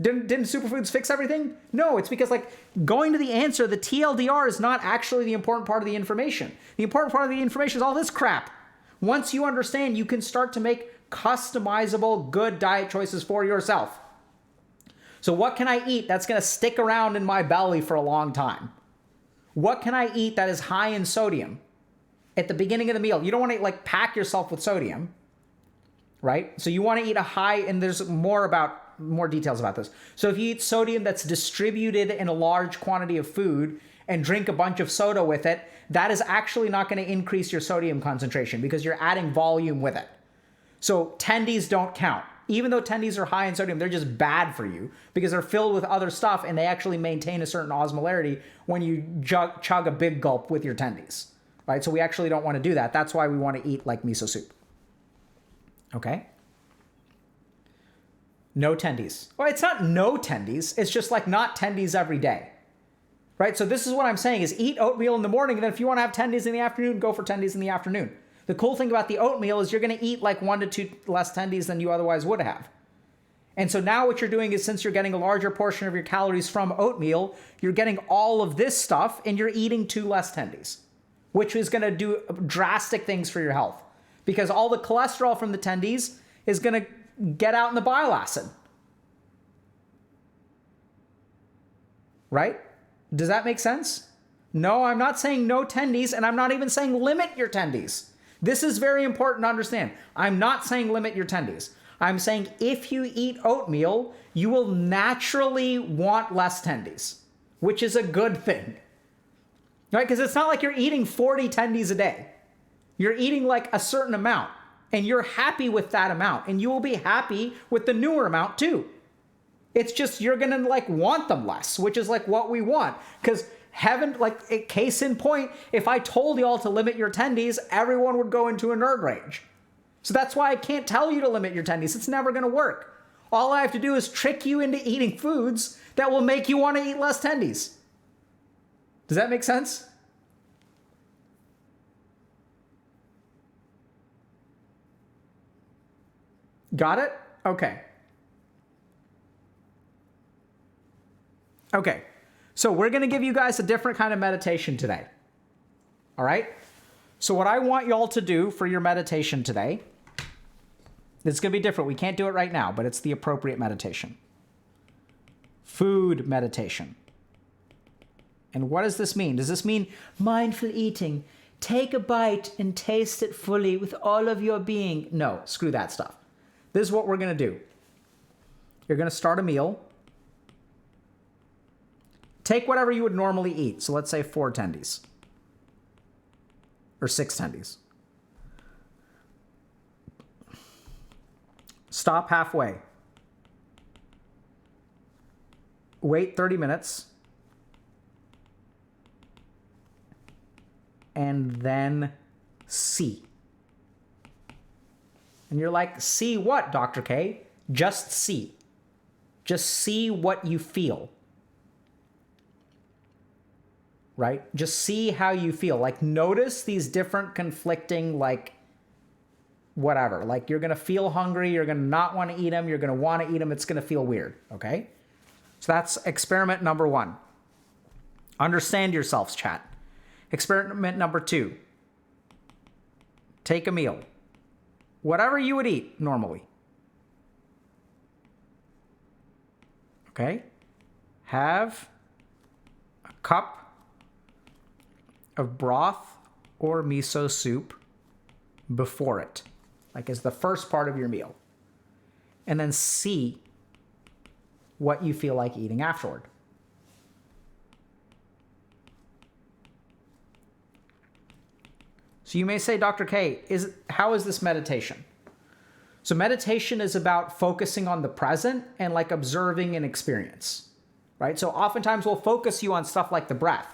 Didn't superfoods fix everything? No, it's because like going to the answer, the TLDR is not actually the important part of the information. The important part of the information is all this crap. Once you understand, you can start to make customizable, good diet choices for yourself. So what can I eat that's going to stick around in my belly for a long time? What can I eat that is high in sodium at the beginning of the meal? You don't want to like pack yourself with sodium, right? So you want to eat a high, and there's more details about this. So if you eat sodium that's distributed in a large quantity of food and drink a bunch of soda with it, that is actually not going to increase your sodium concentration because you're adding volume with it. So tendies don't count. Even though tendies are high in sodium, they're just bad for you because they're filled with other stuff, and they actually maintain a certain osmolarity when you chug a big gulp with your tendies, right? So we actually don't want to do that. That's why we want to eat like miso soup. Okay? No tendies. Well, it's not no tendies. It's just like not tendies every day, right? So this is what I'm saying is eat oatmeal in the morning, and then if you want to have tendies in the afternoon, go for tendies in the afternoon. The cool thing about the oatmeal is you're going to eat like 1 to 2 less tendies than you otherwise would have. And so now what you're doing is, since you're getting a larger portion of your calories from oatmeal, you're getting all of this stuff and you're eating 2 less tendies, which is going to do drastic things for your health because all the cholesterol from the tendies is going to get out in the bile acid. Right? Does that make sense? No, I'm not saying no tendies, and I'm not even saying limit your tendies. This is very important to understand. I'm not saying limit your tendies. I'm saying if you eat oatmeal, you will naturally want less tendies, which is a good thing. Right? Because it's not like you're eating 40 tendies a day. You're eating like a certain amount, and you're happy with that amount, and you will be happy with the newer amount too. It's just you're going to like want them less, which is like what we want. Because heaven, like a case in point, if I told y'all to limit your tendies, everyone would go into a nerd rage. So that's why I can't tell you to limit your tendies. It's never going to work. All I have to do is trick you into eating foods that will make you want to eat less tendies. Does that make sense? Got it? Okay. Okay. So we're going to give you guys a different kind of meditation today. All right? So what I want y'all to do for your meditation today, it's going to be different. We can't do it right now, but it's the appropriate meditation. Food meditation. And what does this mean? Does this mean mindful eating? Take a bite and taste it fully with all of your being. No, screw that stuff. This is what we're going to do. You're going to start a meal. Take whatever you would normally eat. So let's say 4 tendies. Or 6 tendies. Stop halfway. Wait 30 minutes. And then see. And you're like, see what, Dr. K? Just see. Just see what you feel. Right? Just see how you feel. Like, notice these different conflicting, like, whatever. Like, you're going to feel hungry. You're going to not want to eat them. You're going to want to eat them. It's going to feel weird. Okay? So that's experiment number 1. Understand yourselves, chat. Experiment number 2. Take a meal. Whatever you would eat normally. Okay? Have a cup of broth or miso soup before it, like as the first part of your meal. And then see what you feel like eating afterward. So you may say, Dr. K, how is this meditation? So meditation is about focusing on the present and like observing an experience, right? So oftentimes we'll focus you on stuff like the breath,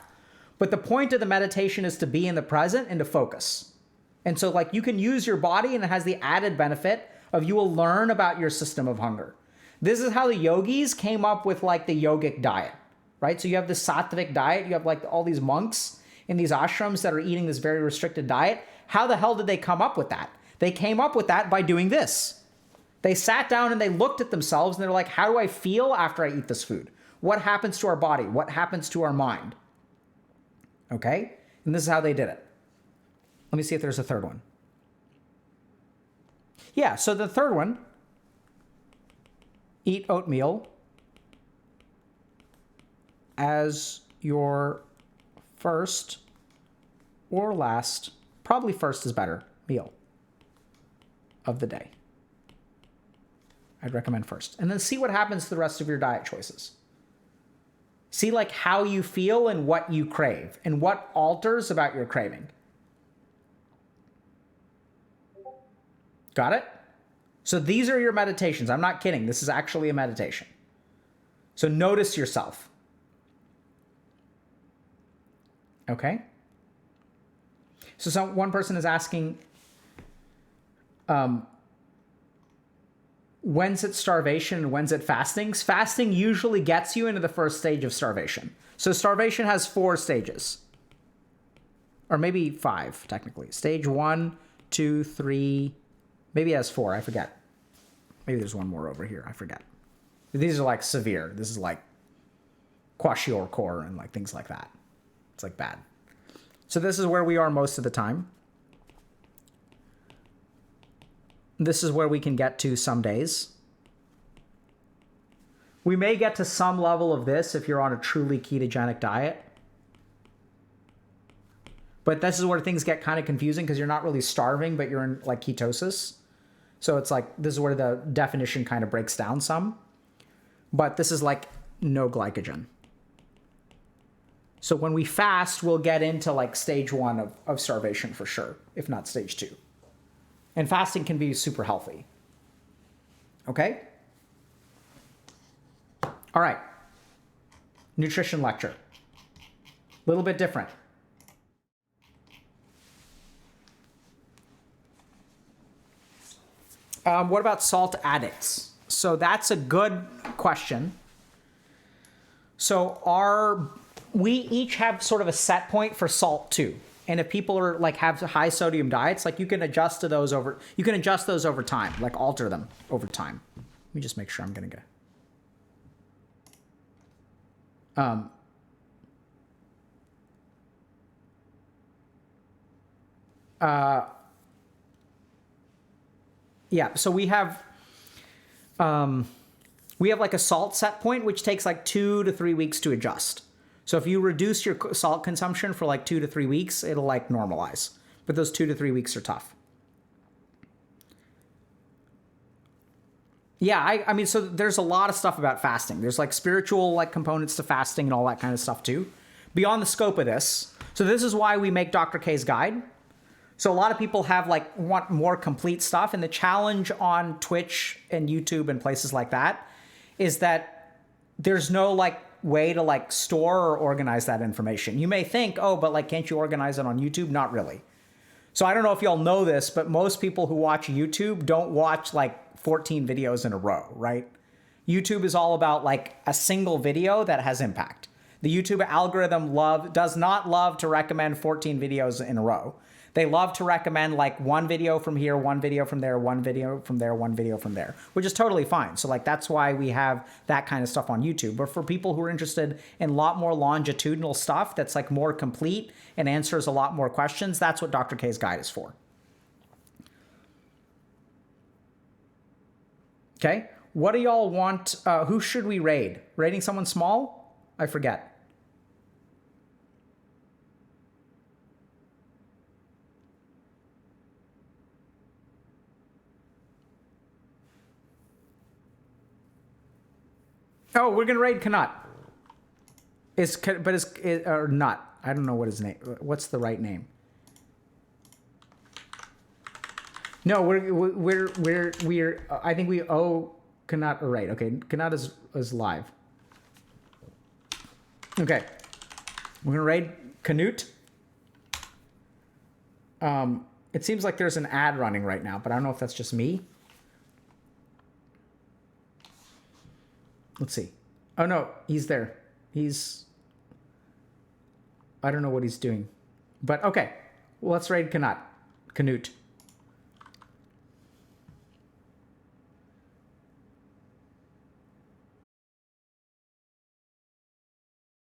but the point of the meditation is to be in the present and to focus. And so like you can use your body, and it has the added benefit of you will learn about your system of hunger. This is how the yogis came up with like the yogic diet, right? So you have the sattvic diet, you have like all these monks in these ashrams that are eating this very restricted diet. How the hell did they come up with that? They came up with that by doing this. They sat down and they looked at themselves and they're like, how do I feel after I eat this food? What happens to our body? What happens to our mind? Okay? And this is how they did it. Let me see if there's a third one. Yeah, so the third one, eat oatmeal as your first or last, probably first is better, meal of the day. I'd recommend first. And then see what happens to the rest of your diet choices. See like how you feel and what you crave and what alters about your craving. Got it? So these are your meditations. I'm not kidding. This is actually a meditation. So notice yourself. Okay? So one person is asking, when's it starvation and when's it fasting? Fasting usually gets you into the first stage of starvation. So starvation has 4 stages. Or maybe 5, technically. Stage 1, 2, 3, maybe it has 4, I forget. Maybe there's one more over here, I forget. These are like severe. This is like kwashiorkor and like things like that. It's like bad. So this is where we are most of the time. This is where we can get to some days. We may get to some level of this if you're on a truly ketogenic diet. But this is where things get kind of confusing because you're not really starving, but you're in like ketosis. So it's like, this is where the definition kind of breaks down some. But this is like no glycogen. So when we fast, we'll get into like stage 1 of starvation for sure, if not stage 2. And fasting can be super healthy. Okay? All right. Nutrition lecture. A little bit different. What about salt addicts? So that's a good question. So we each have sort of a set point for salt too. And if people are like have high sodium diets, like you can adjust those over time, like alter them over time. Let me just make sure I'm gonna go. Yeah, so we have like a salt set point, which takes like 2 to 3 weeks to adjust. So if you reduce your salt consumption for like 2 to 3 weeks, it'll like normalize. But those 2 to 3 weeks are tough. Yeah, I mean, so there's a lot of stuff about fasting. There's like spiritual like components to fasting and all that kind of stuff too. Beyond the scope of this. So this is why we make Dr. K's guide. So a lot of people have like want more complete stuff, and the challenge on Twitch and YouTube and places like that is that there's no like way to like store or organize that information. You may think, oh, but like, can't you organize it on YouTube? Not really. So I don't know if y'all know this, but most people who watch YouTube don't watch like 14 videos in a row, right? YouTube is all about like a single video that has impact. The YouTube algorithm does not love to recommend 14 videos in a row. They love to recommend like one video from here, one video from there, one video from there, one video from there, which is totally fine. So like that's why we have that kind of stuff on YouTube. But for people who are interested in a lot more longitudinal stuff that's like more complete and answers a lot more questions, that's what Dr. K's guide is for. Okay, what do y'all want? Who should we raid? Raiding someone small? I forget. Oh, we're gonna raid Kanat. Or not? I don't know what his name. What's the right name? No, we're. I think we owe Kanat a raid. Okay, Kanat is live. Okay, we're gonna raid Canute. It seems like there's an ad running right now, but I don't know if that's just me. Let's see. Oh no, he's there. I don't know what he's doing. But okay. Well, let's raid Canute.